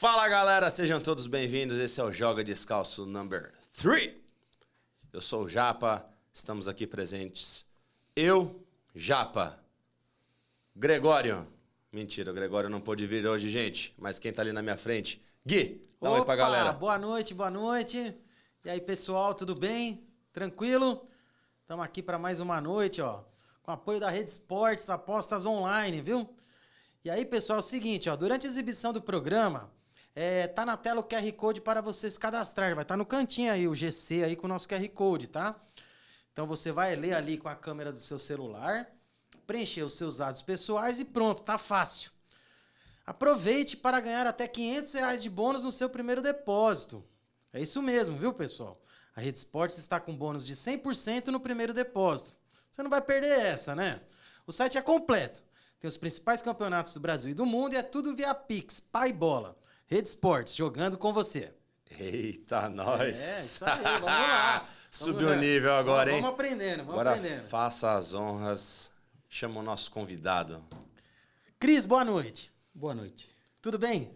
Fala galera, sejam todos bem-vindos. Esse é o Joga Descalço number 3. Eu sou o Japa, estamos aqui presentes. Eu, Japa, Gregório. Mentira, o Gregório não pôde vir hoje, gente. Mas quem tá ali na minha frente? Gui, dá um oi pra galera. Boa noite, boa noite. E aí, pessoal, tudo bem? Tranquilo? Estamos aqui para mais uma noite, ó. Com apoio da Rede Esportes, apostas online, viu? E aí, pessoal, é o seguinte, ó. Durante a exibição do programa, tá na tela o QR Code para você se cadastrar. Vai estar no cantinho aí, o GC aí com o nosso QR Code, tá? Então você vai ler ali com a câmera do seu celular, preencher os seus dados pessoais e pronto, tá fácil. Aproveite para ganhar até R$500 de bônus no seu primeiro depósito. É isso mesmo, viu, pessoal? A Rede Esportes está com bônus de 100% no primeiro depósito. Você não vai perder essa, né? O site é completo. Tem os principais campeonatos do Brasil e do mundo e é tudo via Pix, Pai Bola. Rede Esportes, jogando com você. Eita, nós. Isso aí, vamos lá. Subiu o nível agora, hein? Vamos aprendendo, agora faça as honras. Chama o nosso convidado. Cris, boa noite. Boa noite. Tudo bem?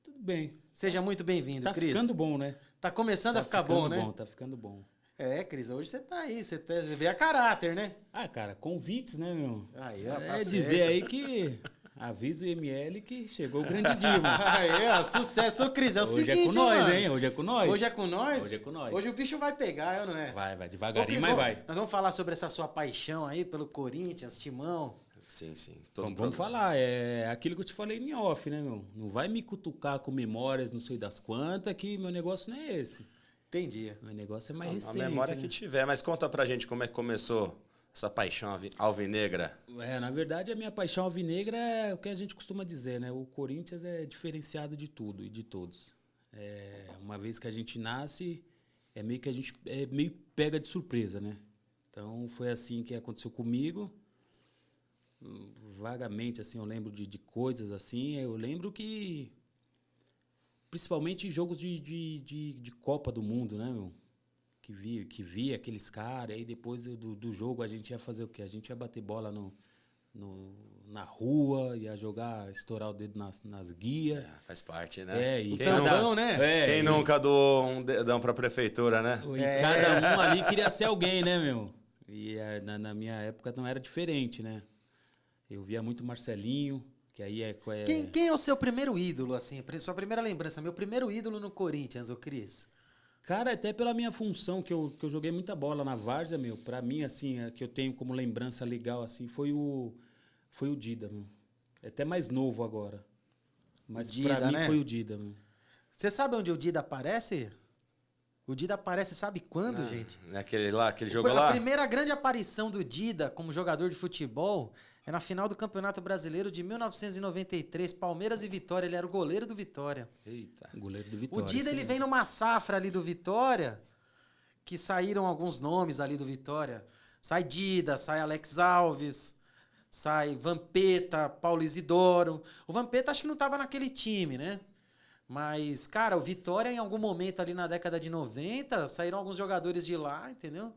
Tudo bem. Seja muito bem-vindo, Cris. Tá ficando bom, né? Tá começando a ficar bom, né? Tá ficando bom. É, Cris, hoje você tá aí, você vê a caráter, né? Ah, cara, convites, né, meu? Aí, ó, tá dizer aí que avisa o ML que chegou o grande dia, mano. Aí, ó, sucesso. Ô, Cris, é o seguinte, seguinte, Hoje é com nós, mano. hein? Hoje é com nós. Hoje é com nós? Hoje é com nós. Hoje o bicho vai pegar, não é? Vai, devagarinho, Cris, mas vai. Nós vamos falar sobre essa sua paixão aí pelo Corinthians, Timão. Sim. Vamos falar, é aquilo que eu te falei em off, né, meu? Não vai me cutucar com memórias, não sei das quantas, que meu negócio não é esse. Entendi. Meu negócio é mais recente. A memória né? que tiver, mas conta pra gente como é que começou essa paixão alvinegra. Na verdade, a minha paixão alvinegra é o que a gente costuma dizer, né? O Corinthians é diferenciado de tudo e de todos. Uma vez que a gente nasce, é meio pega de surpresa, né? Então, foi assim que aconteceu comigo. Vagamente, assim, eu lembro de coisas assim. Eu lembro que, principalmente jogos de Copa do Mundo, né, meu? Que via aqueles caras, aí depois do jogo a gente ia fazer o quê? A gente ia bater bola na rua, ia jogar, estourar o dedo nas guias. Faz parte, né? E Quem nunca doou um dedão pra prefeitura, né? E cada um ali queria ser alguém, né, meu? E na minha época não era diferente, né? Eu via muito Marcelinho, que aí Quem é o seu primeiro ídolo, assim? Sua primeira lembrança? Meu primeiro ídolo no Corinthians, ô Cris? Cara, até pela minha função, que eu joguei muita bola na várzea, meu, pra mim, assim, que eu tenho como lembrança legal, assim, foi o Dida, meu. É até mais novo agora. Mas Dida, pra mim né? foi o Dida, meu. Você sabe onde o Dida aparece? O Dida aparece, sabe quando, gente? Aquele jogo lá? A primeira grande aparição do Dida como jogador de futebol é na final do Campeonato Brasileiro de 1993, Palmeiras e Vitória. Ele era o goleiro do Vitória. Eita. Goleiro do Vitória. O Dida, ele vem numa safra ali do Vitória, que saíram alguns nomes ali do Vitória. Sai Dida, sai Alex Alves, sai Vampeta, Paulo Isidoro. O Vampeta acho que não estava naquele time, né? Mas, cara, o Vitória, em algum momento ali na década de 90, saíram alguns jogadores de lá, entendeu?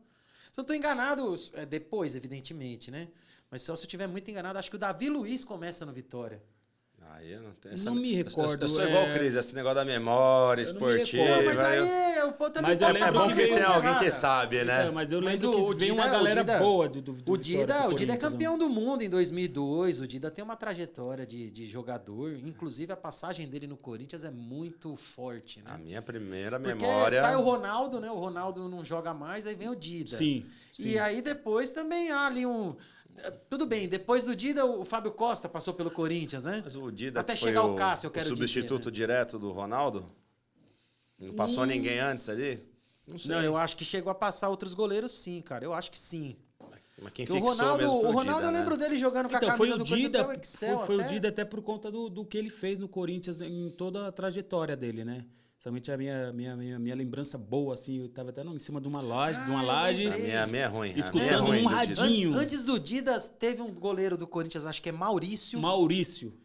Se eu não tô enganado, depois, evidentemente, né? Mas só se eu estiver muito enganado, acho que o Davi Luiz começa no Vitória. Eu não tenho Não me recordo. Eu sou igual o Cris, esse negócio da memória esportiva. Pô, mas aí eu também Mas eu posso lembro É bom falar que coisa tem alguém errada. que sabe, né? Mas eu Mas lembro o que veio Dida- uma galera o Dida- boa do O Vitória Dida é pro Corinthians, campeão do mundo em 2002. O Dida tem uma trajetória de jogador. Inclusive, a passagem dele no Corinthians é muito forte, A né? minha primeira Porque memória... sai o Ronaldo, né? O Ronaldo não joga mais, aí vem o Dida. Sim. E aí depois também há ali um... Tudo bem, depois do Dida, o Fábio Costa passou pelo Corinthians, né? Mas o Dida Até que foi chegar o Cássio, eu quero o substituto dizer, né? direto do Ronaldo? Não passou ninguém antes ali? Não sei. Não, eu acho que chegou a passar outros goleiros, sim, cara. Eu acho que sim. Mas quem Porque fixou mesmo foi o Ronaldo, Dida, eu lembro né? dele jogando com a Então, camisa foi o do Corinthians Dida, até o Excel. foi o até. Dida até por conta do que ele fez no Corinthians em toda a trajetória dele, né? Somente a minha lembrança boa, assim, eu tava até em cima de uma laje, Ah, de uma eu laje. lembrei. A minha é ruim. Escutando a minha é ruim um do Dida. radinho. Antes do Dida, teve um goleiro do Corinthians, acho que é Maurício.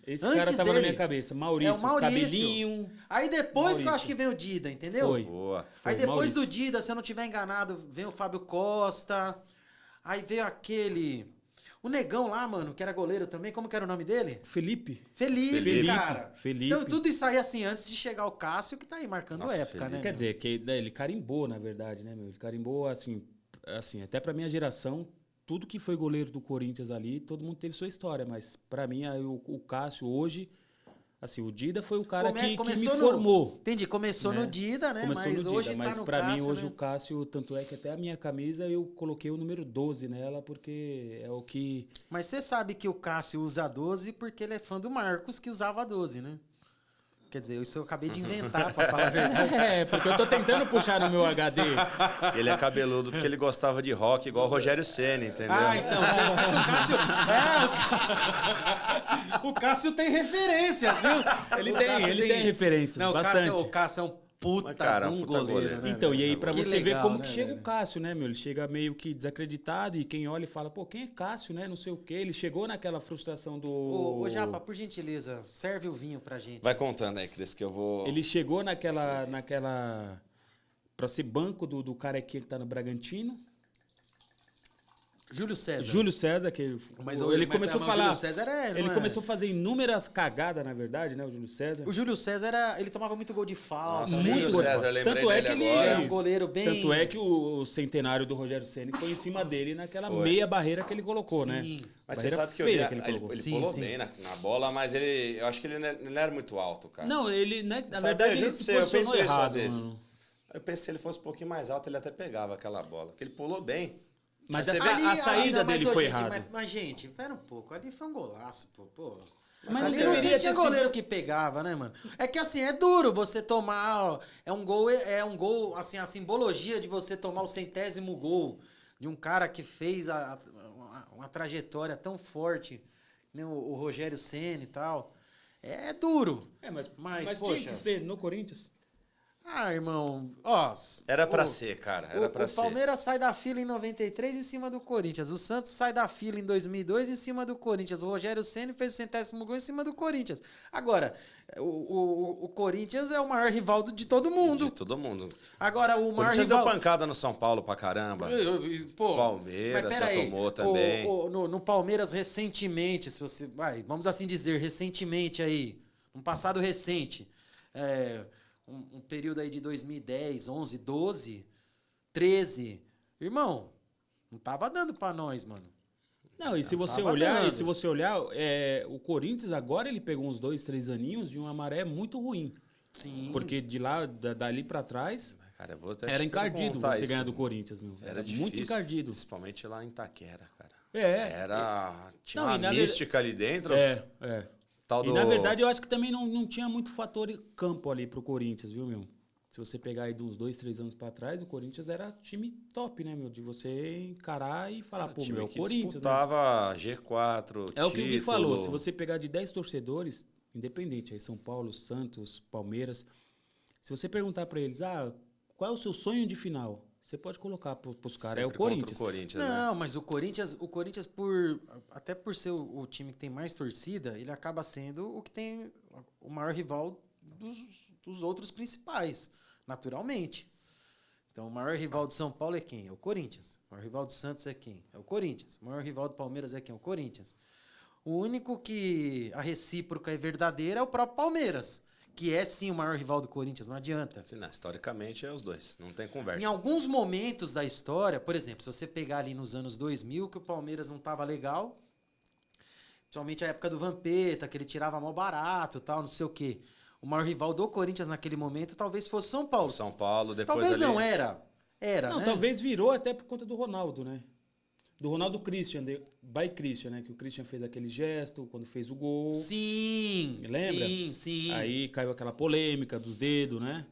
Esse Antes cara tava na dele, minha cabeça. Maurício, é o Maurício. cabelinho. Aí depois que eu Maurício. acho que vem o Dida, entendeu? Foi. Boa. Aí depois Maurício. do Dida, se eu não tiver enganado, vem o Fábio Costa. Aí veio aquele... O Negão lá, mano, que era goleiro também, como que era o nome dele? Felipe. Felipe, cara. Felipe. Então tudo isso aí, assim, antes de chegar o Cássio, que tá aí marcando Nossa, época, Felipe. né? Quer dizer, que né, ele carimbou, na verdade, né, meu? Ele carimbou, assim, até pra minha geração, tudo que foi goleiro do Corinthians ali, todo mundo teve sua história, mas pra mim, aí, o Cássio hoje, assim, o Dida foi o cara que me formou. Entendi, começou né? no Dida, né? Começou Mas no hoje Dida, tá mas no pra mim, Cássio, hoje né? o Cássio, tanto é que até a minha camisa eu coloquei o número 12 nela, porque é o que... Mas você sabe que o Cássio usa 12 porque ele é fã do Marcos, que usava 12, né? Quer dizer, isso eu acabei de inventar, pra falar a verdade. É, porque eu tô tentando puxar no meu HD. Ele é cabeludo porque ele gostava de rock igual o Rogério Ceni, entendeu? Ah, então, você sabe que o Cássio... o Cássio tem referências, viu? Ele O tem, Cássio ele tem referências, Não, bastante. o Cássio é um puta Mas, cara, de um puta goleiro, goleiro. né? Então, e aí velho? pra Que você ver legal, como né, que chega velho? o Cássio, né, meu? Ele chega meio que desacreditado e quem olha e fala, pô, quem é Cássio, né? Não sei o quê. Ele chegou naquela frustração do... Ô, Japa, por gentileza, serve o vinho pra gente. Vai contando aí, Cris, que eu vou... Ele chegou naquela... Pra ser banco do carequinha que tá no Bragantino. Júlio César. Júlio César, que ele começou a o falar... Júlio César era, Ele começou a fazer inúmeras cagadas, na verdade, né? O Júlio César. O Júlio César ele tomava muito gol de falta. Nossa, o né? Júlio gol. César, eu lembrei Tanto é dele que ele agora. Era um goleiro bem... Tanto é que o centenário do Rogério Ceni foi em cima dele naquela Foi. meia barreira que ele colocou, Sim. né? Mas você Barreira sabe que eu feia vi, ele colocou. ele Sim, pulou sim. bem na bola, mas eu acho que ele não era muito alto, cara. Não, ele, né, na Sabe, verdade, eu ele juro se pra você, eu posicionou penso isso às errado, vezes. mano. Eu pensei que se ele fosse um pouquinho mais alto, ele até pegava aquela bola. Porque ele pulou bem. Mas Você a, vê- a saída não, mas, dele ô, foi gente, errada. Mas, gente, pera um pouco. Ali foi um golaço, pô. Mas ali não não deveria existia ter goleiro que pegava, né, mano? É que assim, é duro você tomar. Ó, é um gol, assim, a simbologia de você tomar o 100º gol de um cara que fez uma trajetória tão forte, né, o Rogério Ceni e tal. É duro. Mas tinha poxa. que ser no Corinthians. Ah, irmão, ó. Era pra ser, cara. Era pra o ser. Palmeiras sai da fila em 93 em cima do Corinthians. O Santos sai da fila em 2002 em cima do Corinthians. O Rogério Ceni fez o 100º gol em cima do Corinthians. Agora, o Corinthians é o maior rival de todo mundo. De todo mundo. Agora, o O maior Corinthians rival... deu pancada no São Paulo pra caramba. Pô, Palmeiras mas já peraí, tomou também. No Palmeiras, recentemente, se você... vamos assim dizer, recentemente aí, um passado recente, um período aí de 2010, 11, 12, 13. Irmão, não tava dando pra nós, mano. Não, e se você tava olhar, dando. o Corinthians agora ele pegou uns 2, 3 aninhos de uma maré muito ruim. Sim. Porque de lá, dali pra trás, Cara, eu vou até era te encardido perguntar você isso. ganhar do Corinthians, meu. Era difícil. muito encardido. Principalmente lá em Itaquera, cara. É. Tinha Não, uma e na mística ali dentro. É. Tal E do... na verdade eu acho que também não tinha muito fator campo ali pro Corinthians, viu, meu? Se você pegar aí de uns 2, 3 anos pra trás, o Corinthians era time top, né, meu? De você encarar e falar, pô, time meu, é o que Corinthians, né? disputava G4, É o que o Gui falou, título. se você pegar de 10 torcedores, independente, aí São Paulo, Santos, Palmeiras, se você perguntar pra eles, qual é o seu sonho de final? Você pode colocar pros caras, é o Sempre contra Corinthians. o Corinthians, Não, né? mas o Corinthians até por ser o time que tem mais torcida, ele acaba sendo o que tem o maior rival dos outros principais, naturalmente. Então, o maior rival do São Paulo é quem? É o Corinthians. O maior rival do Santos é quem? É o Corinthians. O maior rival do Palmeiras é quem? É o Corinthians. O único que a recíproca é verdadeira é o próprio Palmeiras, que é sim o maior rival do Corinthians, não adianta. Assim, não, historicamente é os dois, não tem conversa. Em alguns momentos da história, por exemplo, se você pegar ali nos anos 2000, que o Palmeiras não estava legal, principalmente a época do Vampeta, que ele tirava mal barato e tal, não sei o quê. O maior rival do Corinthians naquele momento talvez fosse São Paulo. São Paulo, depois Talvez ali... não era. Era, Não, né? talvez virou até por conta do Ronaldo, né? Do Ronaldo Christian, by Christian, né? Que o Christian fez aquele gesto quando fez o gol. Sim. Lembra? Sim. Aí caiu aquela polêmica dos dedos, né?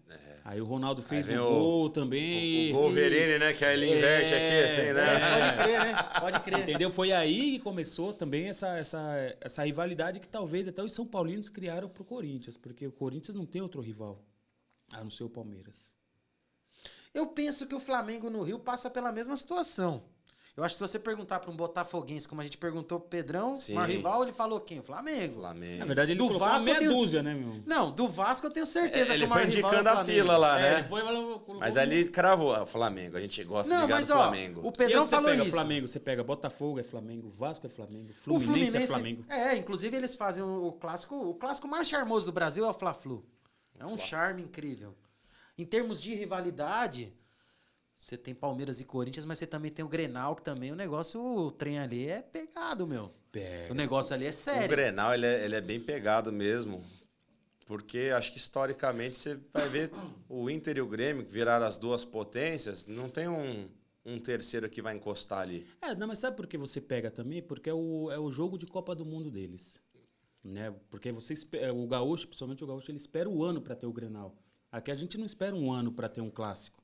Aí o Ronaldo fez vem o gol também. O Wolverine, né? Que aí ele inverte aqui, assim, né? Pode crer, né? Pode crer. Entendeu? Foi aí que começou também essa rivalidade que talvez até os São Paulinos criaram pro Corinthians. Porque o Corinthians não tem outro rival, a não ser o Palmeiras. Eu penso que o Flamengo no Rio passa pela mesma situação. Eu acho que se você perguntar pra um botafoguense, como a gente perguntou pro Pedrão, Sim. maior rival, ele falou quem? O Flamengo. Flamengo. Na verdade, ele Do colocou Vasco uma eu meia tenho- dúzia, né, meu? Não, do Vasco eu tenho certeza que Ele o foi maior rival é o indicando a Flamengo. fila lá, né? Ele foi e colocou... Mas ali cravou o Flamengo. A gente gosta Não, de ligar mas no ó, Flamengo. o E Pedrão onde você falou pega isso. Flamengo, você pega Botafogo é Flamengo, Vasco é Flamengo, O Fluminense é Flamengo. Inclusive eles fazem o clássico mais charmoso do Brasil é o Fla-Flu. É um charme incrível. Em termos de rivalidade, você tem Palmeiras e Corinthians, mas você também tem o Grenal, que também o trem ali é pegado, meu. O negócio ali é O sério. Grenal, ele é bem pegado mesmo. Porque acho que historicamente você vai ver o Inter e o Grêmio, que viraram as duas potências, não tem um terceiro que vai encostar ali. Não, mas sabe por que você pega também? Porque é o jogo de Copa do Mundo deles. Né? Porque o gaúcho, principalmente o gaúcho, ele espera o ano para ter o Grenal. Aqui a gente não espera um ano para ter um clássico.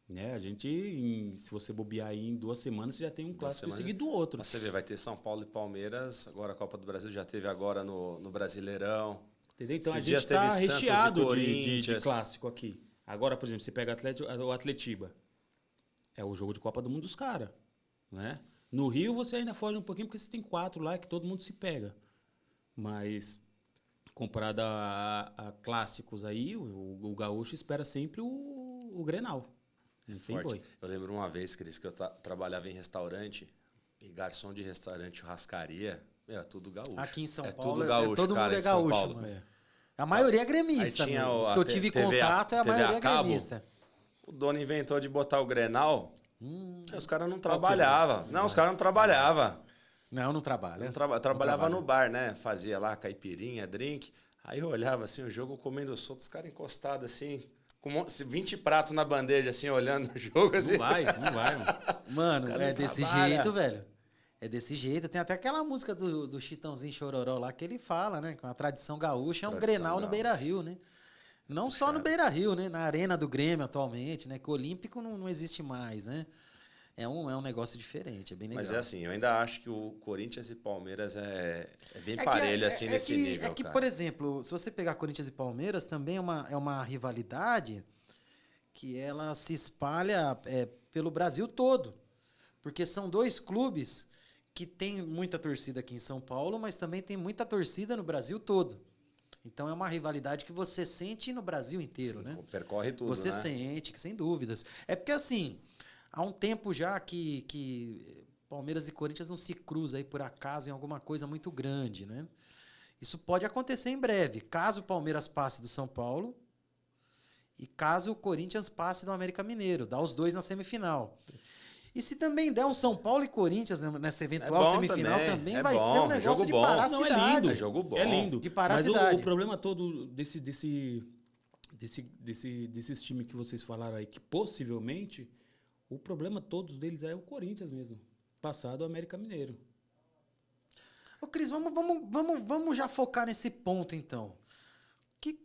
Né? A gente, se você bobear aí em 2 semanas, você já tem um clássico seguido do outro. Mas você vê, vai ter São Paulo e Palmeiras, agora a Copa do Brasil já teve agora no Brasileirão. Entendeu? Então Esses a dias gente está teve Santos e recheado de Corinthians. clássico aqui. Agora, por exemplo, você pega o Atletiba. É o jogo de Copa do Mundo dos caras. Né? No Rio você ainda foge um pouquinho porque você tem 4 lá que todo mundo se pega. Mas comparado a clássicos aí, o gaúcho espera sempre o Grenal. Não tem Forte. boi. Eu lembro uma vez, Cris, que eu trabalhava em restaurante, e garçom de restaurante, churrascaria, é tudo gaúcho. Aqui em São é Paulo, tudo gaúcho, todo cara, mundo é em São gaúcho, Paulo. mano. A maioria é gremista, Aí tinha meu. Os a que eu tive TV contato, a TV maioria a é cabo. gremista. O dono inventou de botar o Grenal, e os caras não trabalhavam. Não, os caras não trabalhavam. Não trabalha. Trabalhava no bar, né? Fazia lá caipirinha, drink. Aí eu olhava assim, o jogo comendo solto, os caras encostados assim, com 20 pratos na bandeja, assim, olhando o jogo. Assim. Não vai, mano. Mano, cara é não desse trabalha. jeito, velho. É desse jeito. Tem até aquela música do Chitãozinho Chororó lá que ele fala, né? Que uma tradição gaúcha é um Tradição Grenal no gaúcha. Beira-Rio, né? Não só no Beira-Rio, né? Na arena do Grêmio atualmente, né? Que o Olímpico não existe mais, né? É um negócio diferente, é bem legal. Mas é assim, eu ainda acho que o Corinthians e Palmeiras é bem que parelho, assim, nesse nível, É que, cara. por exemplo, se você pegar Corinthians e Palmeiras, também é uma rivalidade que ela se espalha pelo Brasil todo. Porque são 2 clubes que têm muita torcida aqui em São Paulo, mas também tem muita torcida no Brasil todo. Então é uma rivalidade que você sente no Brasil inteiro, Sim, né? percorre tudo, Você né? sente, sem dúvidas. É porque assim, há um tempo já que Palmeiras e Corinthians não se cruzam aí por acaso em alguma coisa muito grande, né? Isso pode acontecer em breve, caso o Palmeiras passe do São Paulo e caso o Corinthians passe do América Mineiro, dá os 2 na semifinal. E se também der um São Paulo e Corinthians nessa eventual bom semifinal, também, também é vai bom, ser um é negócio jogo de bom. parar a Não, é cidade. lindo. É jogo bom. É lindo. De parar a Mas cidade. o problema todo desses times que vocês falaram aí, que possivelmente, o problema todos deles é o Corinthians mesmo. Passado o América Mineiro. Ô, Cris, vamos já focar nesse ponto, então.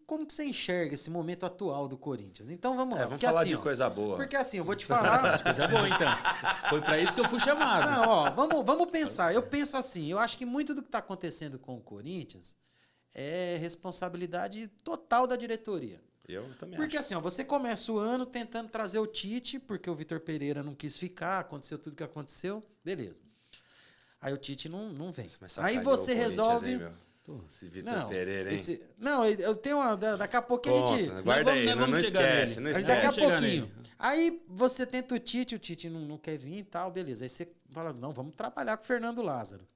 Como que você enxerga esse momento atual do Corinthians? Então vamos lá. Vamos porque falar assim, de ó, coisa boa. Porque assim, eu vou te falar. Coisa boa, então. Foi pra isso que eu fui chamado. Não, ó, vamos pensar. Eu penso assim, eu acho que muito do que está acontecendo com o Corinthians é responsabilidade total da diretoria. Eu também Porque acho. assim, ó, você começa o ano tentando trazer o Tite, porque o Vitor Pereira não quis ficar, aconteceu tudo que aconteceu, beleza. Aí o Tite não vem. Mas Aí sacaneou você o Corinthians, resolve. hein, meu? Esse Vitor Não, Pereira, hein? não, eu tenho uma. Daqui a pouco a gente. Conta, guarda aí, nós não vamos chegar esquece, nele. não Mas daqui a esquece. Chegar pouquinho. nele. Aí você tenta o Tite não quer vir e tal, beleza. Aí você fala, não, vamos trabalhar com o Fernando Lázaro.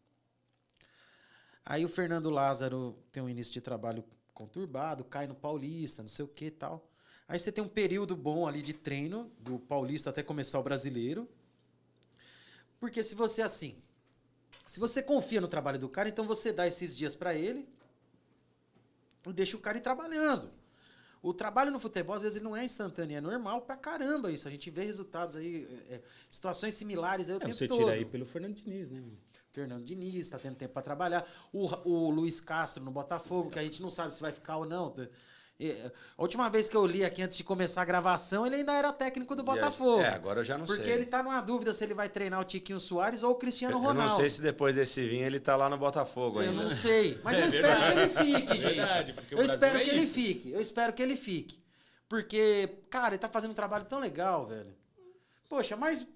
Aí o Fernando Lázaro tem um início de trabalho conturbado, cai no Paulista, não sei o que e tal. Aí você tem um período bom ali de treino, do Paulista até começar o Brasileiro. Porque se você confia no trabalho do cara, então você dá esses dias pra ele e deixa o cara ir trabalhando. O trabalho no futebol, às vezes, ele não é instantâneo, é normal pra caramba isso. A gente vê resultados aí, situações similares aí o tempo Você todo. tira aí pelo Fernando Diniz, né? Fernando Diniz, tá tendo tempo pra trabalhar. O Luiz Castro no Botafogo, que a gente não sabe se vai ficar ou não. A última vez que eu li aqui antes de começar a gravação, ele ainda era técnico do Botafogo. Agora eu já não sei. Porque ele tá numa dúvida se ele vai treinar o Tiquinho Soares ou o Cristiano Eu Ronaldo. não sei se depois desse vinho ele tá lá no Botafogo Eu ainda. não sei. Mas eu espero que ele fique, gente. Verdade, porque o Eu Brasil espero é que ele isso. fique. Eu espero que ele fique. Porque, cara, ele tá fazendo um trabalho tão legal, velho. Poxa, mas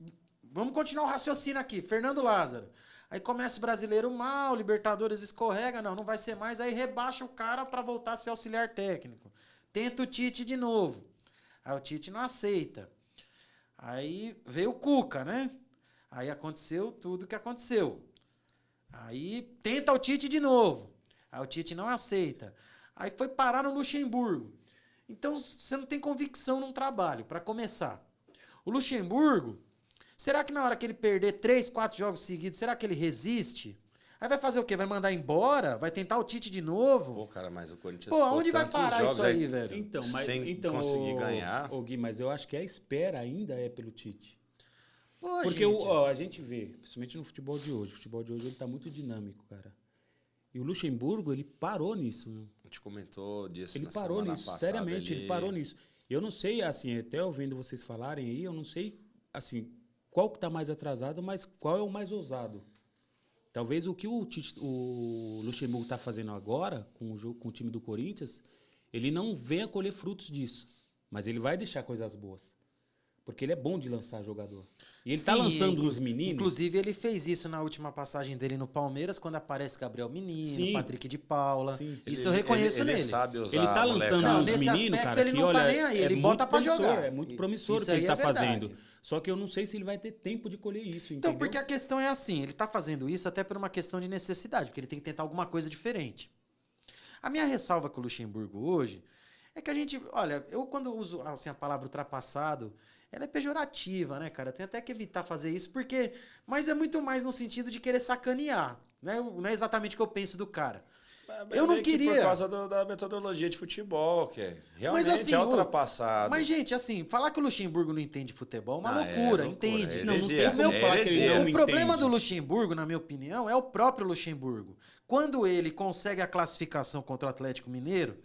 vamos continuar o raciocínio aqui. Fernando Lázaro. Aí começa o Brasileiro mal, Libertadores escorrega, não vai ser mais. Aí rebaixa o cara pra voltar a ser auxiliar técnico. Tenta o Tite de novo. Aí o Tite não aceita. Aí veio o Cuca, né? Aí aconteceu tudo o que aconteceu. Aí tenta o Tite de novo. Aí o Tite não aceita. Aí foi parar no Luxemburgo. Então você não tem convicção num trabalho, para começar. O Luxemburgo, será que na hora que ele perder 3, 4 jogos seguidos, será que ele resiste? Aí vai fazer o quê? Vai mandar embora? Vai tentar o Tite de novo? Pô, cara, mas o Corinthians... Pô, aonde vai parar isso aí, velho? Então, sem conseguir ganhar. Ô, Gui, mas eu acho que a espera ainda é pelo Tite. Pô, Porque gente. a gente vê, principalmente no futebol de hoje, o futebol de hoje ele tá muito dinâmico, cara. E o Luxemburgo, ele parou nisso, né? A gente comentou disso Ele na parou semana nisso, passada. seriamente, ele parou nisso. Eu não sei, assim, até ouvindo vocês falarem aí, eu não sei, assim, qual que tá mais atrasado, mas qual é o mais ousado. Talvez o que o Luxemburgo tá fazendo agora, com o time do Corinthians, ele não venha colher frutos disso, mas ele vai deixar coisas boas. Porque ele é bom de lançar jogador. E ele tá lançando os meninos. Inclusive, ele fez isso na última passagem dele no Palmeiras, quando aparece Gabriel Menino, Sim. Patrick de Paula. Sim. Isso eu reconheço ele nele. sabe usar Ele tá a lançando molecada. os nesse meninos, aspecto, cara, ele que não tá olha, nem aí, ele muito bota pra promissor, jogar. É muito promissor o Isso que ele aí tá é verdade. fazendo. Só que eu não sei se ele vai ter tempo de colher isso, Então, entendeu? porque a questão é assim, ele tá fazendo isso até por uma questão de necessidade, porque ele tem que tentar alguma coisa diferente. A minha ressalva com o Luxemburgo hoje é que a gente, olha, eu quando uso assim, a palavra ultrapassado, ela é pejorativa, né, cara? Tem até que evitar fazer isso, porque... Mas é muito mais no sentido de querer sacanear, né? Não é exatamente o que eu penso do cara. Eu não Meio que queria... por causa da metodologia de futebol, que realmente Mas, assim, é ultrapassado. Mas, gente, assim, falar que o Luxemburgo não entende futebol é uma Ah, loucura, entende? Heresia. Não tem como falar que ele Heresia. não O problema entende. do Luxemburgo, na minha opinião, é o próprio Luxemburgo. Quando ele consegue a classificação contra o Atlético Mineiro,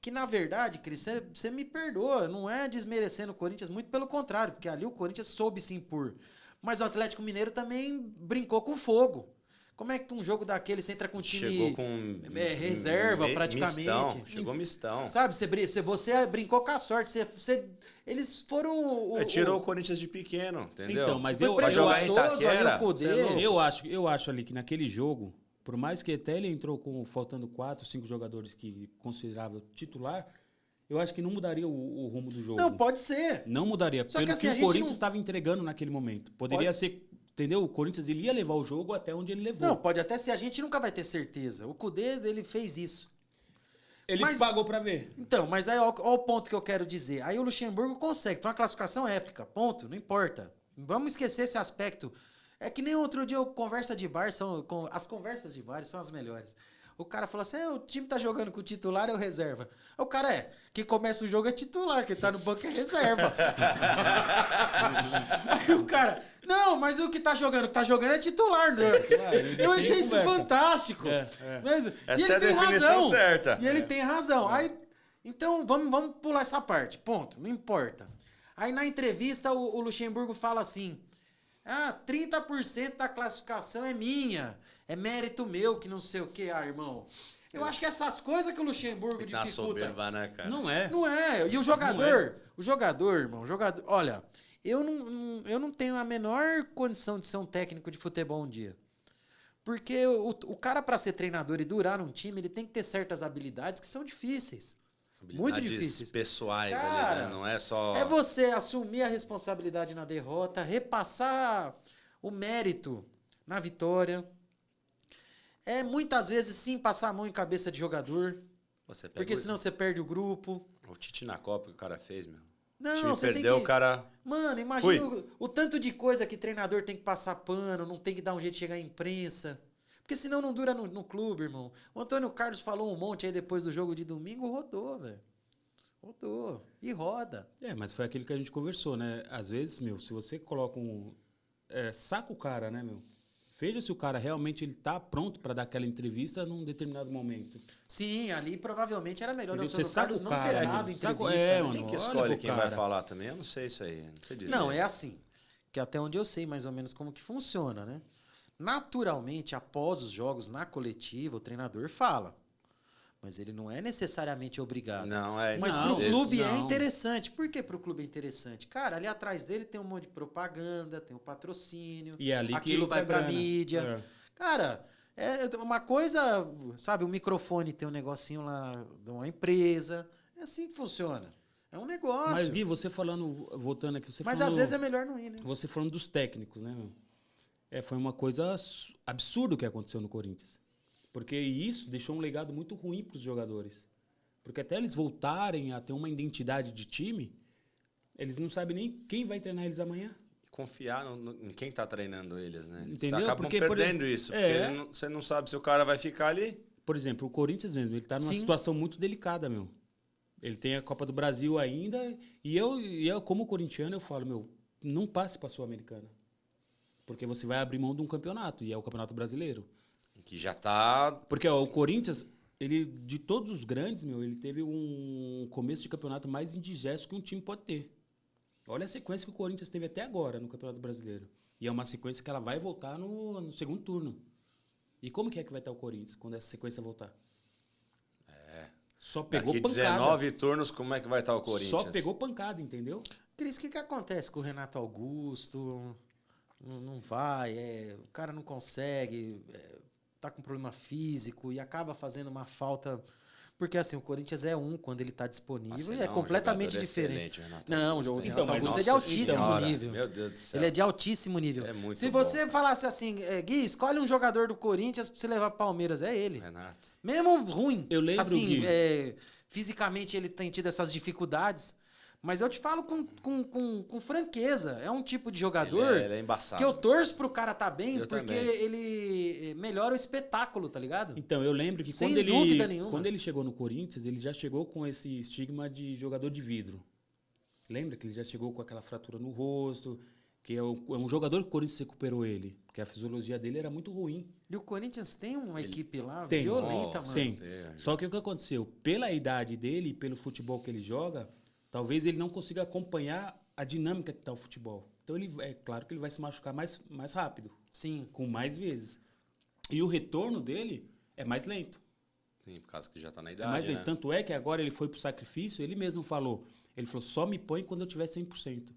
que na verdade, Cris, você me perdoa, não é desmerecendo o Corinthians, muito pelo contrário, porque ali o Corinthians soube se impor. Mas o Atlético Mineiro também brincou com fogo. Como é que um jogo daquele você entra com um time Chegou com reserva, praticamente? Mistão. Chegou mistão. Sabe, você brincou com a sorte. Eles foram... Tirou o Corinthians de pequeno, entendeu? Então, mas Foi eu jogar em preguiçoso ali Itaquera, o Cudê. cê é louco. eu acho ali que naquele jogo, por mais que até ele entrou faltando 4, 5 jogadores que considerava titular, eu acho que não mudaria o rumo do jogo. Não, pode ser. Não mudaria, Só pelo que, assim, que a o gente Corinthians não- estava entregando naquele momento. Poderia ser, entendeu? O Corinthians ele ia levar o jogo até onde ele levou. Não, pode até ser. A gente nunca vai ter certeza. O Cudê, ele fez isso. ele mas- pagou pra ver. Então, mas aí, ó o ponto que eu quero dizer. Aí o Luxemburgo consegue. Foi uma classificação épica. Ponto. Não importa. Vamos esquecer esse aspecto. É que nem outro dia, conversa de bar, as conversas de bar são as melhores. O cara falou assim, o time tá jogando com o titular, é o reserva. O cara quem começa o jogo é titular, quem tá no banco é reserva. Aí o cara, não, mas o que tá jogando é titular, né? Eu achei isso fantástico. Mas, Essa é a definição certa. E ele tem razão. Aí, então, vamos pular essa parte. Ponto. Não importa. Aí, na entrevista, o Luxemburgo fala assim, 30% da classificação é minha. É mérito meu, que não sei o que, irmão. Eu acho que essas coisas que o Luxemburgo Ele tá dificulta... soberba, né, cara? Não é. Não é. E o jogador, irmão, olha, eu não tenho a menor condição de ser um técnico de futebol um dia. Porque o cara, para ser treinador e durar num time, ele tem que ter certas habilidades que são difíceis. Muito Habilidades difíceis. pessoais Cara, ali, né? Não é só... É você assumir a responsabilidade na derrota, repassar o mérito na vitória. É muitas vezes, sim, passar a mão em cabeça de jogador. Você pega Porque senão você perde o grupo. o Tite na Copa que o cara fez, meu. Não, o time você perdeu, tem que... o cara... Mano, imagina o tanto de coisa que treinador tem que passar pano, não tem que dar um jeito de chegar à imprensa. Porque senão não dura no clube, irmão. O Antônio Carlos falou um monte aí depois do jogo de domingo, rodou, velho. Rodou. E roda. Mas foi aquilo que a gente conversou, né? Às vezes, meu, se você coloca saca o cara, né, meu? Veja se o cara realmente ele tá pronto para dar aquela entrevista num determinado momento. Sim, ali provavelmente era melhor o Entendeu? Antônio Você saca Carlos o não cara, ter né? dado Saca- entrevista. é, né? mano. Quem que olha escolhe pro quem cara. vai falar também? Eu não sei isso aí. Não sei dizer. Não, é assim. Que até onde eu sei mais ou menos como que funciona, né? Naturalmente, após os jogos, na coletiva, o treinador fala. Mas ele não é necessariamente obrigado. Não, é. Mas Não, pro clube é não. interessante. Por que pro clube é interessante? Cara, ali atrás dele tem um monte de propaganda, tem o patrocínio. E é ali que aquilo entra vai a pra grana. mídia. É. Cara, é uma coisa, sabe, o microfone tem um negocinho lá de uma empresa. É assim que funciona. É um negócio. Mas, Gui, você falando, voltando aqui, você Mas falando, às vezes é melhor não ir, né? você falando dos técnicos, né, meu? Foi uma coisa absurda o que aconteceu no Corinthians. Porque isso deixou um legado muito ruim para os jogadores. Porque até eles voltarem a ter uma identidade de time, eles não sabem nem quem vai treinar eles amanhã. Confiar em quem tá treinando eles, né? Eles Entendeu? acabam Porque, perdendo isso. Porque você não sabe se o cara vai ficar ali. Por exemplo, o Corinthians mesmo, ele tá numa Sim. situação muito delicada, meu. Ele tem a Copa do Brasil ainda, e eu como corintiano, eu falo, meu, não passe para a Sul-Americana. Porque você vai abrir mão de um campeonato, e é o Campeonato Brasileiro. Que já tá... Porque ó, o Corinthians, ele de todos os grandes, meu, ele teve um começo de campeonato mais indigesto que um time pode ter. Olha a sequência que o Corinthians teve até agora no Campeonato Brasileiro. E é uma sequência que ela vai voltar no segundo turno. E como que é que vai estar o Corinthians quando essa sequência voltar? Só pegou Daqui pancada. 19 turnos, como é que vai estar o Corinthians? Só pegou pancada, entendeu? Cris, o que acontece com o Renato Augusto? Não vai, o cara não consegue, tá com problema físico e acaba fazendo uma falta. Porque assim, o Corinthians é quando ele tá disponível Nossa, e é não, completamente jogador diferente. excelente, Renato Não, Augusto, o hein? Renato Então, mas Augusto é de nossa altíssimo senhora, nível. Meu Deus do céu. Ele é de altíssimo nível. É muito Se bom. você falasse assim, Gui, escolhe um jogador do Corinthians pra você levar pro Palmeiras, é ele. Renato. Mesmo ruim. Eu lembro, assim, Gui. fisicamente ele tem tido essas dificuldades, mas eu te falo com franqueza. É um tipo de jogador Ele é embaçado. que eu torço pro cara tá bem, Eu porque também. ele melhora o espetáculo, tá ligado? Então, eu lembro que Sem dúvida nenhuma. quando ele chegou no Corinthians, ele já chegou com esse estigma de jogador de vidro. Lembra que ele já chegou com aquela fratura no rosto, que é um jogador que o Corinthians recuperou ele, porque a fisiologia dele era muito ruim. E o Corinthians tem uma equipe lá Tem. violenta, mano. Tem. Tem. Só que o que aconteceu? Pela idade dele e pelo futebol que ele joga, talvez ele não consiga acompanhar a dinâmica que está o futebol. Então, é claro que ele vai se machucar mais rápido, Sim. com mais vezes. E o retorno dele é mais lento. Sim, por causa que já tá na É idade, mais lento. né? Tanto é que agora ele foi pro sacrifício, ele mesmo falou. Ele falou, só me põe quando eu tiver 100%.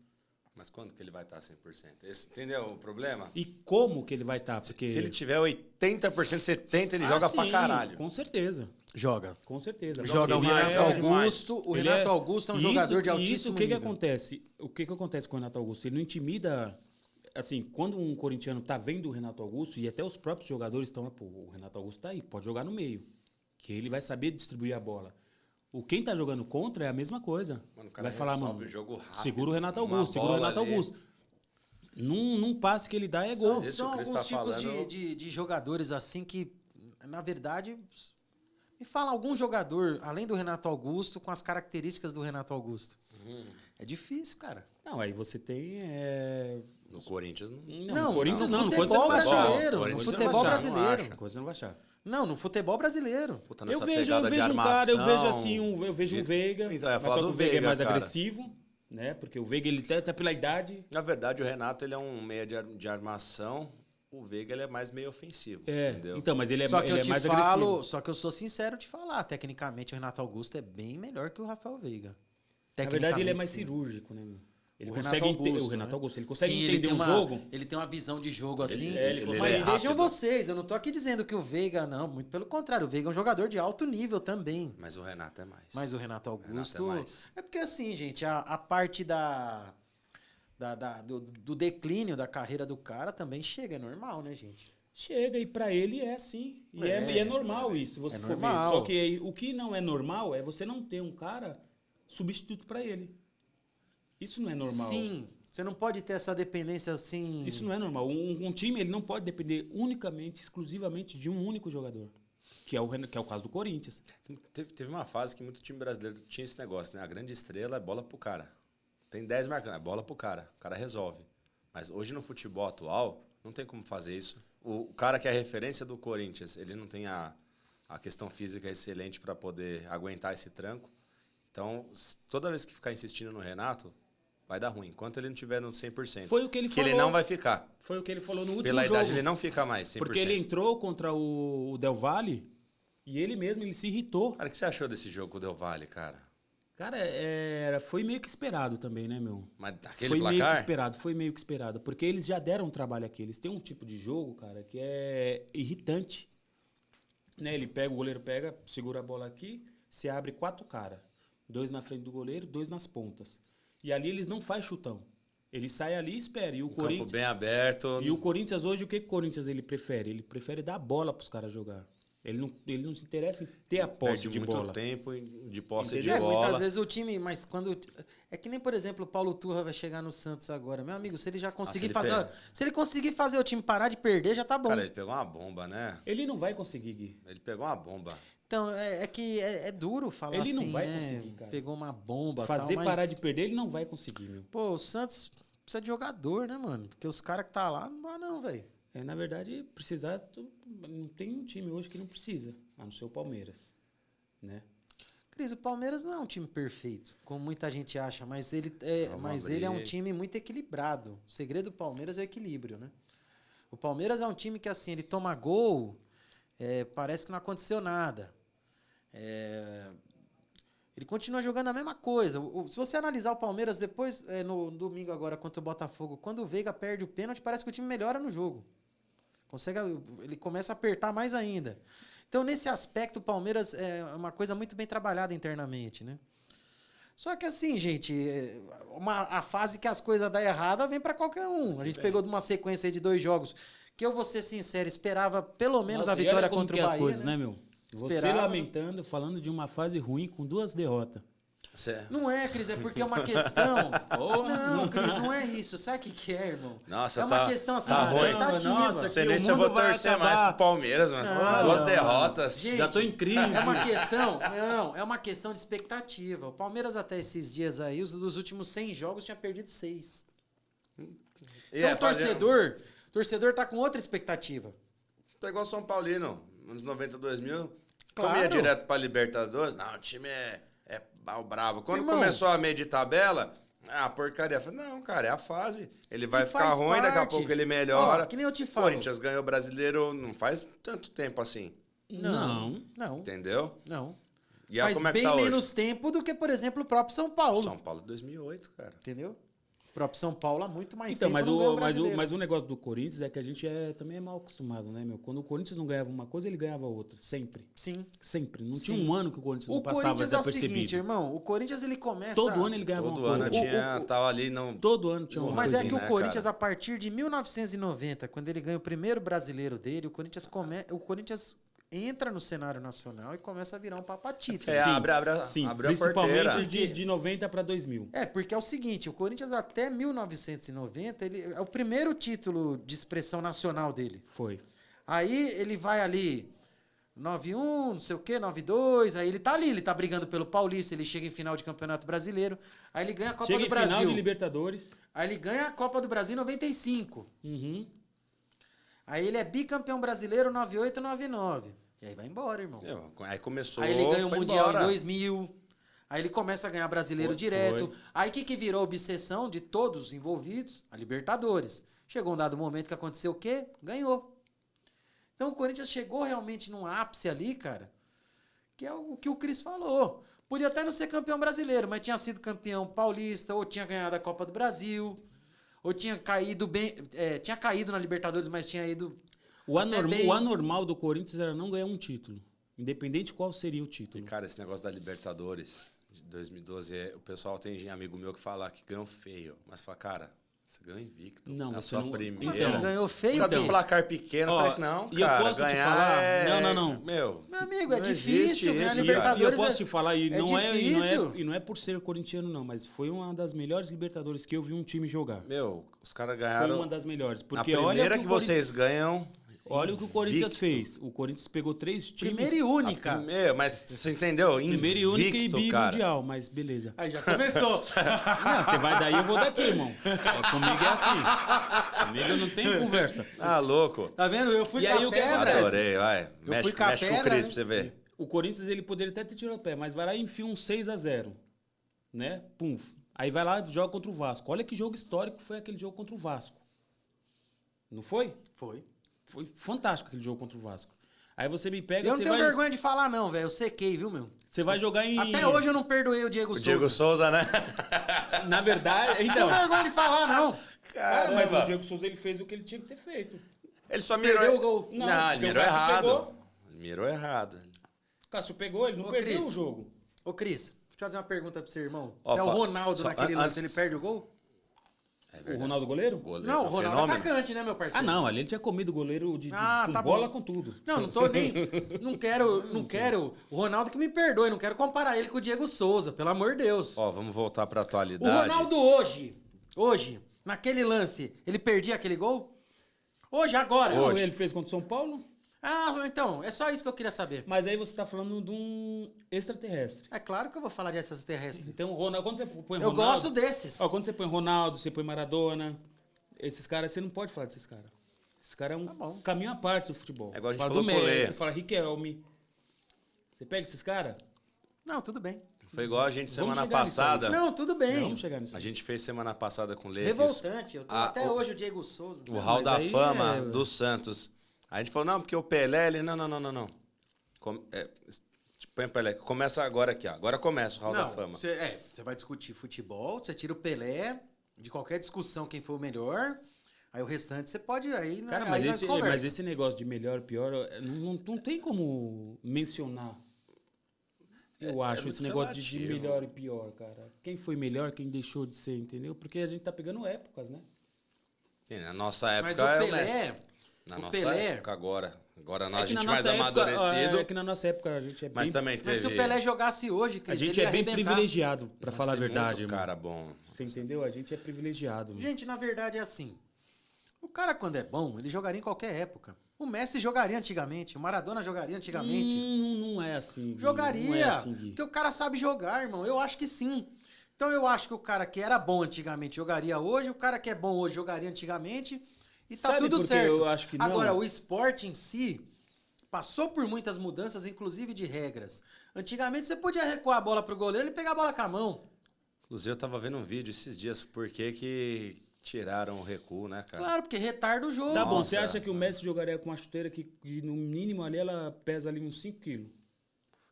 Mas quando que ele vai estar 100%? Entendeu o problema? E como que ele vai estar? Porque... Se ele tiver 80%, 70%, ele joga pra sim, caralho. Com certeza. Joga. Com certeza. Joga o Ele Renato Augusto. O ele Renato Augusto é um jogador de Isso, altíssimo o que nível. acontece? O que acontece com o Renato Augusto? Ele não intimida... Assim, quando um corintiano tá vendo o Renato Augusto, e até os próprios jogadores estão lá, pô, o Renato Augusto tá aí, pode jogar no meio. Que ele vai saber distribuir a bola. Quem tá jogando contra é a mesma coisa. Mano, o cara vai falar, resolve mano, o jogo rápido, segura o Renato uma Augusto, segura o bola Renato ali. Augusto. Num passe que ele dá é gol. Esse São o Cris alguns tá tipos falando- de jogadores assim que, na verdade, me fala algum jogador, além do Renato Augusto, com as características do Renato Augusto. É difícil, cara. Não, aí você tem... No Corinthians não. Não, no Corinthians no não. No futebol Corinthians você não vai achar. brasileiro, No no Corinthians você futebol não vai achar, brasileiro. não acha. Coisa você não vai achar. Não, no futebol brasileiro. Puta, nessa Eu vejo pegada de um armação. cara, eu vejo assim, eu vejo um de- Veiga, Então, eu ia mas falar só que do o Veiga é Veiga, mais cara. agressivo, né? Porque o Veiga, ele até pela idade... Na verdade, o Renato ele é um meia de armação. O Veiga ele é mais meio ofensivo. Entendeu? Então, mas ele é, Só que ele eu é te mais falo, agressivo. só que eu sou sincero de falar, tecnicamente o Renato Augusto é bem melhor que o Rafael Veiga. Na verdade, ele é Tecnicamente, mais sim. cirúrgico, né? Meu? Ele O consegue Renato Augusto, o Renato né? Augusto, ele consegue Sim, entender um jogo. Ele tem uma visão de jogo assim. ele mas é vejam rápido. vocês, eu não tô aqui dizendo que o Veiga não, muito pelo contrário, o Veiga é um jogador de alto nível também. Mas o Renato é mais. Mas o Renato Augusto Renato é mais. é porque assim, gente, a parte do declínio da carreira do cara também chega, é normal, né, gente? Chega, e pra ele é assim. E É, é normal isso, se você é for normal. ver. Só que aí, o que não é normal é você não ter um cara substituto pra ele. Isso não é normal. Sim, você não pode ter essa dependência assim. Isso não é normal. Um time ele não pode depender unicamente, exclusivamente de um único jogador. Que é o caso do Corinthians. Teve uma fase que muito time brasileiro tinha esse negócio, né? A grande estrela é bola pro cara. Tem 10 marcando, é bola pro cara. O cara resolve. Mas hoje no futebol atual, não tem como fazer isso. O cara que é a referência do Corinthians, ele não tem a questão física excelente para poder aguentar esse tranco. Então, toda vez que ficar insistindo no Renato, vai dar ruim. Enquanto ele não tiver no 100%. Foi o que ele falou. ele não vai ficar. Foi o que ele falou no último Pela jogo. idade, ele não fica mais 100%. Porque ele entrou contra o Del Valle E ele mesmo, ele se irritou. Cara, o que você achou desse jogo com o Del Valle, cara? Cara, foi meio que esperado também, né, meu? Mas daquele Foi meio que placar? esperado, foi meio que esperado. Porque eles já deram um trabalho aqui. Eles têm um tipo de jogo, cara, que é irritante. Né? O goleiro pega, segura a bola aqui, se abre 4 caras. 2 na frente do goleiro, 2 nas pontas. E ali eles não fazem chutão. Ele sai ali e espera. E o Campo Corinthians... bem aberto. E o Corinthians hoje, o que o Corinthians ele prefere? Ele prefere dar a bola pros caras jogar. Ele não se interessa em ter a posse Perde de muito bola. tempo de posse Entendeu? de bola. Muitas vezes o time, mas quando... É que nem, por exemplo, o Paulo Turra vai chegar no Santos agora. Meu amigo, se ele já conseguir ele fazer... pega. Se ele conseguir fazer o time parar de perder, já tá bom. Cara, ele pegou uma bomba, né? Ele não vai conseguir, Gui. Ele pegou uma bomba. Então, é que é duro falar Ele não assim, vai né? conseguir, cara. Pegou uma bomba Fazer tal, parar mas... de perder, ele não vai conseguir, meu. Pô, o Santos precisa de jogador, né, mano? Porque os caras que tá lá, não dá não, velho. Na verdade, precisar... Não tem um time hoje que não precisa, a não ser o Palmeiras, né? Cris, o Palmeiras não é um time perfeito, como muita gente acha, mas ele é um time muito equilibrado. O segredo do Palmeiras é o equilíbrio, né? O Palmeiras é um time que, assim, ele toma gol, parece que não aconteceu nada. Ele continua jogando a mesma coisa. Se você analisar o Palmeiras depois, no domingo agora contra o Botafogo, quando o Veiga perde o pênalti, parece que o time melhora no jogo. Ele começa a apertar mais ainda. Então, nesse aspecto, o Palmeiras é uma coisa muito bem trabalhada internamente, né? Só que assim, gente, a fase que as coisas dão errada vem para qualquer um. A gente pegou de uma sequência aí de 2 jogos que eu vou ser sincero, esperava pelo menos a vitória contra o Bahia. As coisas, né, meu? Você Esperava. lamentando, falando de uma fase ruim com 2 derrotas. Não é, Cris, é porque é uma questão. Não, Cris, não é isso. Sabe o que é, irmão? Nossa, é uma questão assim tá de ruim. expectativa. Nossa, Não que sei nem o se eu vou mundo vai torcer acabar. mais pro Palmeiras, mano. Não, 2 não, derrotas. Gente, Já tô em crise. É uma questão. Não, é uma questão de expectativa. O Palmeiras, até esses dias aí, dos últimos 100 jogos, tinha perdido 6. Então, o torcedor tá com outra expectativa. Tá igual São Paulino, nos 92 mil. Claro. Comia direto pra Libertadores. Não, o time é bravo. Quando Irmão, começou a meio de tabela, porcaria. Eu falei, não, cara, é a fase. Ele vai ficar ruim, daqui a pouco ele melhora. Ó, que nem eu te falo. Corinthians ganhou o brasileiro não faz tanto tempo assim. Não. Entendeu? Não. E aí, Faz como é que bem tá hoje? menos tempo do que, por exemplo, o próprio São Paulo. São Paulo 2008, cara. Entendeu? O próprio São Paulo há muito mais Então, tempo não ganhou o mas brasileiro. o negócio do Corinthians é que a gente também é mal acostumado, né, meu? Quando o Corinthians não ganhava uma coisa, ele ganhava outra. Sempre. Sim. Sempre. Não Sim. tinha um ano que o Corinthians não O passava Corinthians é o desapercebido. seguinte, irmão. O Corinthians, ele começa... Todo ano ele ganhava Todo uma ano coisa. tava ali, não... Todo ano tinha uma Mas coisa. é que o né, Corinthians, cara? a partir de 1990, quando ele ganha o primeiro brasileiro dele, o Corinthians entra no cenário nacional e começa a virar um papatito. Sim, abre a principalmente porteira. de 90 para 2000. Porque é o seguinte, o Corinthians até 1990, ele é o primeiro título de expressão nacional dele. Foi. Aí ele vai ali, 91, não sei o quê, 92, aí ele tá ali, ele tá brigando pelo Paulista, ele chega em final de Campeonato Brasileiro, aí ele ganha a Copa Chega do em Brasil. final de Libertadores. Aí ele ganha a Copa do Brasil em 95. Uhum. Aí ele é bicampeão brasileiro 98 e 99. E aí vai embora, irmão. Aí começou, Aí ele ganha o foi Mundial embora. em 2000. Aí ele começa a ganhar brasileiro Foi. direto. Aí o que virou obsessão de todos os envolvidos? A Libertadores. Chegou um dado momento que aconteceu o quê? Ganhou. Então o Corinthians chegou realmente num ápice ali, cara, que é o que o Cris falou. Podia até não ser campeão brasileiro, mas tinha sido campeão paulista, ou tinha ganhado a Copa do Brasil, ou tinha caído tinha caído na Libertadores, mas tinha ido... O anormal do Corinthians era não ganhar um título. Independente qual seria o título. Cara, esse negócio da Libertadores de 2012, o pessoal tem amigo meu que fala que ganhou feio. Mas fala, cara, você ganhou invicto. Não, na você sua não- primeira. Mas você ganhou feio, Por causa quê? do placar pequeno, eu Ó, falei que não, e eu cara, posso te ganhar falar- é... Não. Meu amigo, é não difícil existe ganhar isso, E Libertadores. eu posso te falar, é difícil. e não é por ser corintiano, não, mas foi uma das melhores Libertadores que eu vi um time jogar. Meu, os caras Foi ganharam... uma das melhores. Na Porque olha primeira o que o Corinthians- vocês ganham... Olha o que o Corinthians invicto. fez. O Corinthians pegou 3 times. Primeira e única. Meu, mas você entendeu? Primeira e única e Invicto, cara. bimundial, mas beleza. Aí já começou. Não, você vai daí, eu vou daqui, irmão. Comigo é assim. Comigo não tem conversa. Ah, louco. Tá vendo? Eu fui E com aí a o que pedra. acontece? Adorei, vai. Mexe, fui com a mexe com o pedra, Cris né? pra você ver. O Corinthians, ele poderia até ter tirado o pé, mas vai lá e enfia um 6-0. Né? Pum. Aí vai lá e joga contra o Vasco. Olha que jogo histórico foi aquele jogo contra o Vasco. Não foi? Foi. Foi fantástico aquele jogo contra o Vasco. Aí você me pega, Eu não você tenho vai... vergonha de falar, não, velho. Eu sequei, viu, meu? Você vai jogar em... Até hoje eu não perdoei o Diego O Souza. Diego Souza, né? Na verdade, Não então... tenho vergonha de falar, não. Cara, mas Caramba. o Diego Souza, ele fez o que ele tinha que ter feito. Ele só mirou... Perdeu o gol. Não, Não, ele porque o mirou Cássio errado. pegou. Ele mirou errado. O Cássio pegou, ele não Ô, perdeu Cris. o jogo. Ô, Cris, deixa eu fazer uma pergunta pro seu irmão. Ó, Se é o fala- Ronaldo só naquele antes- lance, ele perde o gol? É O verdade. Ronaldo goleiro? Goleiro, Não, o Ronaldo é fenômeno. atacante, né, meu Ah, parceiro? não, ali ele tinha comido o goleiro com tá bola bom. com tudo. Não, não tô nem... Não quero... O Ronaldo que me perdoe, não quero comparar ele com o Diego Souza, pelo amor de Deus. Ó, vamos voltar pra O atualidade. Ronaldo hoje, naquele lance, ele perdia aquele gol? Hoje, agora. Não, Hoje. ele fez contra o São Paulo, Ah, então, é só isso que eu queria saber. mas aí você tá falando de um extraterrestre. É claro que eu vou falar de extraterrestre. Então, Ronaldo, quando você põe Eu Ronaldo... gosto desses. Ó, quando você põe Ronaldo, você põe Maradona, esses caras, você não pode falar desses caras. Esse cara é um Tá bom. caminho à parte do futebol. É igual a gente fala falou do com o Messi, Lê. você fala Riquelme. Você pega esses caras? Não, tudo bem. Foi igual a gente Vamos semana chegar nisso passada. Não, tudo bem. Vamos chegar nisso. A gente fez semana passada com o Lê. Revoltante. Eu tô Ah, até o- hoje o Diego Souza. O Hall mas da aí Fama é- do Santos. A gente falou, não, porque o Pelé, ele... Não. Põe o Pelé. Começa agora aqui, ó. Agora começa o Hall da Não, Fama. você vai discutir futebol, você tira o Pelé de qualquer discussão quem foi o melhor. Aí o restante você pode aí, Cara, aí mas nós esse, conversa. mas esse negócio de melhor e pior, não tem como mencionar. Eu acho muito esse negócio de relativo. melhor e pior, cara. Quem foi melhor, quem deixou de ser, entendeu? Porque a gente tá pegando épocas, né? Sim, na nossa época Mas o é o Pelé, Messi. Na o nossa Pelé- época agora. Agora nós, É a que na gente mais nossa época, amadurecido. É que na nossa época a gente é Mas bem, também Mas teve... se o Pelé jogasse hoje, a Cris, gente ele é ia bem arrebentar. privilegiado, pra Nós falar a tem verdade, muito irmão. cara bom. Você entendeu? A gente é privilegiado. Mano. Gente, na verdade é assim. O cara, quando é bom, ele jogaria em qualquer época. O Messi jogaria antigamente, o Maradona jogaria antigamente. Não é assim. Gui. Jogaria, Não é assim, Gui. porque o cara sabe jogar, irmão. Eu acho que sim. Então eu acho que o cara que era bom antigamente jogaria hoje, o cara que é bom hoje jogaria antigamente e tá Sabe tudo por que certo. eu acho que não? Agora, o esporte em si passou por muitas mudanças, inclusive de regras. Antigamente você podia recuar a bola pro goleiro e pegar a bola com a mão. Inclusive, eu tava vendo um vídeo esses dias, por que tiraram o recuo, né, cara? Claro, porque retarda o jogo. Tá bom, Nossa. você acha que o Messi jogaria com uma chuteira que no mínimo ali ela pesa ali uns 5 quilos?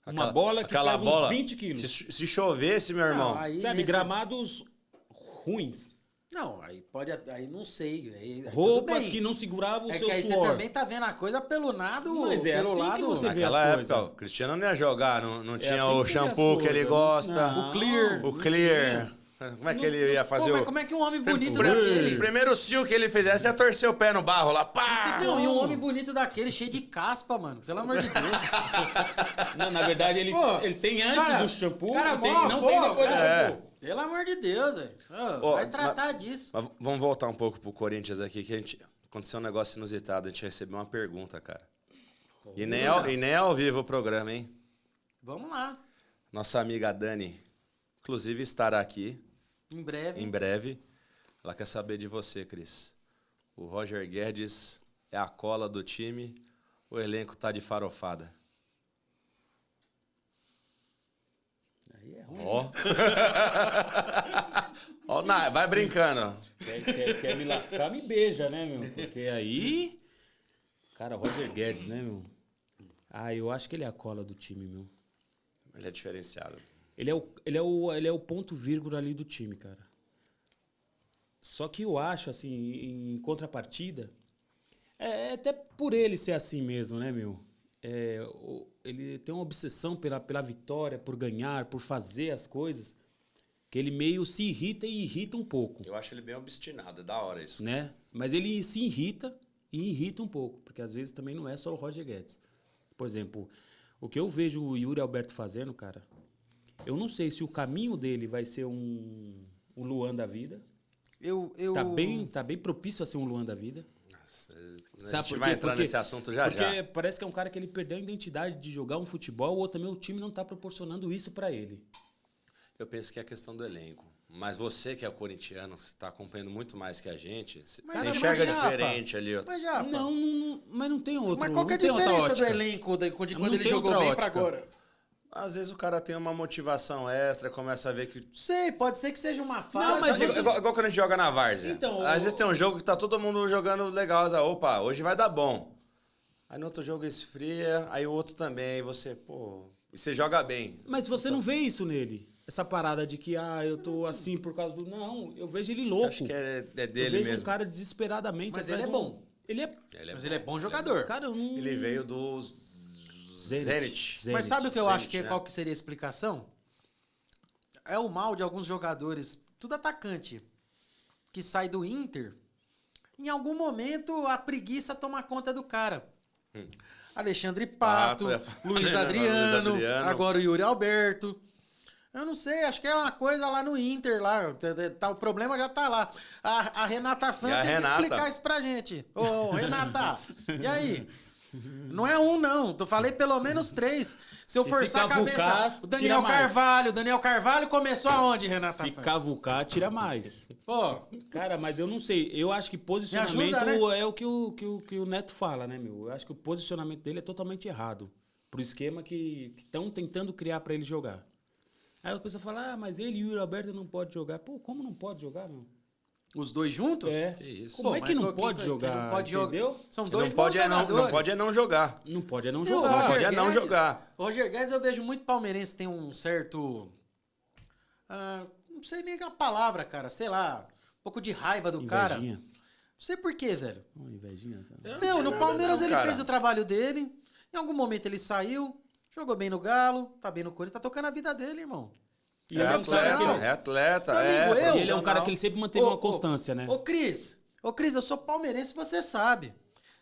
Uma bola que aquela pesa bola, uns 20 quilos. Se chovesse, meu irmão... Não, aí Sabe, nesse- gramados ruins. Não, aí pode. Aí não sei. Aí tudo Roupas bem. que não seguravam o É seu que aí você suor. também tá vendo a coisa pelo lado. Mas é pelo assim que lado. você vê Naquela as época, coisas. ó, o Cristiano não ia jogar, não tinha assim o que você vê as shampoo que ele coisas. gosta, Não, O Clear. o clear. Como é que ele ia fazer Pô, mas o... como é que um homem bonito O daquele. primeiro cio que ele fizesse ia torcer o pé no barro lá, pá! Não, e um homem bonito daquele, cheio de caspa, mano. Pelo amor de Deus. Não, na verdade, ele, Pô, ele tem antes cara, do shampoo, cara, tem, mó, não pô, tem depois cara, do shampoo. Pelo amor de Deus, velho. Ô, Ó, vai tratar disso. Mas vamos voltar um pouco pro Corinthians aqui, que aconteceu um negócio inusitado, a gente recebeu uma pergunta, cara. E nem é ao vivo o programa, hein? Vamos lá. Nossa amiga Dani, inclusive, estará aqui Em breve. em breve. Ela quer saber de você, Cris. O Roger Guedes é a cola do time, o elenco tá de farofada. Aí é ruim. Ó. Ó, vai brincando. Quer me lascar, me beija, né, meu? Porque aí... Cara, Roger Guedes, né, meu? Ah, eu acho que ele é a cola do time, meu. Ele é diferenciado. Ele é o ponto vírgula ali do time, cara. Só que eu acho, assim, em contrapartida, até por ele ser assim mesmo, né, meu? Ele tem uma obsessão pela vitória, por ganhar, por fazer as coisas, que ele meio se irrita e irrita um pouco, Eu acho ele bem obstinado, é da hora isso. né? Mas ele se irrita e irrita um pouco, porque às vezes também não é só o Roger Guedes. Por exemplo, o que eu vejo o Yuri Alberto fazendo, cara, eu não sei se o caminho dele vai ser um Luan da vida. Eu... Tá bem propício a ser um Luan da vida. Nossa, a Sabe gente por vai quê? entrar Porque- nesse assunto já Porque já. parece que é um cara que ele perdeu a identidade de jogar um futebol, ou também o time não tá proporcionando isso pra ele. Eu penso que é a questão do elenco. Mas você que é corintiano, você está acompanhando muito mais que a gente, você Mas enxerga já, diferente ali. Ó. Mas já, pô. Mas não tem outro. Mas qual que é a não tem outra diferença do ótica. elenco de Não quando ele tem jogou outra bem pra ótica. agora? Às vezes o cara tem uma motivação extra, começa a ver que... Sei, pode ser que seja uma fase. Não, mas você- igual quando a gente joga na várzea. Então, Às vezes tem um jogo que tá todo mundo jogando legal. Opa, hoje vai dar bom. Aí no outro jogo esfria, aí o outro também. Aí você, pô... E você joga bem. Mas você não vê isso nele? Essa parada de que, eu tô assim por causa do... Não, eu vejo ele louco. Acho que é Eu dele vejo mesmo. um cara desesperadamente. Mas atrás ele é do- bom. Ele é... Mas ele é bom jogador. Cara, eu não... Ele veio do Zenit. Mas sabe o que eu Zenit, acho que né? qual que seria a explicação? É o mal de alguns jogadores, tudo atacante, que sai do Inter. Em algum momento a preguiça toma conta do cara. Alexandre Pato, Pato, eu ia falar, Luiz né? Adriano, Luiz Adriano. agora o Yuri Alberto. Eu não sei, acho que é uma coisa lá no Inter, lá. O problema já tá lá. A Renata Fã E a tem Renata? que explicar isso pra gente. Ô, Renata, e aí? Não é um, não. Eu falei pelo menos 3. Se eu se forçar a cabeça. cavucar, O Daniel tira mais. Carvalho. O Daniel Carvalho começou aonde, Renata Se Fã? cavucar, tira mais. Pô, Cara, mas eu não sei. Eu acho que posicionamento né? é o que o Neto fala, né, meu? Eu acho que o posicionamento dele é totalmente errado. Pro esquema que estão tentando criar pra ele jogar. Aí a pessoa fala, mas ele e o Yuri Alberto não pode jogar. Pô, como não pode jogar, meu? os dois juntos? É. Que isso. Como Pô, é mas que não quem- pode quem jogar, não pode entendeu? São Não dois pode, bons não jogadores. pode é não jogar. Não pode não E o jogar. Não Roger pode é não Guedes- jogar. O Roger Guedes, eu vejo muito palmeirense tem um certo... não sei nem a palavra, cara. Sei lá, um pouco de raiva do cara. Não Invejinha. sei por quê, velho. Uma invejinha. sabe? Eu não Meu, sei no nada Palmeiras não, ele cara. fez o trabalho dele. Em algum momento ele saiu, jogou bem no Galo, tá bem no Corinthians, tá tocando a vida dele, irmão. E É ele é um cara atleta, que... é atleta, Meu é amigo, eu- E ele é um cara que ele profissional. sempre manteve Ô, uma constância, né? Ô, Cris, eu sou palmeirense, você sabe.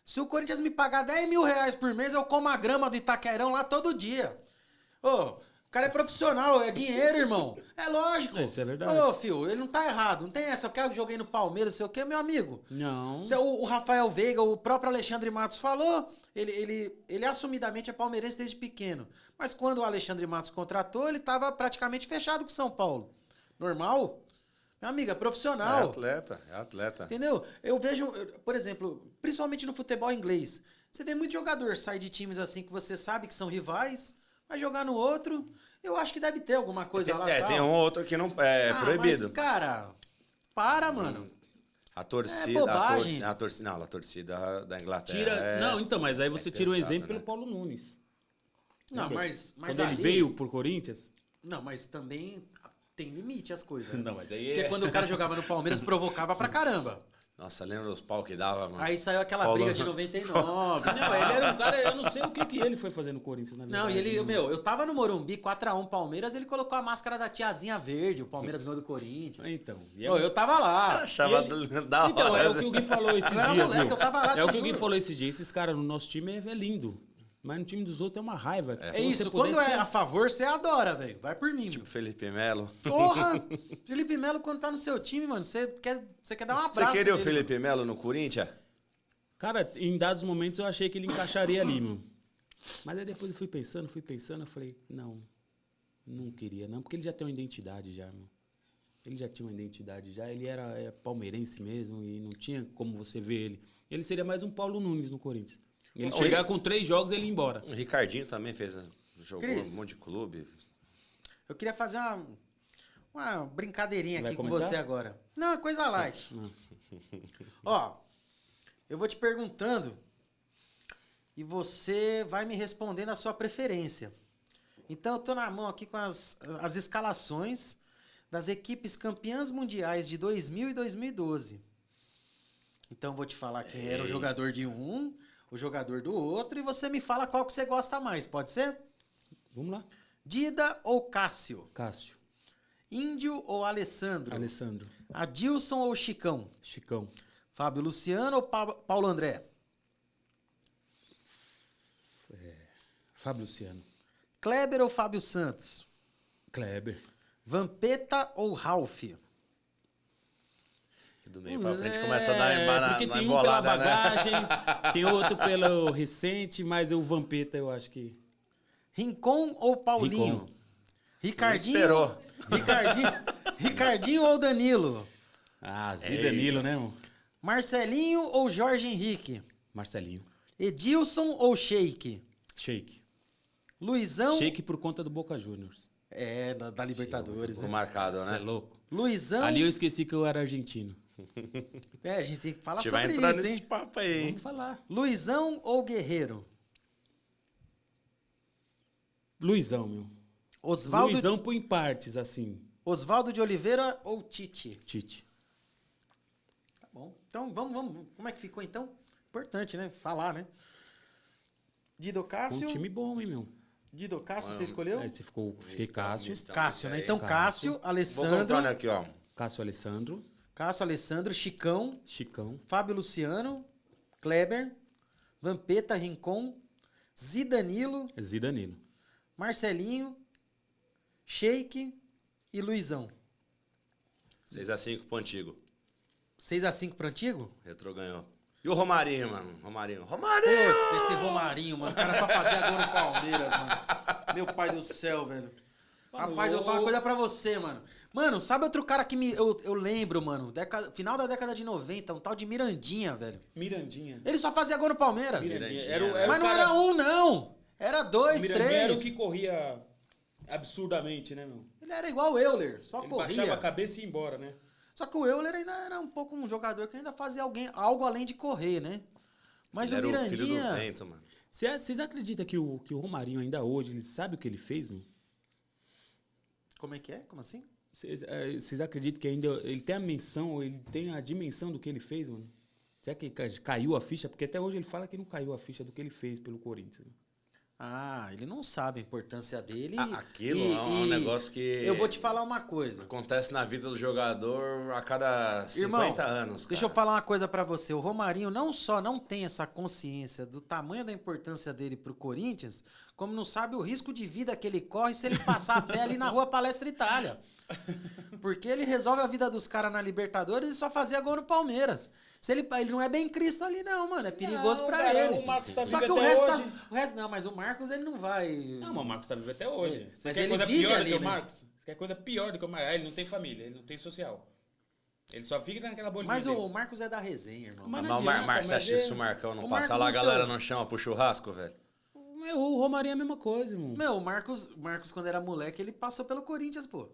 Se o Corinthians me pagar 10 mil reais por mês, eu como a grama do Itaquerão lá todo dia. Ô, o cara é profissional, é dinheiro, irmão. É lógico. Isso é verdade. Ô, filho, ele não tá errado. Não tem essa, porque eu joguei no Palmeiras, sei o quê, meu amigo. Não. O Rafael Veiga, o próprio Alexandre Matos falou, ele assumidamente é palmeirense desde pequeno. Mas quando o Alexandre Matos contratou, ele estava praticamente fechado com o São Paulo. Normal? Meu amigo, é É profissional. atleta, é atleta. Entendeu? Eu vejo, por exemplo, principalmente no futebol inglês, você vê muito jogador sair de times assim que você sabe que são rivais, vai jogar no outro. Eu acho que deve ter alguma coisa lá. Tem um ou outro que não é proibido. Mas, cara, para, mano. A torcida, É bobagem. a torcida, não, a torcida da Inglaterra. Tira... Não, então, mas aí você tira o pesado, exemplo né? pelo Paulo Nunes. Não, Lembra? mas Quando ali... ele veio pro Corinthians... Não, mas também tem limite as coisas. Não, mas aí Porque é... quando o cara jogava no Palmeiras, provocava pra caramba. Nossa, lembra os pau que dava, mano? Aí saiu aquela Paulo- briga de 99. Não, ele era um cara... Eu não sei o que ele foi fazer no Corinthians, na verdade. Não, e ele, eu tava no Morumbi, 4x1 Palmeiras, ele colocou a máscara da tiazinha verde, o Palmeiras ganhou do Corinthians. Então... e Ô, eu tava lá. Achava da hora. Então, é o que o Gui falou esses Eu era dias, moleque, viu? eu tava lá, É o te que o Gui juro. falou esses dias. Esses caras no nosso time é lindo. Mas no time dos outros é uma raiva. É isso, quando é a favor, você adora, velho. Vai por mim, meu. Felipe Melo. Porra! Felipe Melo, quando tá no seu time, mano, você quer dar um abraço. Você queria o nele, Felipe Melo no Corinthians? Cara, em dados momentos eu achei que ele encaixaria ali, mano. Mas aí depois eu fui pensando, eu falei, não queria, não, porque ele já tem uma identidade já, mano. Ele já tinha uma identidade já, ele era palmeirense mesmo e não tinha como você ver ele. Ele seria mais um Paulo Nunes no Corinthians. Ele Ô, chegar Cris. com 3 jogos e ele ir embora. O Ricardinho também jogou Cris. um monte de clube. Eu queria fazer uma brincadeirinha Vai aqui com começar? você agora. Não, é coisa light. Ó, eu vou te perguntando e você vai me respondendo a sua preferência. Então, eu tô na mão aqui com as escalações das equipes campeãs mundiais de 2000 e 2012. Então, eu vou te falar quem era o jogador de um, o jogador do outro, e você me fala qual que você gosta mais, pode ser? Vamos lá. Dida ou Cássio? Cássio, Índio ou Alessandro? Alessandro, Adilson ou Chicão? Chicão, Fábio Luciano ou Paulo André? Fábio Luciano, Kleber ou Fábio Santos? Kleber. Vampeta ou Ralf? Do meio pra frente começa a dar Porque uma tem um pela embolada, né? bagagem, tem outro pelo recente, mas o Vampeta eu acho que... Rincon ou Paulinho? Rincon. Ricardinho, Esperou. Ricardinho ou Danilo? Ah, Zidanilo, né, irmão? Marcelinho ou Jorge Henrique? Marcelinho. Edilson ou Sheik? Sheik. Luizão... Sheik por conta do Boca Juniors. É, da Libertadores, Ficou né? marcado, Você né? é louco. Luizão... Ali eu esqueci que eu era argentino. É, a gente tem que falar A gente vai sobre entrar isso, nesse hein? papo aí, hein? Vamos falar. Luizão ou Guerreiro? Luizão, meu. Luizão põe em partes, assim. Oswaldo de Oliveira ou Tite? Tite. Tá bom. Então, vamos. Como é que ficou, então? Importante, né? Falar, né? Dido Cássio. Um time bom, hein, meu. Dido Cássio, você escolheu? Aí você fiquei Cássio. Cássio, né? Então, Cássio. Cássio, Vou Alessandro. contando aqui, ó. Cássio Alessandro. Cássio, Alessandro, Chicão, Chicão. Fábio Luciano, Kleber, Vampeta, Rincon, Zidanilo, Zidanilo. Marcelinho, Sheik e Luizão. 6x5 pro antigo. 6x5 pro antigo? Retro ganhou. E o Romarinho, mano? Romarinho. Putz, esse Romarinho, mano. O cara só fazia gol no Palmeiras, mano. Meu pai do céu, velho. Rapaz, eu vou falar uma coisa pra você, mano. Mano, sabe outro cara que eu lembro, mano? Final da década de 90, um tal de Mirandinha, velho. Mirandinha. Ele só fazia gol no Palmeiras. Mirandinha. Mas não era um, não. Era dois, Mirandinha três. era o que corria absurdamente, né, meu? Ele era igual o Euler, só Ele corria. baixava a cabeça e ia embora, né? Só que o Euler ainda era um pouco um jogador que ainda fazia algo além de correr, né? Mas Ele o era o filho do Mirandinha... vento, mano. Vocês acreditam que o Romarinho ainda hoje, ele sabe o que ele fez, meu? Como é que é? Como assim? Vocês acreditam que ainda ele tem a menção, ele tem a dimensão do que ele fez, mano? Será que caiu a ficha? Porque até hoje ele fala que não caiu a ficha do que ele fez pelo Corinthians. Ah, ele não sabe a importância dele. Aquilo é um negócio que... Eu vou te falar uma coisa. Acontece na vida do jogador a cada 50 Irmão, anos, deixa eu falar uma coisa pra você. O Romarinho não só não tem essa consciência do tamanho da importância dele pro Corinthians, como não sabe o risco de vida que ele corre se ele passar a pé ali na rua Palestra Itália. Porque ele resolve a vida dos caras na Libertadores e só fazia gol no Palmeiras. Ele não é bem Cristo ali não, mano. É perigoso Não, pra cara, ele. o Marcos tá Só vivo que até o hoje. resto... Não, mas o Marcos ele não vai... Não, mas o Marcos tá vivo até hoje. Você Mas quer ele coisa vive pior ali, do que o né? Marcos? Você quer coisa pior do que o Marcos? Ah, ele não tem família, ele não tem social. Ele só fica naquela bolinha Mas dele. o Marcos é da resenha, irmão. Mas Mas não o adianta, Marcos, você mas acha que se o Marcão não o passa Marcos lá, a não galera sei. não chama pro churrasco, velho? O Romarinho é a mesma coisa, irmão. Meu, o Marcos, quando era moleque, ele passou pelo Corinthians, pô.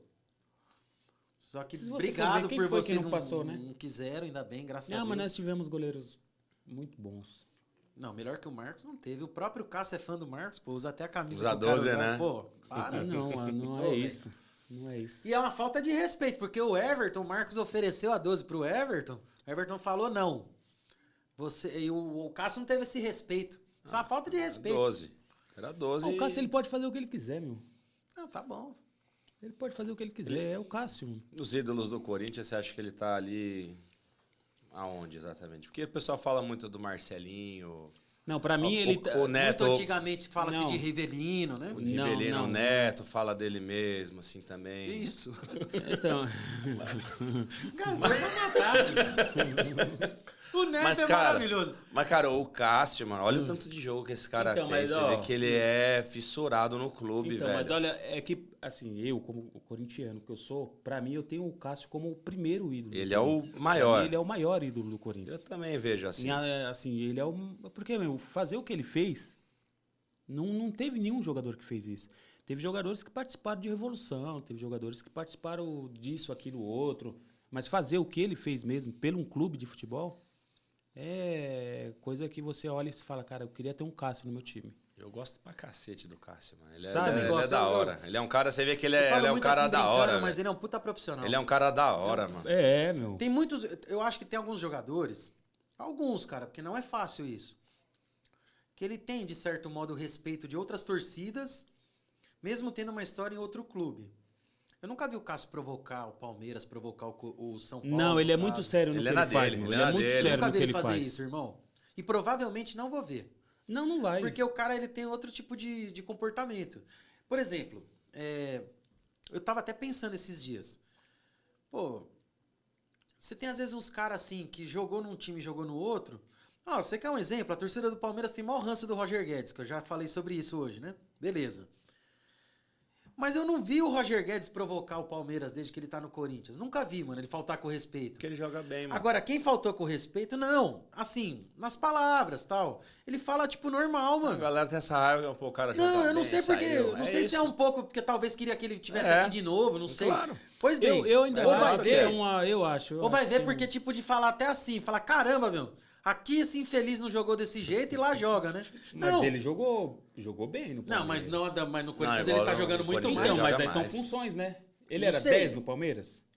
Só que Se você obrigado for ver, quem por foi que vocês não passou, né? não quiseram, ainda bem, graças a Não, Deus. mas nós tivemos goleiros muito bons. Não, melhor que o Marcos não teve. O próprio Cássio é fã do Marcos, pô, usa até a camisa Usa que o cara 12, usava. né? Pô, para. Não Ô, é velho. isso. Não é isso. E é uma falta de respeito, porque o Everton, o Marcos ofereceu a 12 pro Everton, o Everton falou não. E o Cássio não teve esse respeito. Isso é uma falta de respeito. 12. Era 12. O Cássio, ele pode fazer o que ele quiser, meu. Não, tá bom. Ele pode fazer o que ele quiser. É o Cássio, meu. Os ídolos do Corinthians, você acha que ele tá ali aonde exatamente? Porque o pessoal fala muito do Marcelinho, Não, pra mim ele... o Neto, Muito antigamente fala-se Não. de Rivelino, né? o Rivelino, não. o Neto fala dele mesmo, assim, também. Isso. Então... Cara, vai matar. O Neto Mas, é cara, maravilhoso. Mas, cara, o Cássio, mano, olha o tanto de jogo que esse cara Então, tem. mas, Você ó, vê que ele é fissurado no clube, Então, velho. mas olha, é que, assim, eu, como corintiano que eu sou, pra mim eu tenho o Cássio como o primeiro ídolo. Ele do é o Corinthians. Pra maior. mim, ele é o maior ídolo do Eu Corinthians. também vejo assim. Assim, ele é o... Porque, meu, fazer o que ele fez, não teve nenhum jogador que fez isso. Teve jogadores que participaram de revolução, teve jogadores que participaram disso, aquilo, outro. Mas fazer o que ele fez mesmo, pelo um clube de futebol, é coisa que você olha e se fala, cara, eu queria ter um Cássio no meu time. Eu gosto pra cacete do Cássio, mano. Ele, Sabe, ele é gosta, da eu- hora. Ele é um cara, você vê que ele Eu é, falo ele é um muito cara assim, da brincando, hora, mas velho. ele é um puta profissional. Ele é um cara da hora, mano. É, meu. Tem muitos... Eu acho que tem alguns jogadores... Alguns, cara, porque não é fácil isso. Que ele tem, de certo modo, o respeito de outras torcidas, mesmo tendo uma história em outro clube. Eu nunca vi o Cássio provocar o Palmeiras, provocar o São Paulo. Não, ele é no muito caso. sério no Ele que é ele na faz, dele, meu. ele Ele é é na muito dele. Eu sério nunca no vi que ele ele fazer faz. isso, irmão. E provavelmente não vou ver. Não vai. Porque o cara ele tem outro tipo de comportamento. Por exemplo, eu tava até pensando esses dias. Pô, você tem às vezes uns caras assim que jogou num time e jogou no outro. Ah, você quer um exemplo? A torcida do Palmeiras tem maior ranço do Roger Guedes, que eu já falei sobre isso hoje, né? Beleza. Mas eu não vi o Roger Guedes provocar o Palmeiras desde que ele tá no Corinthians. Nunca vi, mano, ele faltar com respeito. Porque ele joga bem, mano. Agora, quem faltou com respeito, não. Assim, nas palavras, tal. Ele fala, tipo, normal, A mano. galera tem essa raiva, pô, o cara joga Não, eu não bem, sei porque. saiu. Não sei se é um pouco porque talvez queria que ele estivesse É. aqui de novo, não sei. Claro. Pois bem. Eu ainda ou acho vai que ver, é uma... Eu acho. ou vai ver porque, tipo, de falar até assim, falar, caramba, meu, aqui esse infeliz não jogou desse jeito e lá joga, né? Mas não. ele jogou bem no Palmeiras. Não, mas no Corinthians igual ele tá no jogando muito Corinthians mais. Então, mas joga aí são mais. funções, né? Ele Não era sei. 10 no Palmeiras?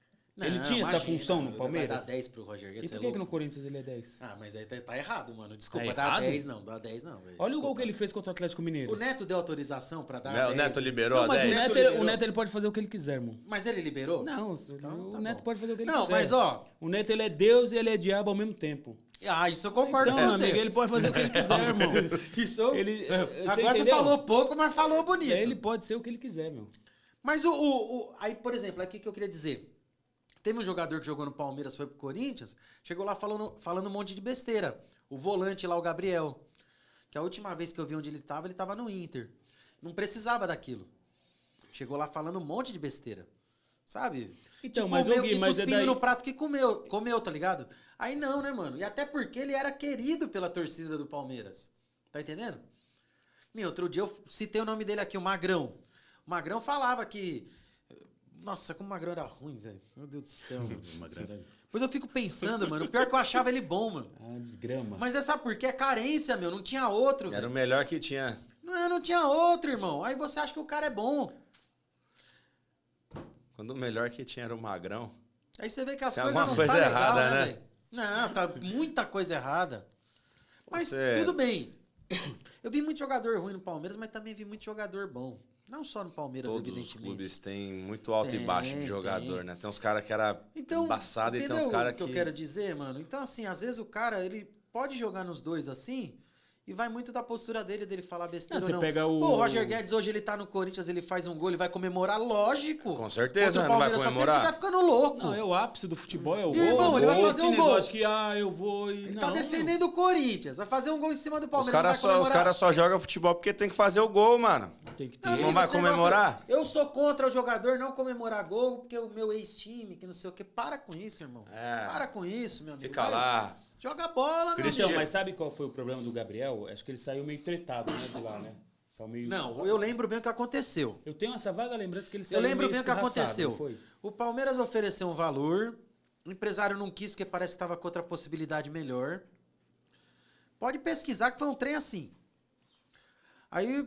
Ele Não, tinha essa imagina, função no Vai Palmeiras? dar 10 pro Roger E Guedes, por é que louco. no Corinthians ele é 10? Ah, mas aí tá errado, mano. Desculpa, Tá dá errado? 10 não, dá 10 não, velho. Olha o Desculpa. gol que ele fez contra o Atlético Mineiro. O Neto deu autorização pra dar Né, 10. o Neto liberou Não, a mas 10. o Neto ele pode fazer o que ele quiser, irmão. Mas ele liberou? Não, Então, o tá Neto bom. pode fazer o que ele Não, quiser. mas ó, O Neto ele é Deus e ele é diabo ao mesmo tempo. ah, isso eu concordo Então, com você. amigo, ele pode fazer o que ele quiser, irmão. Isso Ele, Agora você falou pouco, mas falou bonito. Ele pode ser o que ele quiser, meu. Mas aí, por exemplo, aqui que eu queria dizer. Teve um jogador que jogou no Palmeiras, foi pro Corinthians, chegou lá falando um monte de besteira. O volante lá, o Gabriel. Que a última vez que eu vi onde ele tava no Inter. Não precisava daquilo. Chegou lá falando um monte de besteira. Sabe? Então, Tipo, mas, meio Gui, que mas é cuspindo daí... no prato que comeu, tá ligado? Aí não, né, mano? E até porque ele era querido pela torcida do Palmeiras. Tá entendendo? Nem outro dia eu citei o nome dele aqui, o Magrão. O Magrão falava que... Nossa, como o Magrão era ruim, velho. Meu Deus do céu. Depois eu fico pensando, mano. O pior é que eu achava ele bom, mano. Ah, desgrama. Mas é sabe por quê? É carência, meu. Não tinha outro, Era velho. o melhor que tinha. Não tinha outro, irmão. Aí você acha que o cara é bom. Quando o melhor que tinha era o Magrão. Aí você vê que as Tem coisas alguma não coisa tá legal, errada, né? velho? Não, tá muita coisa errada. Mas Você- tudo bem. Eu vi muito jogador ruim no Palmeiras, mas também vi muito jogador bom. Não só no Palmeiras, Todos os evidentemente. clubes têm muito alto e Tem, baixo de jogador, tem. né? Tem uns caras que era Então, embaçado e tem entendeu uns caras o que eu quero dizer, mano? Então, assim, às vezes o cara, ele pode jogar nos dois assim, e vai muito da postura dele falar besteira Não, ou você não. pega o- Pô, o Roger Guedes, hoje ele tá no Corinthians, ele faz um gol, ele vai comemorar, lógico. Com certeza, Contra o não vai Palmeiras, Só se ele comemorar? estiver ficando louco. Não, é o ápice do futebol, é o Irmão, gol. ele vai fazer esse um gol. negócio que, eu vou e... Ele não, tá defendendo o Corinthians, vai fazer um gol em cima do Os Palmeiras, caras não vai comemorar. cara só jogam futebol porque tem que fazer o gol, mano. Tem que ter. Amigo, Não vai esse comemorar? negócio, eu sou contra o jogador não comemorar gol, porque o meu ex-time, que não sei o que. Para com isso, irmão. É. Para com isso, meu amigo. Fica Vai, lá. Joga bola, meu Cristiano. amigo. Mas sabe qual foi o problema do Gabriel? Acho que ele saiu meio tretado, né, de lá, né? Saiu meio... Não, eu lembro bem o que aconteceu. Eu tenho essa vaga lembrança que ele Eu saiu lembro meio bem o que escorraçado, aconteceu. não foi? O Palmeiras ofereceu um valor, o empresário não quis porque parece que estava com outra possibilidade melhor. Pode pesquisar que foi um trem assim. Aí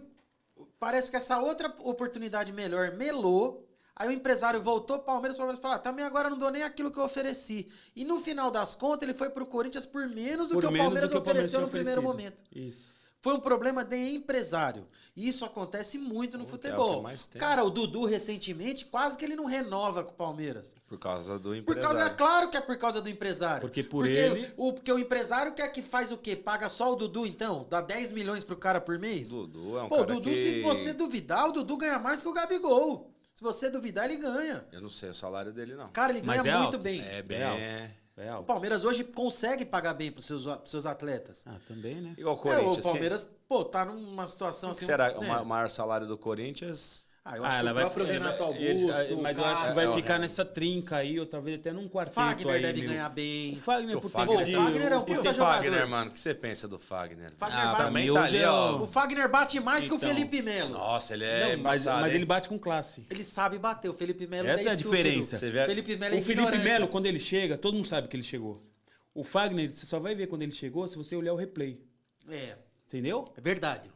parece que essa outra oportunidade melhor melou. Aí o empresário voltou pro Palmeiras, o Palmeiras falou, também agora eu não dou nem aquilo que eu ofereci. E no final das contas, ele foi pro Corinthians por menos do Por que o menos Palmeiras do que o Palmeiras ofereceu tinha no primeiro oferecido. momento. Isso. Foi um problema de empresário. E isso acontece muito no É o futebol. que mais tem. Cara, o Dudu recentemente quase que ele não renova com o Palmeiras. Por causa do Por empresário. causa, claro que é por causa do empresário. Porque ele- Porque o empresário quer que faz o quê? Paga só o Dudu, então? Dá 10 milhões pro cara por mês? Dudu é um Pô, cara Dudu, que... se você duvidar, o Dudu ganha mais que o Gabigol. Se você duvidar, ele ganha. Eu não sei o salário dele, não. Cara, ele Mas ganha é muito alto. bem. É bem... É O alto. Palmeiras hoje consegue pagar bem pros seus atletas. Ah, também, né? Igual o É, Corinthians. o Palmeiras, pô, tá numa situação Quem assim... será né? o maior salário do Corinthians? Ah, eu acho que o próprio Renato Augusto, mas o eu acho que Cássio, vai é, ficar é. nessa trinca aí, ou talvez até num quarteto Fagner aí, deve meu. ganhar bem. O Fagner, O por Fagner- ter Pô, o Fagner é um E puta o jogador. Fagner, mano? O que você pensa do Fagner? Fagner Ah, bate- pra também mim tá hoje ali, é ó. O Fagner bate mais que o Então. Felipe Melo. Nossa, ele é Não, mas embaçado, ele hein? bate com classe. Ele sabe bater. O Felipe Melo Essa é a estúpido. diferença. Você vê- Felipe Melo é O Felipe ignorante. Melo, quando ele chega, todo mundo sabe que ele chegou. O Fagner, você só vai ver quando ele chegou se você olhar o replay. É, Entendeu? é verdade.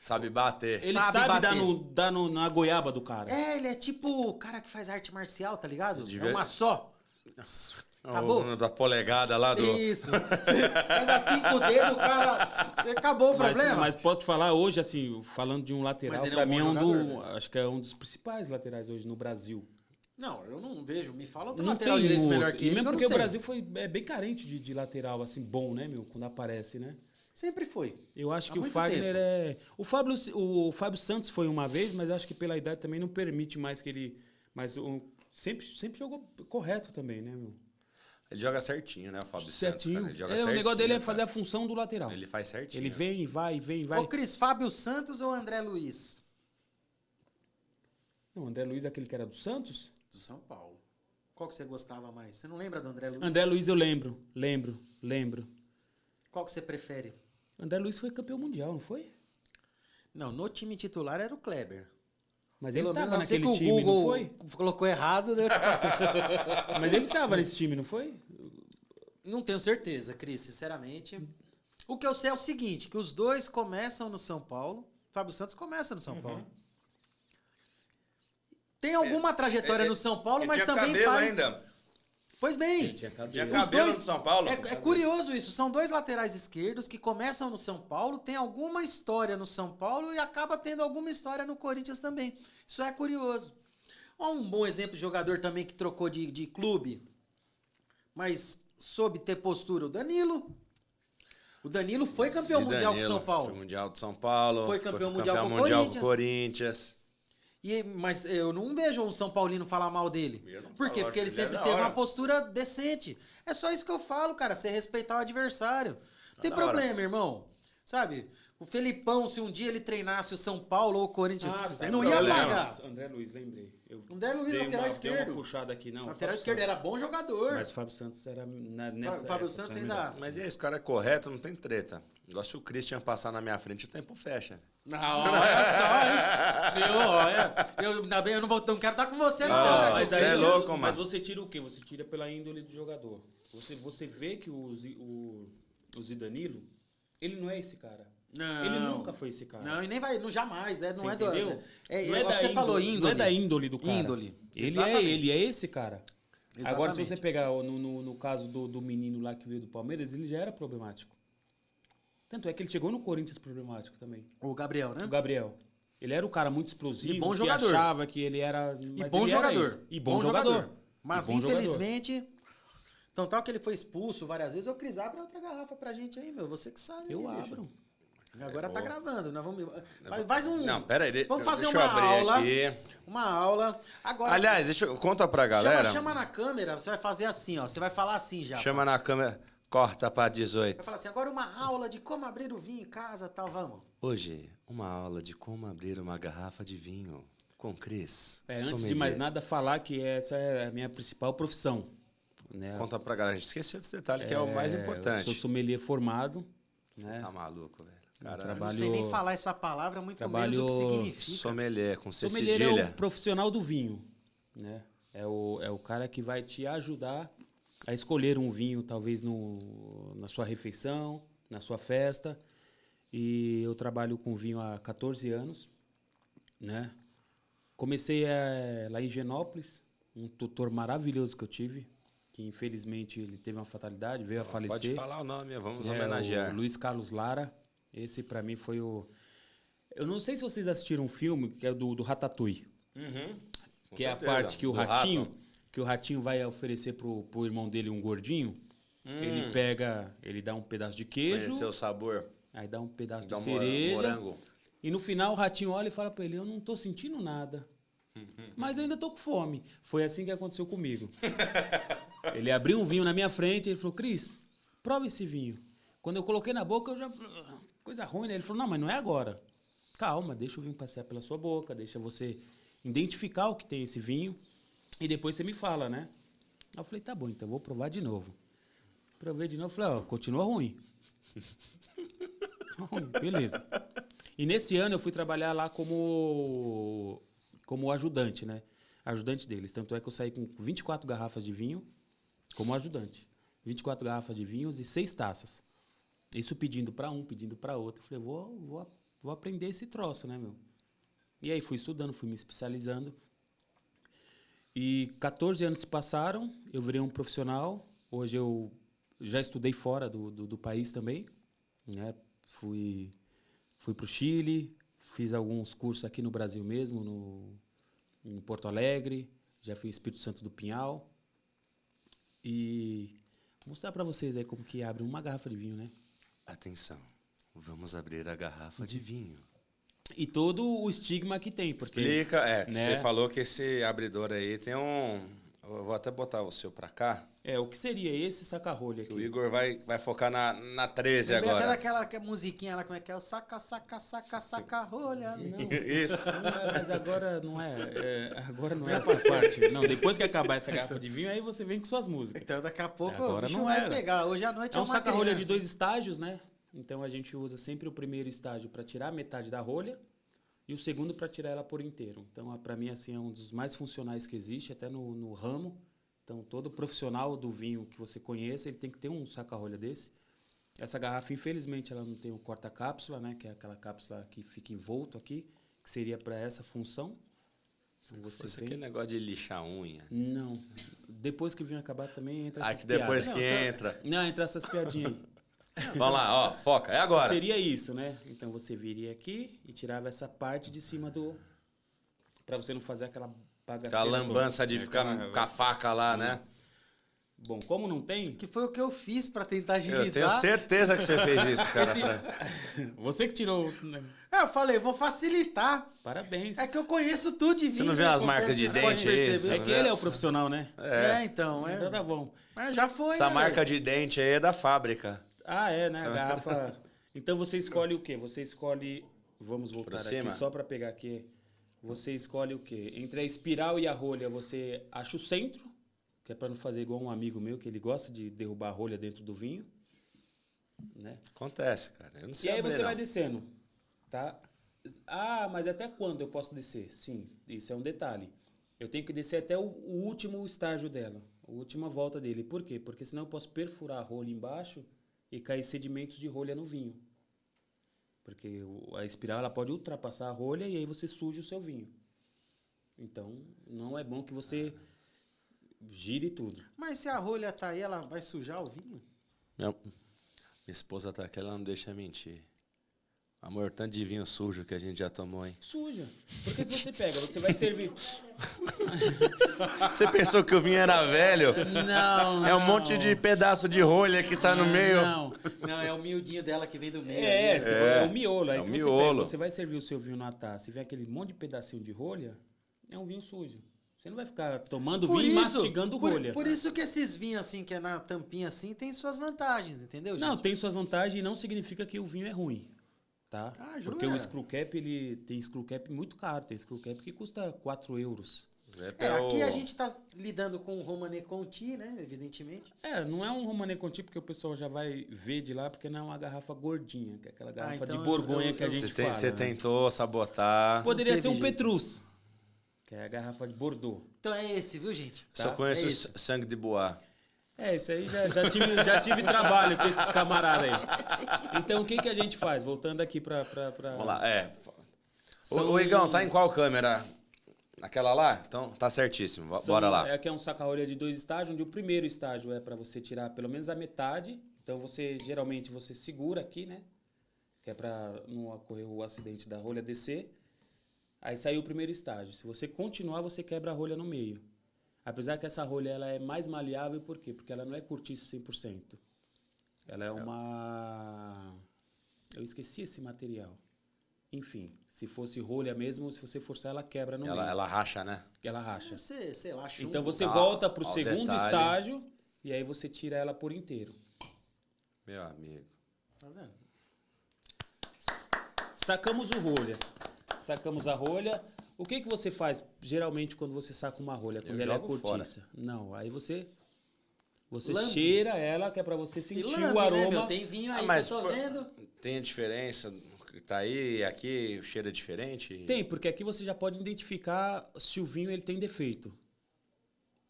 Sabe bater. Ele Sabe sabe, bater. dar na goiaba do cara. É, ele é tipo o cara que faz arte marcial, tá ligado? Devia- É uma só. O Acabou. da polegada lá do... Isso. Você faz assim com o dedo, o cara... Você acabou o problema. Mas posso te falar hoje, assim, falando de um lateral, Mas ele é pra um mim bom jogador, né? acho que é um dos principais laterais hoje no Brasil. Não, eu não vejo. Me fala outro Não lateral tem direito outro. melhor que E ele, mesmo que eu não porque o sei. Brasil é bem carente de lateral, assim, bom, né, meu? Quando aparece, né? Sempre foi. Eu acho Há que o muito Fagner tempo. é... O Fábio Santos foi uma vez, mas acho que pela idade também não permite mais que ele... Mas sempre jogou correto também, né, meu? Ele joga certinho, né, o Fábio Santos, Certinho. cara? Ele joga O certinho, negócio dele é cara. fazer a função do lateral. Ele faz certinho. Ele vem, vai. Ô, Cris, Fábio Santos ou André Luiz? Não, o André Luiz é aquele que era do Santos? Do São Paulo. Qual que você gostava mais? Você não lembra do André Luiz? André Luiz eu lembro. Qual que você prefere? André Luiz foi campeão mundial, não foi? Não, no time titular era o Kleber. Mas Pelo ele tava menos, eu sei naquele que o time, não Google foi? colocou errado. Né? Mas ele tava nesse time, não foi? Não tenho certeza, Cris, sinceramente. O que eu sei é o seguinte, que os dois começam no São Paulo. Fábio Santos começa no São Paulo. Tem alguma trajetória no São Paulo, mas também faz... ainda. Pois bem, Tinha os cabelo dois- no São Paulo. é curioso isso. São dois laterais esquerdos que começam no São Paulo, tem alguma história no São Paulo e acaba tendo alguma história no Corinthians também. Isso é curioso. Um bom exemplo de jogador também que trocou de clube, mas soube ter postura, o Danilo. O Danilo foi campeão mundial com o São Paulo. Foi mundial de São Paulo. Foi campeão mundial com o mundial Corinthians. Corinthians. Mas eu não vejo um São Paulino falar mal dele. Eu não Por quê? falo, Porque acho ele que ele é sempre da teve hora. uma postura decente. É só isso que eu falo, cara. Você respeitar o adversário. Não tem Da hora. problema, irmão. Sabe? O Felipão, se um dia ele treinasse o São Paulo ou o Corinthians, não ia problema. pagar. André Luiz, lembrei. André Luiz, dei lateral Dei esquerdo. uma puxada aqui, não. Lateral Fábio esquerdo Santos. era bom jogador. Mas o Fábio Santos era nessa Fábio época, Santos pra mim, ainda... Mas e aí, esse cara é correto, não tem treta. Igual se o Christian passar na minha frente, o tempo fecha. Não, olha só, hein? Ainda bem, eu não quero estar com você na Ah, hora. Mas Você aí é você- louco, mas mano. você tira o quê? Você tira pela índole do jogador. Você vê que o Zidanilo, ele não é esse cara. Não. Ele nunca foi esse cara. Não, e nem vai, não, jamais. Não Você é entendeu? do. Não É o que da você falou, índole, índole. Não é da índole do cara. Índole. Ele Exatamente. é esse cara. Agora, se Exatamente. você pegar no caso do menino lá que veio do Palmeiras, ele já era problemático. Tanto é que ele chegou no Corinthians problemático também. O Gabriel, né? O Gabriel. Ele era o cara muito explosivo, E bom que jogador. achava que ele era... E mas bom ele era jogador. isso. E bom jogador. Mas, E bom jogador. infelizmente... Então, tal que ele foi expulso várias vezes, o Cris abre outra garrafa pra gente aí, meu. Você que sabe. Eu aí, bicho. abro. Agora tá boa. gravando. Nós vamos... Faz um... Não, pera aí. Vamos fazer deixa uma eu abrir aula. aqui. Uma aula. Agora... Aliás, conta pra galera. Chama na câmera, você vai fazer assim, ó. Você vai falar assim já. Chama na câmera, corta pra 18. Vai falar assim, agora uma aula de como abrir o vinho em casa e tal, vamos. Hoje, uma aula de como abrir uma garrafa de vinho com Cris. Antes de sommelier. mais nada, falar que essa é a minha principal profissão. Né? Conta pra galera. A gente esqueceu desse detalhe que é o mais Eu importante. sou sommelier formado. Né? Tá maluco, velho. Cara, Eu não Trabalho- sei nem falar essa palavra, muito menos trabalho- o que significa. sommelier com C Sommelier é cedilha. o profissional do vinho. Né? É o cara que vai te ajudar a escolher um vinho, talvez na sua refeição, na sua festa. E eu trabalho com vinho há 14 anos. Né? Comecei lá em Higienópolis, um tutor maravilhoso que eu tive, que infelizmente ele teve uma fatalidade, veio a falecer. Pode falar o nome, vamos É, homenagear. o Luiz Carlos Lara. Esse, pra mim, foi o... Eu não sei se vocês assistiram um filme que é do Ratatouille. Com Que é a certeza. parte que o Do ratinho... rato. Que o ratinho vai oferecer pro irmão dele um gordinho. Ele pega... Ele dá um pedaço de queijo. Conhecer o sabor. Aí dá um pedaço Dá de um cereja. morango. E no final o ratinho olha e fala pra ele, eu não tô sentindo nada. Mas eu ainda tô com fome. Foi assim que aconteceu comigo. Ele abriu um vinho na minha frente e ele falou, Cris, prova esse vinho. Quando eu coloquei na boca, eu já... Coisa ruim, né? Ele falou, não, mas não é agora. Calma, deixa o vinho passear pela sua boca, deixa você identificar o que tem esse vinho e depois você me fala, né? Aí eu falei, tá bom, então eu vou provar de novo. Provei de novo, falei, ó, continua ruim. Beleza. E nesse ano eu fui trabalhar lá como ajudante, né? Ajudante deles. Tanto é que eu saí com 24 garrafas de vinho como ajudante. 24 garrafas de vinhos e 6 taças. Isso pedindo para um, pedindo para outro. Eu falei, vou aprender esse troço, né, meu? E aí fui estudando, fui me especializando. E 14 anos se passaram, eu virei um profissional. Hoje eu já estudei fora do país também, né? Fui para o Chile, fiz alguns cursos aqui no Brasil mesmo, em Porto Alegre, já fui em Espírito Santo do Pinhal. E vou mostrar para vocês aí como que abre uma garrafa de vinho, né? Atenção, vamos abrir a garrafa de vinho. E todo o estigma que tem, porque... Explica, que né? você falou que esse abridor aí tem Eu vou até botar o seu pra cá. O que seria esse saca-rolha aqui? O Igor vai focar na 13 Lembrei agora. até daquela musiquinha lá, como é que é? O saca rolha. Não, Isso. não é, mas agora não é. Agora não é essa parte. Não, depois que acabar essa garrafa de vinho, aí você vem com suas músicas. Então daqui a pouco Agora o bicho não vai é. pegar. Hoje à noite É um uma saca-rolha de criança. 2 estágios, né? Então a gente usa sempre o primeiro estágio para tirar metade da rolha e o segundo para tirar ela por inteiro. Então, para mim, assim, é um dos mais funcionais que existe, até no ramo. Então, todo profissional do vinho que você conheça, ele tem que ter um saca-rolha desse. Essa garrafa, infelizmente, ela não tem um corta-cápsula, né? Que é aquela cápsula que fica envolto aqui, que seria para essa função. Então, você Isso vem... aqui é negócio de lixar unha. Não. Depois que o vinho acabar também entra essas Que depois piadas. que entra. Não, entra essas piadinhas aí. Vamos lá, ó, foca, é agora. Seria isso, né? Então você viria aqui e tirava essa parte de cima do... Pra você não fazer aquela bagaceira Aquela lambança toda. de ficar com a faca lá, né? Bom, como não tem... Que foi o que eu fiz pra tentar Eu tenho agilizar. certeza que você fez isso, cara. Você que tirou... Eu falei, vou facilitar. Parabéns. É que eu conheço tudo de vinho. Você não vê né? as marcas de Vocês podem dente aí? perceber. É que ele é o profissional, né? Então. Então tá bom. Mas já foi, Essa né, marca velho? de dente aí é da fábrica. Ah, é, né? A garrafa... Então você escolhe o quê? Você escolhe... Vamos voltar Por cima? aqui só pra pegar aqui. Você escolhe o quê? Entre a espiral e a rolha, você acha o centro, que é pra não fazer igual um amigo meu, que ele gosta de derrubar a rolha dentro do vinho. Né? Acontece, cara. Eu não sei E aí abrir, você não. vai descendo, tá? Ah, mas até quando eu posso descer? Sim, isso é um detalhe. Eu tenho que descer até o último estágio dela, a última volta dele. Por quê? Porque senão eu posso perfurar a rolha embaixo e cair sedimentos de rolha no vinho. Porque a espiral ela pode ultrapassar a rolha e aí você suja o seu vinho. Então, não é bom que você gire tudo. Mas se a rolha tá aí, ela vai sujar o vinho? Minha esposa tá aqui, ela não deixa mentir. Amor, tanto de vinho sujo que a gente já tomou, hein? Suja. Porque se você pega, você vai servir... Você pensou que o vinho era velho? Não, É um não. monte de pedaço de rolha que tá no meio. Não, é o miudinho dela que vem do meio. É o miolo. Aí É o se miolo. você vai servir o seu vinho na taça e vê aquele monte de pedacinho de rolha, é um vinho sujo. Você não vai ficar tomando vinho e mastigando rolha. Por isso que esses vinhos assim, que é na tampinha assim, tem suas vantagens, entendeu, gente? Não, tem suas vantagens e não significa que o vinho é ruim. Tá? Ah, jura? Porque o screw cap, ele tem screw cap muito caro. Tem screw cap que custa 4 euros. Aqui a gente tá lidando com o Romanée Conti, né? Evidentemente. Não é um Romanée Conti, porque o pessoal já vai ver de lá, porque não é uma garrafa gordinha, que é aquela garrafa então de Borgonha eu- que a gente fala. Você né? tentou sabotar. Poderia Não ser um teve jeito. Petrus, que é a garrafa de Bordeaux. Então é esse, viu, gente? Só Tá? conheço É o isso. sangue de bois. Isso aí já tive trabalho com esses camaradas aí. Então, o que a gente faz? Voltando aqui pra... Vamos lá, São- Ô, Igão, tá em qual câmera? Naquela lá? Então, tá certíssimo. Bora lá. Aqui é um saca-rolha de 2 estágios, onde o primeiro estágio é para você tirar pelo menos a metade. Então, geralmente, você segura aqui, né? Que é para não ocorrer o acidente da rolha descer. Aí saiu o primeiro estágio. Se você continuar, você quebra a rolha no meio. Apesar que essa rolha ela é mais maleável, por quê? Porque ela não é cortiça 100%. Ela é uma... Eu esqueci esse material. Enfim, se fosse rolha mesmo, se você forçar, ela quebra no meio. Ela racha, né? Ela racha. Sei lá, chumbo. Então você Ah, volta para o ó o segundo detalhe. estágio e aí você tira ela por inteiro. Meu amigo. Tá vendo? Sacamos o rolha. Sacamos a rolha. O que você faz geralmente quando você saca uma rolha? Quando Eu ela é jogo fora. cortiça? Não, aí você Lambe. cheira ela, que é para você E sentir lambe, o aroma. né, meu? Tem vinho aí mas que eu tô vendo. tem a diferença? Tá aí e aqui o cheiro é diferente? Tem, porque aqui você já pode identificar se o vinho ele tem defeito.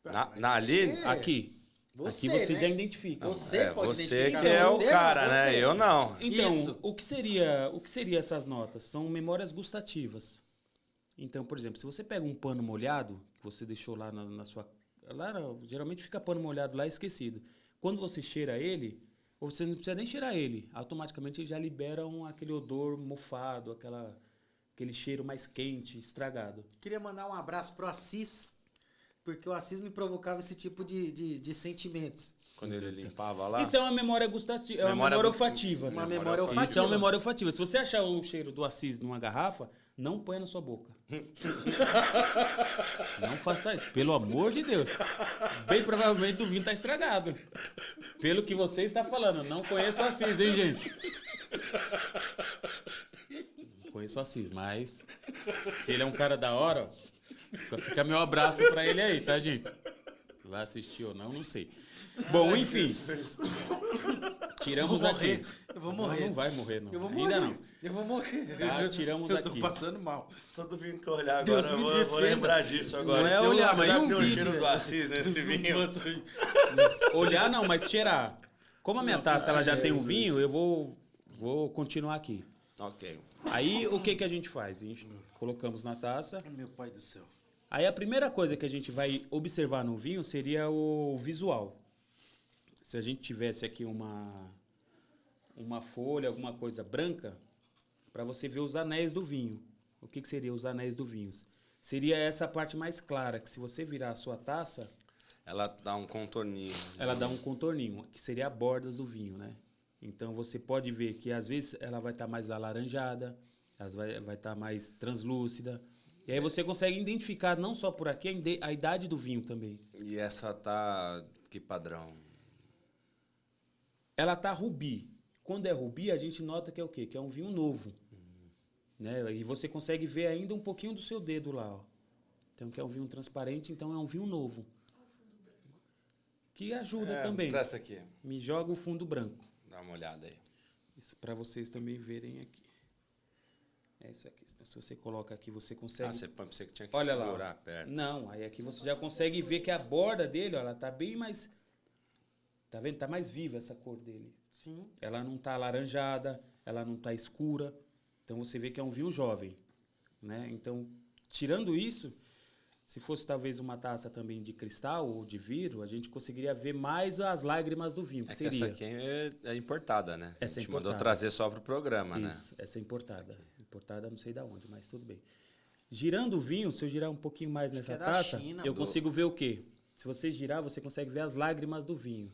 Ali? É. Aqui. Você, aqui você né? já identifica. Você pode você identificar. que é o Você, cara, não, né? você. Eu não. Então, Isso. o que seria essas notas? São memórias gustativas. Então, por exemplo, se você pega um pano molhado, que você deixou lá na sua... geralmente fica pano molhado lá esquecido. Quando você cheira ele, ou você não precisa nem cheirar ele, automaticamente ele já libera aquele odor mofado, aquele cheiro mais quente, estragado. Queria mandar um abraço pro Assis, porque o Assis me provocava esse tipo de sentimentos. Quando ele limpava lá. Isso é uma memória gustativa, é uma Memória memória gust- olfativa. Uma memória olfativa. Isso é uma memória olfativa. Se você achar o cheiro do Assis numa garrafa, não ponha na sua boca. Não faça isso, pelo amor de Deus. Bem provavelmente o vinho tá estragado. Pelo que você está falando, não conheço o Assis, hein, gente? Não conheço o Assis, mas se ele é um cara da hora, fica meu abraço pra ele aí, tá, gente? Vai assistir ou não, não sei. Bom, enfim. Tiramos aqui. Eu vou morrer. Não vai morrer, não. Eu vou Ainda morrer. não. Eu vou morrer. Tá, tiramos eu tô aqui. passando mal. Todo vinho que eu olhar Deus agora, me vou defenda. lembrar disso agora. Não é Se eu olhar, mas será que um tem o vídeo, cheiro do velho. Assis nesse vinho. Olhar não, mas cheirar. Como a minha taça ela já tem um Jesus. vinho, eu vou continuar aqui. Ok. Aí o que a gente faz? A gente colocamos na taça. Meu pai do céu. Aí a primeira coisa que a gente vai observar no vinho seria o visual. Se a gente tivesse aqui uma folha, alguma coisa branca, para você ver os anéis do vinho. O que seria os anéis do vinho? Seria essa parte mais clara, que se você virar a sua taça, Ela dá um contorninho. ela dá um contorninho, que seria a bordas do vinho, né? Então você pode ver que às vezes ela vai estar mais alaranjada, vai estar mais translúcida. E aí você consegue identificar não só por aqui a idade do vinho também. E essa tá... Que padrão? Ela tá rubi. Quando é rubi, a gente nota que é o quê? Que é um vinho novo. Né? E você consegue ver ainda um pouquinho do seu dedo lá, ó. Então, que é um vinho transparente, então é um vinho novo. Que ajuda também. Presta aqui. Me joga o fundo branco. Dá uma olhada aí. Isso para vocês também verem aqui. É isso aqui. Então, se você coloca aqui, você consegue... Ah, você pensei que tinha que Olha segurar lá. perto. Não, aí aqui você já consegue ver que a borda dele, ó, ela tá bem mais... Tá vendo? Tá mais viva essa cor dele. Sim. Ela não tá alaranjada, ela não tá escura. Então você vê que é um vinho jovem, né? Então, tirando isso, se fosse talvez uma taça também de cristal ou de vidro, a gente conseguiria ver mais as lágrimas do vinho, que É que seria. essa aqui é importada, né? Essa a é gente mandou importada. trazer só pro programa, Isso, essa é importada. Importada não sei da onde, mas tudo bem. Girando o vinho, se eu girar um pouquinho mais nessa que é da taça, China, eu pô. consigo ver o quê? Se você girar, você consegue ver as lágrimas do vinho.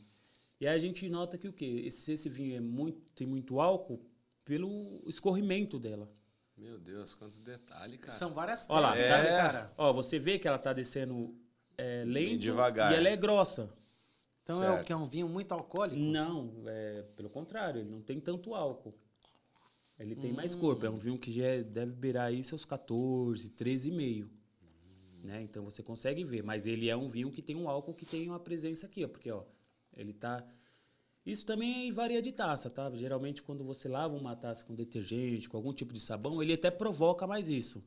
E aí a gente nota que o quê? Esse vinho tem muito álcool pelo escorrimento dela. né? Meu Deus, quantos detalhes, cara. São várias Olha lá, técnicas, É. cara. Ó, você vê que ela tá descendo lento devagar. e ela é grossa. Então é o que? É um vinho muito alcoólico? Não, pelo contrário, ele não tem tanto álcool. Ele tem mais corpo. É um vinho que já deve beirar aí seus 14, 13,5. Né? Então você consegue ver. Mas ele é um vinho que tem um álcool que tem uma presença aqui, ó. Porque, ó, ele tá... Isso também varia de taça, tá? Geralmente, quando você lava uma taça com detergente, com algum tipo de sabão, ele até provoca mais isso.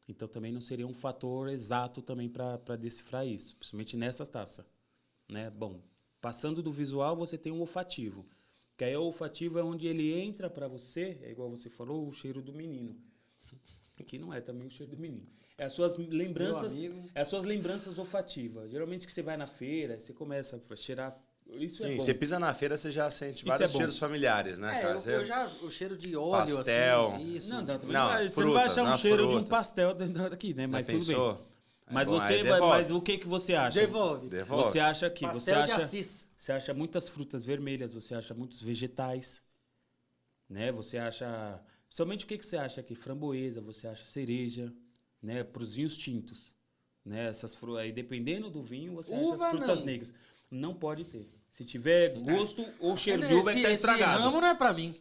Então, também não seria um fator exato também para decifrar isso, principalmente nessas taças, né? Bom, passando do visual, você tem um olfativo. Que aí o olfativo é onde ele entra para você, é igual você falou, o cheiro do menino. Que não é também o cheiro do menino. É as suas lembranças, amigo. é as suas lembranças olfativas. Geralmente que você vai na feira, você começa a cheirar. Isso é Sim, bom. você pisa na feira, você já sente Isso vários é bom. cheiros familiares, né, cara? eu já... O cheiro de óleo, Pastel. assim, isso. Não, também Não, não vai, as você não vai frutas, achar um nas cheiro de um frutas. pastel dentro daqui, né? Mas tudo bem. pensou? Mas É bom, você aí vai, devolve. mas o que você acha? Devolve. Devolve. Você acha que Pastel você de acha, Assis. você acha muitas frutas vermelhas, você acha muitos vegetais, né? Você acha, principalmente o que você acha aqui? Framboesa, você acha cereja, né? Para os vinhos tintos, né? Essas frutas aí, dependendo do vinho, você acha Uva, as frutas não. negras. Não pode ter. Se tiver gosto ou cheiro de Esse- uva, é que tá esse estragado. ramo não é pra mim.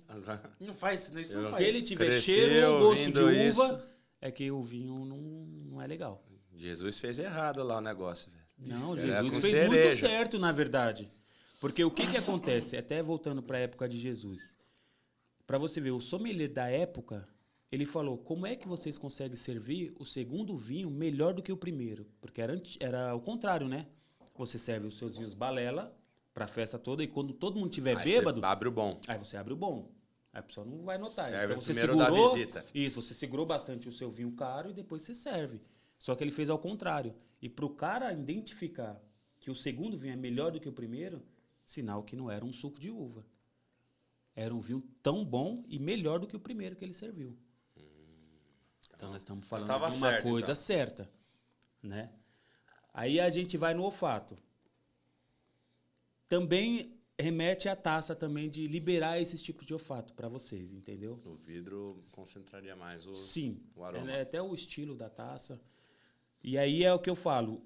Não faz isso, não Se faz. ele tiver Cresceu cheiro ou gosto de ouvindo uva, isso. é que o vinho não é legal. Jesus fez errado lá o negócio, velho. Não, Era Jesus com fez muito cereja. certo, na verdade. Porque o que acontece? Até voltando para a época de Jesus. Para você ver, o sommelier da época, ele falou, como é que vocês conseguem servir o segundo vinho melhor do que o primeiro? Porque era o contrário, né? Você serve os seus vinhos balela para a festa toda e quando todo mundo tiver Aí bêbado, você abre o bom. aí você abre o bom. Aí a pessoa não vai notar. Serve Então você primeiro da segurou, visita. isso, você segurou bastante o seu vinho caro e depois você serve. Só que ele fez ao contrário. E para o cara identificar que o segundo vinho é melhor do que o primeiro, sinal que não era um suco de uva. Era um vinho tão bom e melhor do que o primeiro que ele serviu. Então nós estamos falando tava de uma certo, coisa então. certa, né? Aí a gente vai no olfato. Também remete à taça também de liberar esses tipos de olfato para vocês, entendeu? O vidro concentraria mais Sim, o aroma. é até o estilo da taça. E aí é o que eu falo.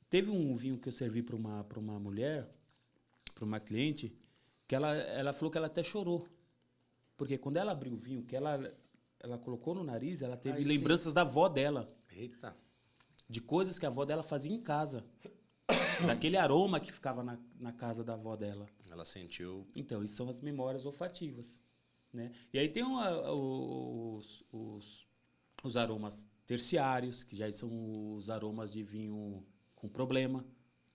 Teve um vinho que eu servi para uma mulher, para uma cliente, que ela falou que ela até chorou. Porque quando ela abriu o vinho, que ela colocou no nariz, ela teve Aí, lembranças da avó dela. Eita. De coisas que a avó dela fazia em casa. Daquele aroma que ficava na casa da avó dela. Ela sentiu. Então, isso são as memórias olfativas. Né? E aí tem os aromas terciários, que já são os aromas de vinho com problema.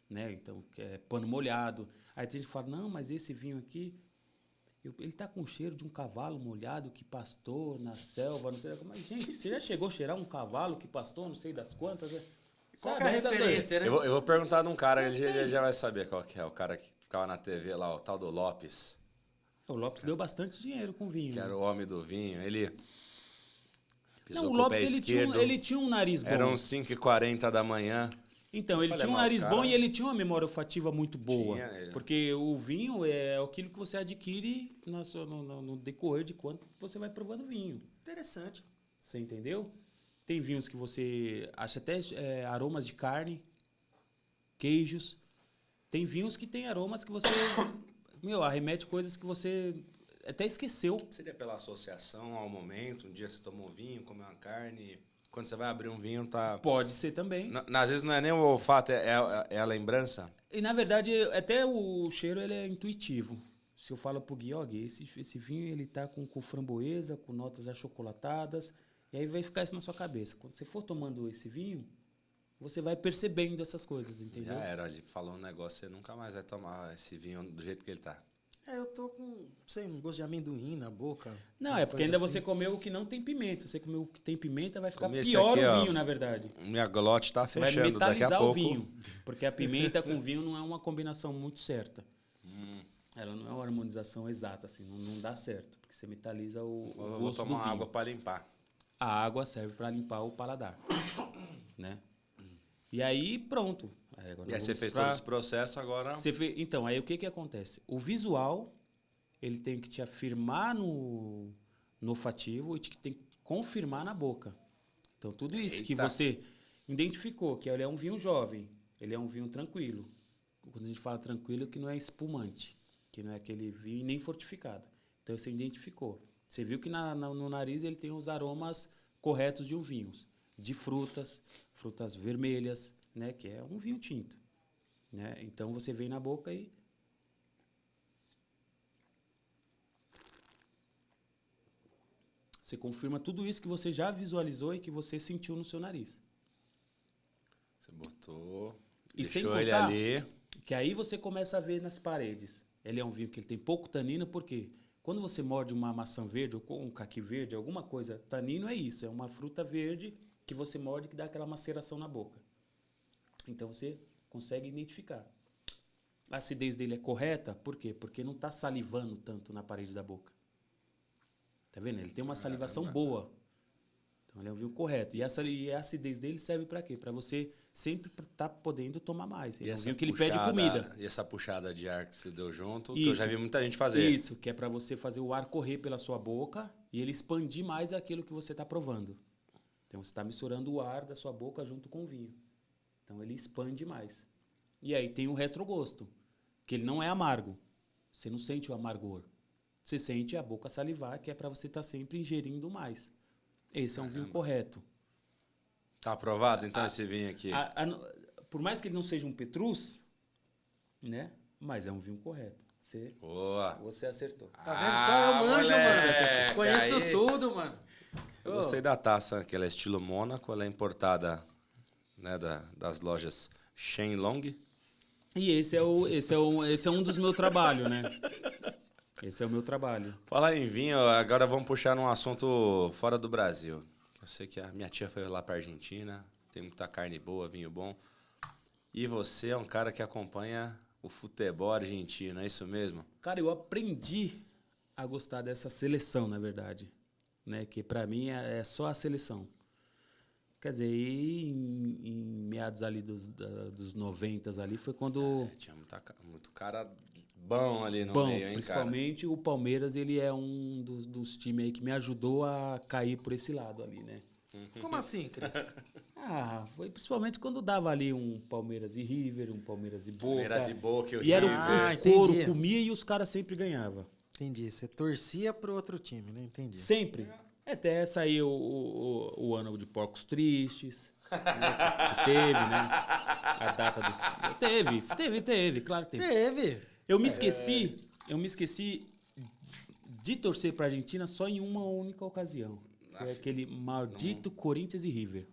Né? Então, que é pano molhado. Aí tem gente que fala, não, mas esse vinho aqui, ele está com o cheiro de um cavalo molhado que pastou na selva, não sei. Mas, gente, você já chegou a cheirar um cavalo que pastou não sei das quantas? Né? Qual que é a referência, né? Eu vou perguntar de um cara, ele já vai saber qual que é. O cara que ficava na TV lá, o tal do Lopes. O Lopes deu bastante dinheiro com vinho. Que era o homem do vinho. Ele pisou Não, o com o Lopes pé esquerdo. ele tinha um nariz bom. Eram 5h40 da manhã. Então, ele falei, tinha um mas o nariz cara- bom e ele tinha uma memória olfativa muito boa. Tinha, ele- Porque o vinho é aquilo que você adquire no decorrer de quanto você vai provando vinho. Interessante. Você entendeu? Tem vinhos que você acha até aromas de carne, queijos. Tem vinhos que tem aromas que você... arremete coisas que você até esqueceu. Seria pela associação ao momento. Um dia você tomou um vinho, comeu uma carne. Quando você vai abrir um vinho, tá... Pode ser também. Às vezes não é nem o olfato, é a lembrança. E, na verdade, até o cheiro ele é intuitivo. Se eu falo pro Gui, ó, Gui, esse vinho ele tá com framboesa, com notas achocolatadas, e aí vai ficar isso na sua cabeça. Quando você for tomando esse vinho, você vai percebendo essas coisas, entendeu? Já era, ele falou um negócio, você nunca mais vai tomar esse vinho do jeito que ele tá. Eu tô com, sei, um gosto de amendoim na boca. Não, uma é porque coisa ainda assim. você comeu o que não tem pimenta. Se você comeu o que tem pimenta, vai ficar Comi esse pior aqui, o ó. vinho, na verdade. Minha glote tá Você vai fechando daqui a metalizar pouco. o vinho. Porque a pimenta com vinho não é uma combinação muito certa. Ela não é uma harmonização exata, assim, não dá certo. Porque você metaliza o Eu vou gosto do tomar vinho. água para limpar. A água serve para limpar o paladar, né? E aí, pronto. Aí agora E aí você vamos fez pra- todo esse processo, agora... Então, aí o que acontece? O visual, ele tem que te afirmar no olfativo e tem que confirmar na boca. Então, tudo isso que Eita. você identificou, que ele é um vinho jovem, ele é um vinho tranquilo. Quando a gente fala tranquilo, que não é espumante, que não é aquele vinho nem fortificado. Então, você identificou. Você viu que no nariz ele tem os aromas corretos de um vinho. De frutas vermelhas, né? Que é um vinho tinto. Né? Então, você vem na boca e... Você confirma tudo isso que você já visualizou e que você sentiu no seu nariz. Você botou, E sem deixou ele contar ali. que aí você começa a ver nas paredes. Ele é um vinho que ele tem pouco tanino, porque quando você morde uma maçã verde ou um caqui verde, alguma coisa, tanino é isso, é uma fruta verde que você morde que dá aquela maceração na boca. Então você consegue identificar. A acidez dele é correta, por quê? Porque não está salivando tanto na parede da boca. Tá vendo? Ele tem uma salivação boa. Então ele é um vinho correto. E a acidez dele serve para quê? Para você sempre estar podendo tomar mais. Ele é um vinho que ele pede comida. E essa puxada de ar que você deu junto, que Isso. eu já vi muita gente fazer. Isso, que é para você fazer o ar correr pela sua boca e ele expandir mais aquilo que você está provando. Então você está misturando o ar da sua boca junto com o vinho. Então ele expande mais. E aí tem o retrogosto, que ele não é amargo. Você não sente o amargor. Você sente a boca salivar, que é para você estar sempre ingerindo mais. Esse é um vinho correto. Tá aprovado, então, esse vinho aqui? Por mais que ele não seja um Petrus, né? Mas é um vinho correto. Boa. Você acertou. Tá vendo? Só eu manjo, moleque, mano. Conheço aí. tudo, mano. Eu gostei da taça, que ela é estilo Mônaco, ela é importada, né, das lojas Shenlong. E esse é um dos meus trabalhos, né? Esse é o meu trabalho. Falar em vinho, agora vamos puxar num assunto fora do Brasil. Eu sei que a minha tia foi lá pra Argentina, tem muita carne boa, vinho bom. E você é um cara que acompanha o futebol argentino, é isso mesmo? Cara, eu aprendi a gostar dessa seleção, na verdade. Né? Que pra mim é só a seleção. Quer dizer, em meados ali dos 90 ali foi quando... Tinha muito cara bom ali no Bom, meio, hein, cara? principalmente o Palmeiras, ele é um dos times aí que me ajudou a cair por esse lado ali, né? Como assim, Cris? Foi principalmente quando dava ali um Palmeiras e River, um Palmeiras e Boca. Palmeiras e Boca, E era River. o couro, entendi. comia e os caras sempre ganhavam. Entendi. Você torcia pro outro time, né? Entendi. Sempre. Até sair o ano de Porcos Tristes. Que teve, né? A data dos... Teve, claro que teve. Teve. Eu me esqueci de torcer pra Argentina só em uma única ocasião. Foi aquele maldito Corinthians e River.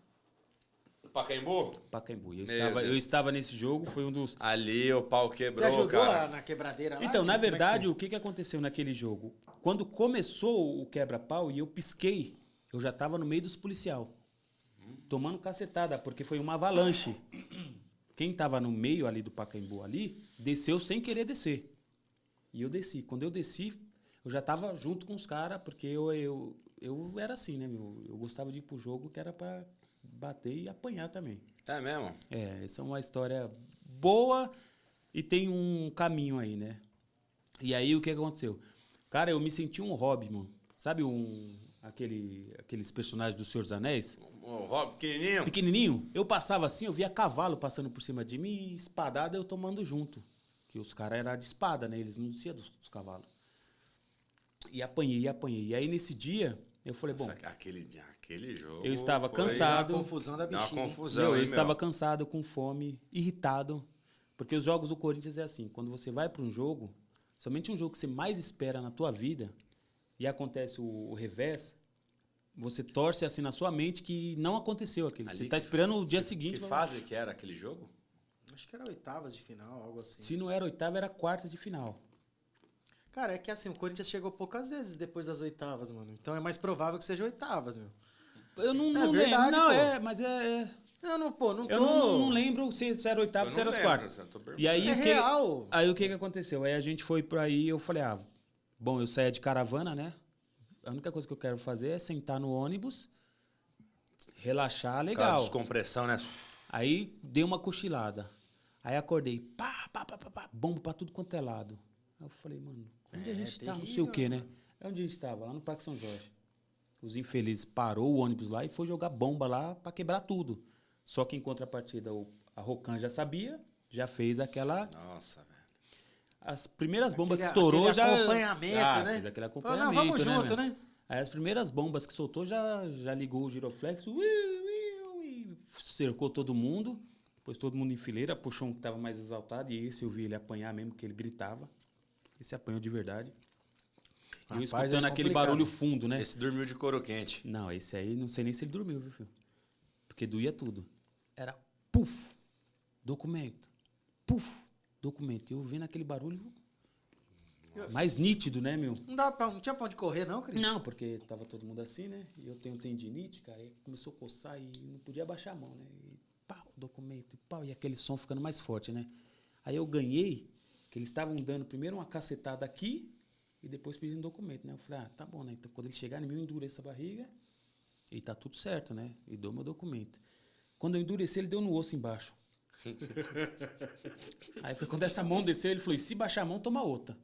Pacaembu? Pacaembu. Meu Eu Deus. estava nesse jogo, foi um dos... Ali o pau Você quebrou, ajudou cara. na quebradeira lá? Então, na Cris? Como é que verdade, foi? o que aconteceu naquele jogo? Quando começou o quebra-pau e eu pisquei, eu já estava no meio dos policial, tomando cacetada, porque foi uma avalanche. Quem estava no meio ali do Pacaembu ali, desceu sem querer descer. E eu desci. Quando eu desci, eu já estava junto com os caras, porque eu era assim, né, meu? Eu gostava de ir pro jogo que era para bater e apanhar também. É mesmo? Essa é uma história boa e tem um caminho aí, né? E aí, o que aconteceu? Cara, eu me senti um Hobbit, mano. Sabe aqueles personagens do Senhor dos Anéis? O Rob pequenininho? Pequenininho. Eu passava assim, eu via cavalo passando por cima de mim e espadada eu tomando junto. Que os caras eram de espada, né? Eles não desciam dos cavalos. E apanhei. E aí, nesse dia, eu falei, bom... Nossa, aquele jogo Eu estava foi cansado. Uma confusão da Dá uma bexiga. hein? confusão, eu hein, estava meu? cansado, com fome, irritado. Porque os jogos do Corinthians é assim, quando você vai para um jogo, somente um jogo que você mais espera na tua vida, e acontece o revés, você torce assim na sua mente que não aconteceu aquilo. Ali Você está que- esperando o dia seguinte. Que vai- fase que era aquele jogo? Acho que era oitavas de final, algo assim. Se não era oitava, era quarta de final. Cara, é que assim, o Corinthians chegou poucas vezes depois das oitavas, mano. Então é mais provável que seja oitavas, meu. Eu não verdade, lembro. Não, pô. mas Eu não, pô, não tô... eu não lembro se era oitava ou se era as quartas. E aí, É real. Aí o que aconteceu? Aí a gente foi pra aí, eu falei, bom, eu saía de caravana, né? A única coisa que eu quero fazer é sentar no ônibus, relaxar, Aquela legal. descompressão, né? Aí dei uma cochilada. Aí acordei, pá, bomba pra tudo quanto é lado. Aí eu falei, mano, onde a gente tá? Não sei o quê, né? É onde a gente tava, lá no Parque São Jorge. Os infelizes parou o ônibus lá e foi jogar bomba lá pra quebrar tudo. Só que em contrapartida, a Rocan já sabia, já fez aquela... Nossa, velho. As primeiras bombas Aquele- que estourou aquele já... acompanhamento, né? Fez aquele Falou, acompanhamento, não, vamos junto, velho? né? Aí as primeiras bombas que soltou já ligou o giroflex, cercou todo mundo, pôs todo mundo em fileira, puxou um que estava mais exaltado, e esse eu vi ele apanhar mesmo, que ele gritava. Esse apanhou de verdade. E eu Rapaz, escutando é aquele complicado. barulho fundo, né? Esse dormiu de couro quente. Não, esse aí não sei nem se ele dormiu, viu, filho? Porque doía tudo. Era puf, documento. Puf, documento. Eu vendo aquele barulho mais nítido, né, meu? Não tinha pra onde correr, não, Cris? Não, porque tava todo mundo assim, né? E eu tenho tendinite, cara. E começou a coçar e não podia abaixar a mão, né? E pau, documento, e pau. E aquele som ficando mais forte, né? Aí eu ganhei, que eles estavam dando primeiro uma cacetada aqui e depois pedindo documento, né? Eu falei, tá bom, né? Então quando ele chegar em mim, eu endureço a barriga e tá tudo certo, né? E dou meu documento. Quando eu endureci, ele deu no osso embaixo. Aí foi quando essa mão desceu, ele falou, e se baixar a mão, toma outra.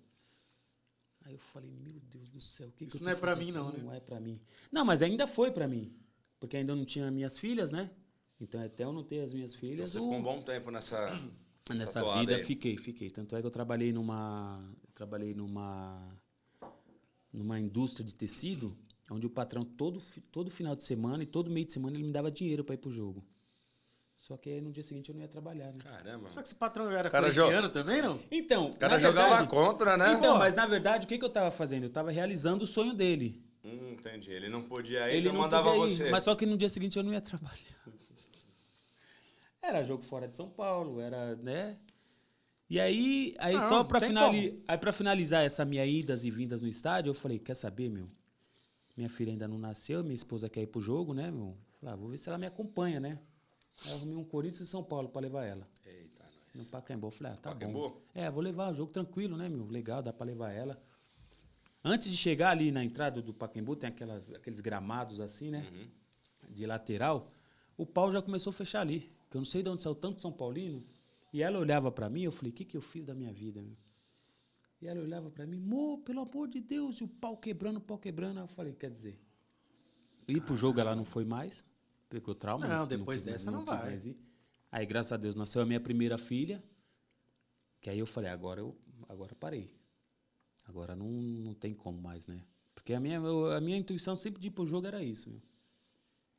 Aí eu falei, meu Deus do céu, o que Isso eu tô não é pra fazendo? mim, não, né? Não é pra mim. Não, mas ainda foi pra mim. Porque ainda não tinha minhas filhas, né? Então até eu não ter as minhas Então filhas... você ficou um bom tempo nessa toada vida, aí. fiquei. Tanto é que eu trabalhei numa indústria de tecido, onde o patrão todo final de semana e todo meio de semana ele me dava dinheiro pra ir pro jogo. Só que aí no dia seguinte eu não ia trabalhar, né? Caramba. Só que esse patrão era Cara, corintiano também, não? Então, O cara na jogava verdade- contra, né? Então, mas na verdade, o que eu tava fazendo? Eu tava realizando o sonho dele. Entendi. Ele não podia ir, Ele então não mandava podia ir, você. mas só que no dia seguinte eu não ia trabalhar. Era jogo fora de São Paulo, era, né? E aí Não, só pra, tem pra finalizar essa minha idas e vindas no estádio, eu falei, quer saber, meu? Minha filha ainda não nasceu, minha esposa quer ir pro jogo, né, meu? Falei, vou ver se ela me acompanha, né? Aí eu arrumei um Corinthians e São Paulo pra levar ela. Eita, No nós. Pacaembu. Eu falei, tá Pacaembu? bom. Vou levar o jogo tranquilo, né, meu? Legal, dá pra levar ela. Antes de chegar ali na entrada do Pacaembu, tem aqueles gramados assim, né? De lateral. O pau já começou a fechar ali. Que eu não sei de onde saiu tanto São Paulino. E ela olhava pra mim, eu falei, o que eu fiz da minha vida, meu? E ela olhava pra mim, Mô, pelo amor de Deus, e o pau quebrando, o pau quebrando. Aí eu falei, quer dizer, ir pro jogo ela não foi mais, pegou trauma. Não, depois dessa não quis vai. mais ir. Aí, graças a Deus, nasceu a minha primeira filha, que aí eu falei, agora parei. Agora não tem como mais, né? Porque a minha intuição sempre de ir pro jogo era isso, meu.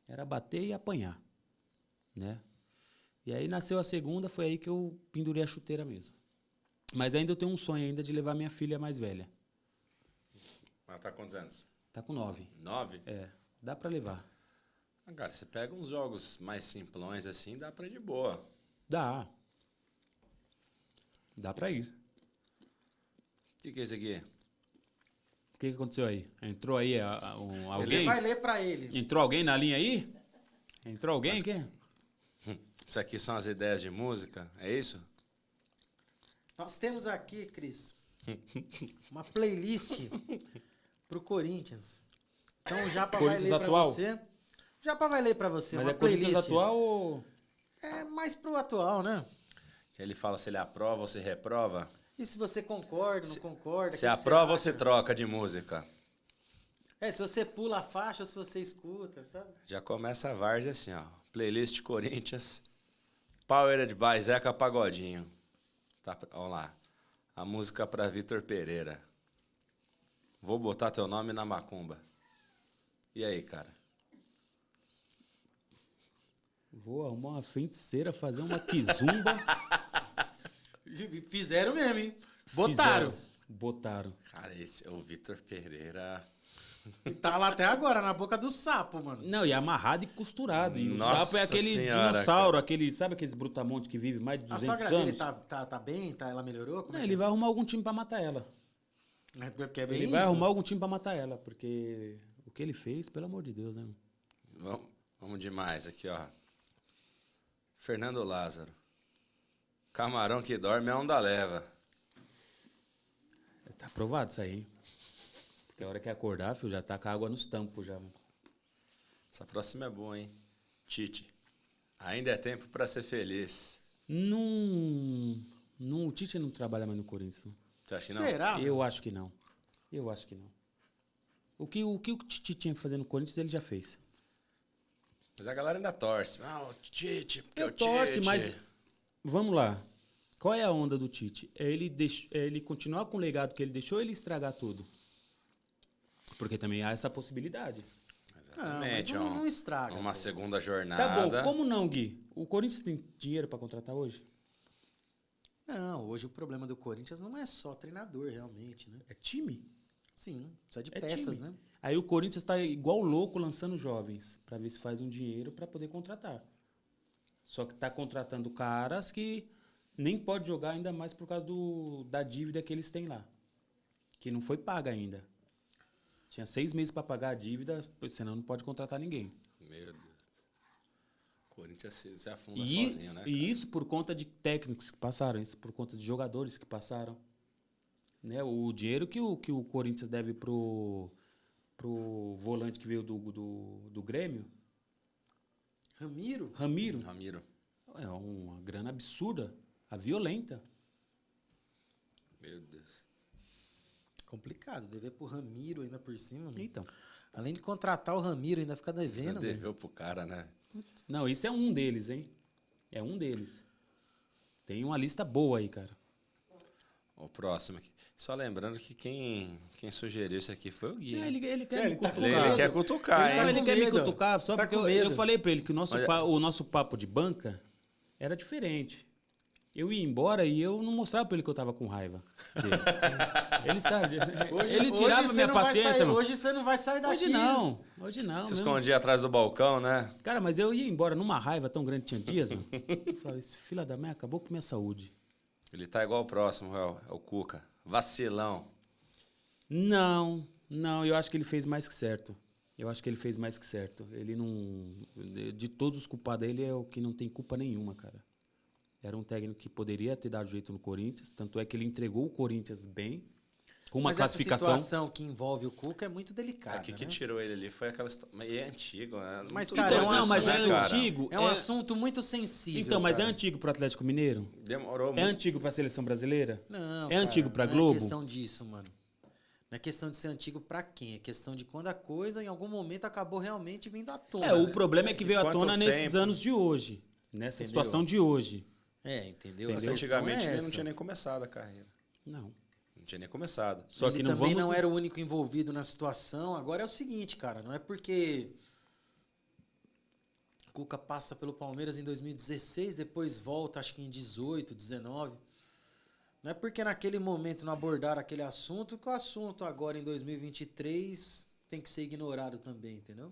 Era bater e apanhar, né? E aí nasceu a segunda, foi aí que eu pendurei a chuteira mesmo. Mas ainda eu tenho um sonho ainda de levar minha filha mais velha. Ela tá com quantos anos? Tá com 9. 9? É, dá pra levar. Cara, você pega uns jogos mais simplões assim, dá pra ir de boa. Dá. Dá pra ir. O que é isso aqui? O que aconteceu aí? Entrou aí Você alguém? vai ler pra ele. Entrou alguém na linha aí? Entrou alguém aqui? Isso aqui são as ideias de música, é isso? Nós temos aqui, Cris, uma playlist pro Corinthians. Então o Japa vai Corinthians ler pra atual? você. O Japa vai ler pra você Mas uma é Corinthians playlist. atual ou... É mais pro atual, né? Que ele fala se ele aprova ou se reprova. E se você concorda, não concorda? Se o que que aprova ou você se acha? troca de música. Se você pula a faixa ou se você escuta, sabe? Já começa a várzea assim, ó. Playlist Corinthians. Powered by Zeca Pagodinho. Tá, vamos lá. A música pra Vitor Pereira. Vou botar teu nome na macumba. E aí, cara? Vou arrumar uma feiticeira, fazer uma quizumba. Fizeram mesmo, hein? Botaram. Fizeram. Botaram. Cara, esse é o Vitor Pereira. E tá lá até agora, na boca do sapo, mano. Não, e amarrado e costurado. E o Nossa sapo é aquele Senhora, dinossauro, sabe aqueles brutamontes que vive mais de A 200 sogra anos? dele tá bem? Ela melhorou? Como Não, é ele vai arrumar algum time pra matar ela. Porque é bem Ele vai isso. arrumar algum time pra matar ela, porque o que ele fez, pelo amor de Deus, né? Vamos demais aqui, ó. Fernando Lázaro. Camarão que dorme é onda leva. Tá aprovado isso aí, hein? Porque a hora que acordar, filho, já tá com a água nos tampos já. Essa próxima é boa, hein? Tite. Ainda é tempo pra ser feliz. O Tite não trabalha mais no Corinthians. Não. Você acha que não? Será? Eu acho que não. Eu acho que não. O que o Tite tinha que fazer no Corinthians, ele já fez. Mas a galera ainda torce. Ah, o Tite, porque Eu o Tite... torce, mas vamos lá. Qual é a onda do Tite? É ele continuar com o legado que ele deixou ou ele estragar tudo? Porque também há essa possibilidade. Exatamente. Não, mas não estraga, Uma pô. segunda jornada. Tá bom, como não, Gui? O Corinthians tem dinheiro pra contratar hoje? Não, hoje o problema do Corinthians não é só treinador, realmente, né? É time? Sim, precisa de É peças, time. né? Aí o Corinthians tá igual louco lançando jovens pra ver se faz um dinheiro pra poder contratar. Só que tá contratando caras que nem pode jogar ainda mais por causa da dívida que eles têm lá. Que não foi paga ainda. Tinha 6 meses pra pagar a dívida, senão não pode contratar ninguém. Meu Deus. O Corinthians se afunda E, sozinho, né? e isso por conta de técnicos que passaram, isso por conta de jogadores que passaram. Né? O dinheiro que o Corinthians deve pro volante que veio do Grêmio, Ramiro? Ramiro, é uma grana absurda, a violenta. Meu Deus. Complicado, dever pro Ramiro ainda por cima. Né? Então, Além de contratar o Ramiro, ainda fica devendo. né? Deveu pro cara, né? não, isso é um deles, hein? É um deles. Tem uma lista boa aí, cara. O próximo aqui. Só lembrando que quem sugeriu isso aqui foi o Gui. É, ele É, quer ele me tá cutucar. Ele quer cutucar, Ele Não, hein? ele com quer me medo. cutucar só Tá porque com eu medo. falei pra ele que Olha- o nosso papo de banca era diferente. Eu ia embora e eu não mostrava pra ele que eu tava com raiva dele. Ele sabe. Ele tirava você minha não vai paciência, sair- mano. Hoje você não vai sair daqui. Hoje não. Hoje não. Se mesmo. escondia atrás do balcão, né? Cara, mas eu ia embora numa raiva tão grande, tinha dias, mano. Eu falava, esse filho da mãe acabou com minha saúde. Ele tá igual o próximo, é o Cuca. Vacilão. Não, eu acho que ele fez mais que certo. Eu acho que ele fez mais que certo. Ele não. De todos os culpados, ele é o que não tem culpa nenhuma, cara. Era um técnico que poderia ter dado jeito no Corinthians, tanto é que ele entregou o Corinthians bem. com uma Mas classificação. essa situação que envolve o Cuca é muito delicada, Aqui que né? tirou ele ali foi aquela... Mas é antigo, né? Mas, Muito cara, doido Não, isso, mas né, é cara? antigo. É um assunto muito sensível, Então, mas é cara. antigo pro Atlético Mineiro? Demorou É muito. antigo pra seleção brasileira? Não, É antigo pra não Globo? é questão disso, mano. Não é questão de ser antigo pra quem? É questão de quando a coisa, em algum momento, acabou realmente vindo à tona. O né? problema é que veio à Quanto tona nesses tempo? anos de hoje. Nessa Entendeu? situação de hoje. Entendeu? Mas A questão antigamente é ele essa. não tinha nem começado a carreira. Não. Não tinha nem começado. Só Ele que não também vamos... não era o único envolvido na situação. Agora é o seguinte, cara, não é porque o Cuca passa pelo Palmeiras em 2016, depois volta, acho que em 18, 19. Não é porque naquele momento não abordaram aquele assunto que o assunto agora em 2023 tem que ser ignorado também, entendeu?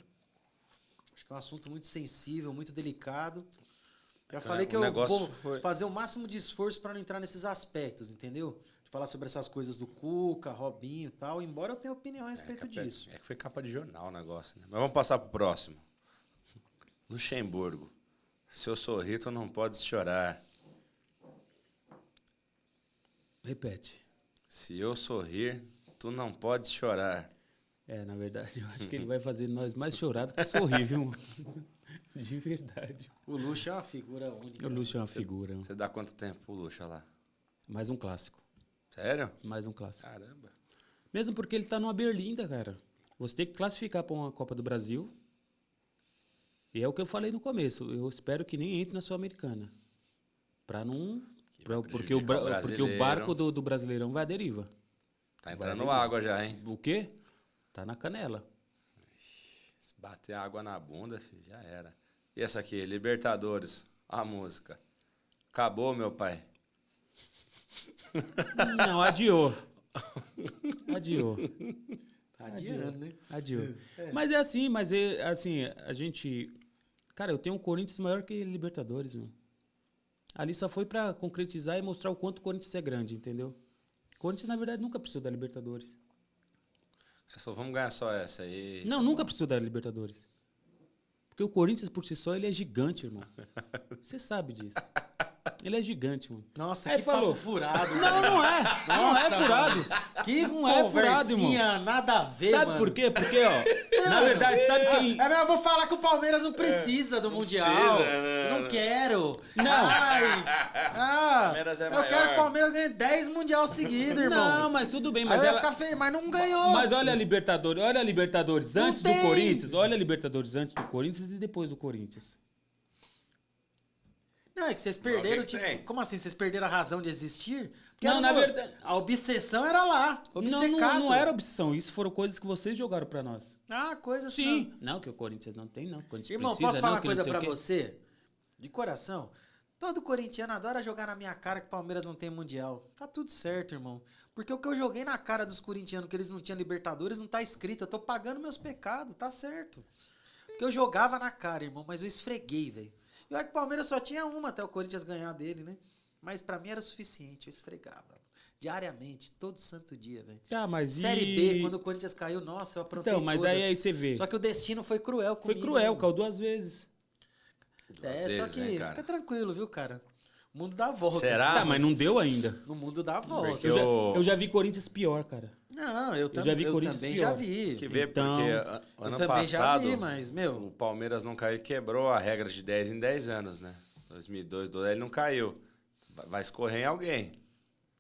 Acho que é um assunto muito sensível, muito delicado. Já falei que o eu negócio vou foi- fazer o máximo de esforço para não entrar nesses aspectos, entendeu? De falar sobre essas coisas do Cuca, Robinho e tal, embora eu tenha opinião a respeito disso. É que foi capa de jornal o negócio, né? Mas vamos passar pro próximo. Luxemburgo. Se eu sorrir, tu não podes chorar. Repete. Se eu sorrir, tu não podes chorar. Na verdade, eu acho que ele vai fazer nós mais chorar do que sorrir, viu? De verdade. O Luxo é uma figura única. O Luxo é uma figura. Você dá quanto tempo pro Luxa lá? Mais um clássico. Sério? Mais um clássico. Caramba. Mesmo porque ele tá numa Berlinda, cara. Você tem que classificar para uma Copa do Brasil. E é o que eu falei no começo. Eu espero que nem entre na Sul-Americana. Pra não... Porque o brasileiro. barco do Brasileirão vai à deriva. Tá entrando água já, hein? O quê? Tá na canela. Se bater água na bunda, filho, já era. E essa aqui, Libertadores, a música. Acabou, meu pai. Não, adiou. Adiou. Tá adiando, né? Adiou. Mas é assim, a gente... Cara, eu tenho um Corinthians maior que Libertadores, meu. Ali só foi pra concretizar e mostrar o quanto o Corinthians é grande, entendeu? O Corinthians, na verdade, nunca precisou da Libertadores. Só vamos ganhar só essa aí. Não, nunca precisou da Libertadores. Porque o Corinthians, por si só, ele é gigante, irmão. Você sabe disso. Ele é gigante, mano. Nossa, Aí que falou. papo furado. Não, não é. Não é Nossa, furado. Que Não é furado, irmão. conversinha, nada a ver, Sabe mano. por quê? Porque, ó, na verdade, sabe quem... É, mas eu vou falar que o Palmeiras não precisa do Mundial. precisa, Não quero. Não. Ai, Palmeiras é eu maior. quero que o Palmeiras ganhe 10 Mundial seguidos, irmão. Não, mas tudo bem. Aí Mas, eu ia ela... ficar feio, mas não ganhou. mas olha a Libertadores Não antes do tem. Corinthians. Olha a Libertadores antes do Corinthians e depois do Corinthians. Não, é que vocês perderam, que tipo, tem? como assim? Vocês perderam a razão de existir? Porque Não, era na no- verdade- A obsessão era lá, obcecado. Não era opção. Isso foram coisas que vocês jogaram pra nós. Ah, coisa assim. Sim. Não, que o Corinthians não tem, não. O Corinthians Irmão, precisa, posso falar não, uma que não coisa sei pra o quê. você? De coração. Todo corintiano adora jogar na minha cara que o Palmeiras não tem Mundial. Tá tudo certo, irmão. Porque o que eu joguei na cara dos corintianos que eles não tinham Libertadores não tá escrito. Eu tô pagando meus pecados, tá certo. Porque eu jogava na cara, irmão, mas eu esfreguei, velho. E olha que o Palmeiras só tinha uma até o Corinthians ganhar dele, né? Mas pra mim era o suficiente, eu esfregava. Diariamente, todo santo dia, velho. Tá, mas Série B, quando o Corinthians caiu, nossa, eu aprontei Então, mas todas. aí você vê. Só que o destino foi cruel Foi comigo. cruel, né? caiu 2 vezes. É, Às só vezes, que né, cara? fica tranquilo, viu, cara? O mundo dá volta. Será? Tá, mas não deu ainda. O mundo dá volta. Porque Eu já vi Corinthians pior, cara. Não, eu, já vi eu Corinthians também pior. já vi. Que vê, Então, porque Eu ano também já passado vi, mas, o meu... Palmeiras não caiu e quebrou a regra de 10 em 10 anos, né? 2002, ele não caiu. Vai escorrer em alguém.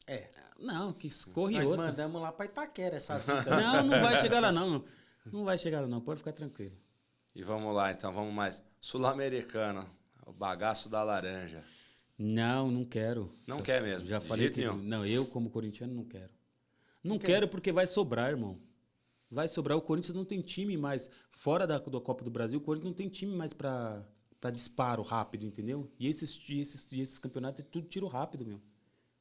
É, Não, que escorre nós outra. mandamos lá pra Itaquera essa zica. Não, não vai chegar lá, não. Não vai chegar lá, não. Pode ficar tranquilo. E vamos lá, então, vamos mais. Sul-Americano, o bagaço da laranja. Não, não quero. Não quer mesmo, Já de falei jeito que... nenhum. Não, eu como corintiano não quero. Não quero porque vai sobrar, irmão. Vai sobrar. O Corinthians não tem time mais. Fora da Copa do Brasil, o Corinthians não tem time mais pra disparo rápido, entendeu? E esses campeonatos é tudo tiro rápido, meu.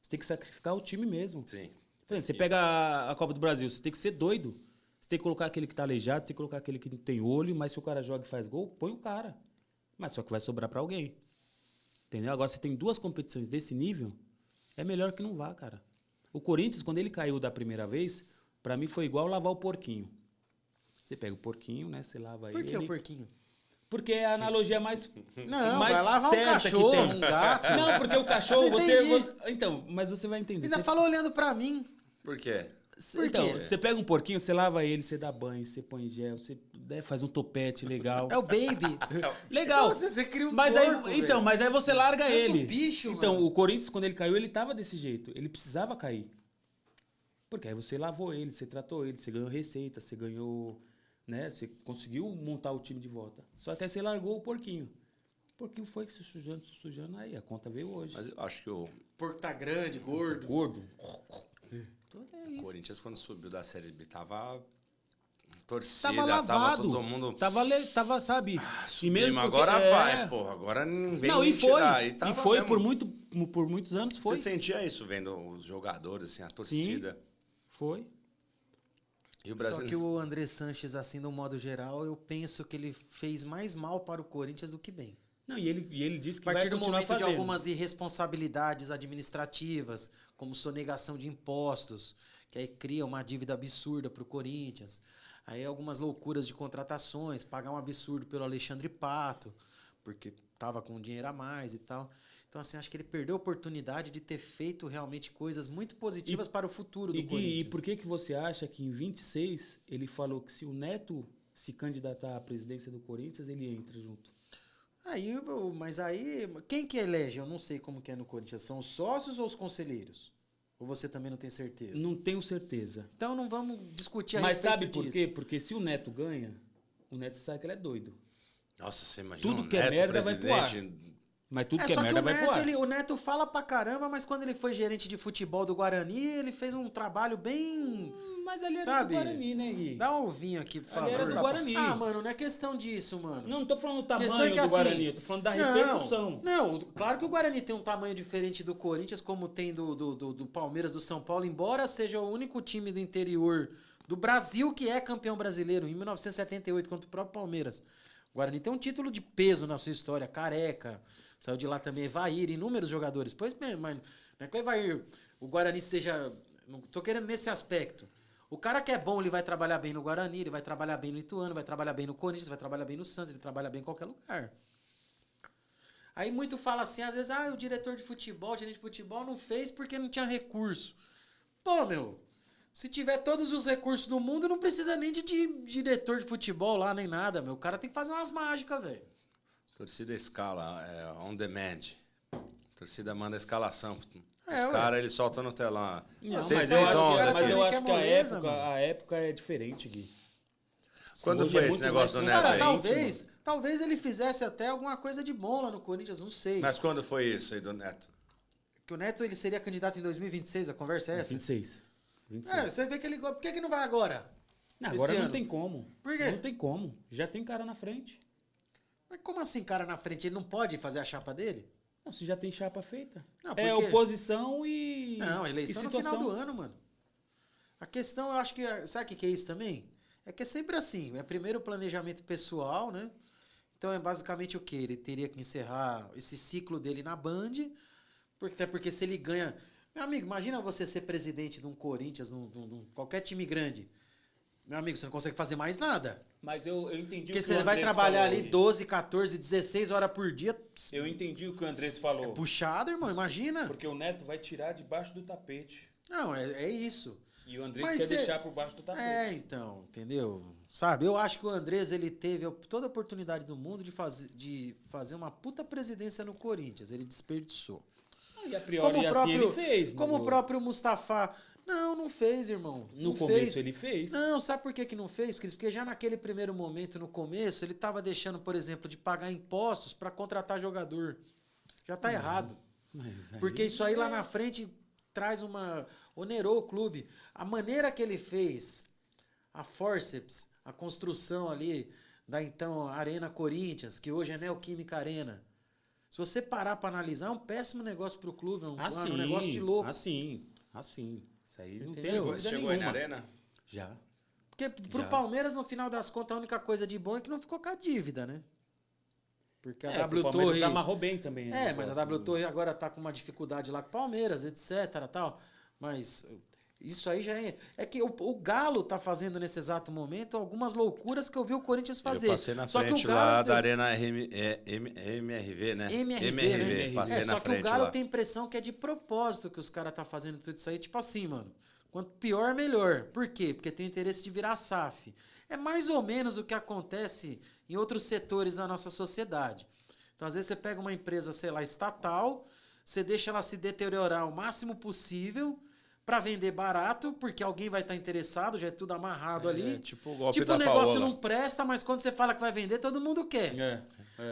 Você tem que sacrificar o time mesmo. Sim. Você pega a Copa do Brasil, você tem que ser doido. Você tem que colocar aquele que tá aleijado, tem que colocar aquele que não tem olho, mas se o cara joga e faz gol, põe o cara. Mas só que vai sobrar pra alguém. Entendeu? Agora, você tem 2 competições desse nível, é melhor que não vá, cara. O Corinthians, quando ele caiu da primeira vez, pra mim foi igual lavar o porquinho. Você pega o porquinho, né? Você lava Por ele. que o porquinho? Porque é a analogia mais Não, mais vai lavar um certa que cachorro, tem. um gato. Não, porque o cachorro, Não você... entendi. Então, mas você vai entender. Ainda Você- falou olhando pra mim. Por quê? Por Então, quê? você pega um porquinho, você lava ele, você dá banho, você põe gel, você faz um topete legal. É o baby. Legal. Nossa, você cria um mas porco, aí, então, velho. mas aí você larga Tanto ele. bicho, então, mano. o Corinthians, quando ele caiu, ele tava desse jeito. Ele precisava cair. Porque aí você lavou ele, você tratou ele, você ganhou receita, você ganhou, né? Você conseguiu montar o time de volta. Só que aí você largou o porquinho. O porquinho foi se sujando, aí a conta veio hoje. Mas eu acho que o O porco tá grande, gordo. Gordo. O Corinthians, quando subiu da Série B, tava torcida, Tava lavado. todo mundo... Tava, sabe? E Mesmo porque- agora é. vai, porra. Agora não vem Não, me e foi. tirar. E tava foi mesmo. por muitos anos, foi. Você sentia isso vendo os jogadores, assim, a torcida? Foi. E o Brasil... Só que o André Sanches, assim, no modo geral, eu penso que ele fez mais mal para o Corinthians do que bem. Não, e ele disse A que vai partir do continuar momento fazendo. de algumas irresponsabilidades administrativas, como sonegação de impostos, que aí cria uma dívida absurda para o Corinthians. Aí algumas loucuras de contratações, pagar um absurdo pelo Alexandre Pato, porque estava com dinheiro a mais e tal. Então, assim, acho que ele perdeu a oportunidade de ter feito realmente coisas muito positivas para o futuro do Gui, Corinthians. e por que você acha que em 26 ele falou que se o Neto se candidatar à presidência do Corinthians, ele entra junto? Mas aí, quem que elege? Eu não sei como que é no Corinthians. São os sócios ou os conselheiros? Ou você também não tem certeza? Não tenho certeza. Então não vamos discutir a Mas respeito sabe por disso. quê? Porque se o Neto ganha, o Neto sabe que ele é doido. Nossa, você imagina Tudo o que é Neto, merda vai pro ar. presidente... Mas tudo É, que é só que merda o vai pro Neto, ar. o Neto fala pra caramba, mas quando ele foi gerente de futebol do Guarani, ele fez um trabalho bem... Mas ali era Sabe? do Guarani, né, Gui? Dá um ovinho aqui, por Ali favor. era do Guarani. Ah, mano, não é questão disso, mano. Não tô falando do Questão é tamanho que, do assim, Guarani, eu tô falando da repercussão. Não, claro que o Guarani tem um tamanho diferente do Corinthians, como tem do Palmeiras, do São Paulo, embora seja o único time do interior do Brasil que é campeão brasileiro, em 1978, contra o próprio Palmeiras. O Guarani tem um título de peso na sua história, Careca, saiu de lá também Evair, inúmeros jogadores. Pois bem, mas não é que o Evair, o Guarani seja... Não tô querendo nesse aspecto. O cara que é bom, ele vai trabalhar bem no Guarani, ele vai trabalhar bem no Ituano, vai trabalhar bem no Corinthians, vai trabalhar bem no Santos, ele trabalha bem em qualquer lugar. Aí muito fala assim, às vezes, o diretor de futebol, o gerente de futebol não fez porque não tinha recurso. Pô, meu, se tiver todos os recursos do mundo, não precisa nem de diretor de futebol lá, nem nada, meu. O cara tem que fazer umas mágicas, velho. Torcida escala, é on demand. Torcida manda a escalação. Os ué. caras, eles soltam no telão. Não, 6, mas 6, eu acho, 11 cara mas aqui. eu também acho quer que moleza, mano. a época é diferente, Gui. Quando Hoje foi é esse muito negócio do mais Neto Cara, aí? talvez ele fizesse até alguma coisa de bom lá no Corinthians, não sei. Mas quando foi isso aí do Neto? Que o Neto ele seria candidato em 2026, a conversa é essa? 26. 26. É, você vê que ele... Por que não vai agora? Não, esse agora não ano. tem como. Por quê? Não tem como. Já tem cara na frente. Mas como assim, cara, na frente? Ele não pode fazer a chapa dele? Não, se já tem chapa feita. Não, É por quê? oposição e. Não, eleição e no final do ano, mano. A questão, eu acho que... Sabe o que é isso também? É que é sempre assim. É primeiro o planejamento pessoal, né? Então é basicamente o quê? Ele teria que encerrar esse ciclo dele na Band. Até porque se ele ganha... Meu amigo, imagina você ser presidente de um Corinthians, de qualquer time grande. Meu amigo, você não consegue fazer mais nada. Mas eu entendi Porque o que você o vai Andrés trabalhar falou, ali Gui. 12, 14, 16 horas por dia. Eu entendi o que o Andrés falou. Puxado, irmão, imagina. Porque o Neto vai tirar debaixo do tapete. Não, é isso. E o Andrés Mas quer cê- deixar por baixo do tapete. É, então, entendeu? Sabe, eu acho que o Andrés, ele teve toda a oportunidade do mundo de fazer uma puta presidência no Corinthians. Ele desperdiçou. E a priori assim ele fez. Como o próprio Mustafa. Não fez, irmão. No Não começo fez. ele fez. Não, sabe por que não fez, Cris? Porque já naquele primeiro momento, no começo, ele estava deixando, por exemplo, de pagar impostos para contratar jogador. Já tá errado. Mas aí- Porque isso aí lá na frente traz onerou o clube. A maneira que ele fez, a forceps, a construção ali da então Arena Corinthians, que hoje é Neoquímica Arena. Se você parar para analisar, é um péssimo negócio pro clube, é um negócio de louco. Assim. Isso aí não tem Entendeu? dúvida Você chegou aí na nenhuma. arena? Já. Porque pro Já. Palmeiras, no final das contas, a única coisa de bom é que não ficou com a dívida, né? Porque a O W Palmeiras Torre... amarrou bem também. né, mas a negócio W do- Torre agora tá com uma dificuldade lá com o Palmeiras, etc, tal. Mas isso aí já é... É que o Galo tá fazendo nesse exato momento algumas loucuras que eu vi o Corinthians fazer. Eu passei na Só que frente o Galo lá tem- da Arena MRV, né? MRV, né? Passei na Só que o frente Galo lá. tem a impressão que é de propósito que os caras tá fazendo tudo isso aí. Tipo assim, mano. Quanto pior, melhor. Por quê? Porque tem o interesse de virar SAF. É mais ou menos o que acontece em outros setores da nossa sociedade. Então, às vezes, você pega uma empresa, sei lá, estatal, você deixa ela se deteriorar o máximo possível para vender barato, porque alguém vai estar interessado, já é tudo amarrado ali. Tipo o golpe Tipo, da o negócio Paola. não presta, mas quando você fala que vai vender, todo mundo quer.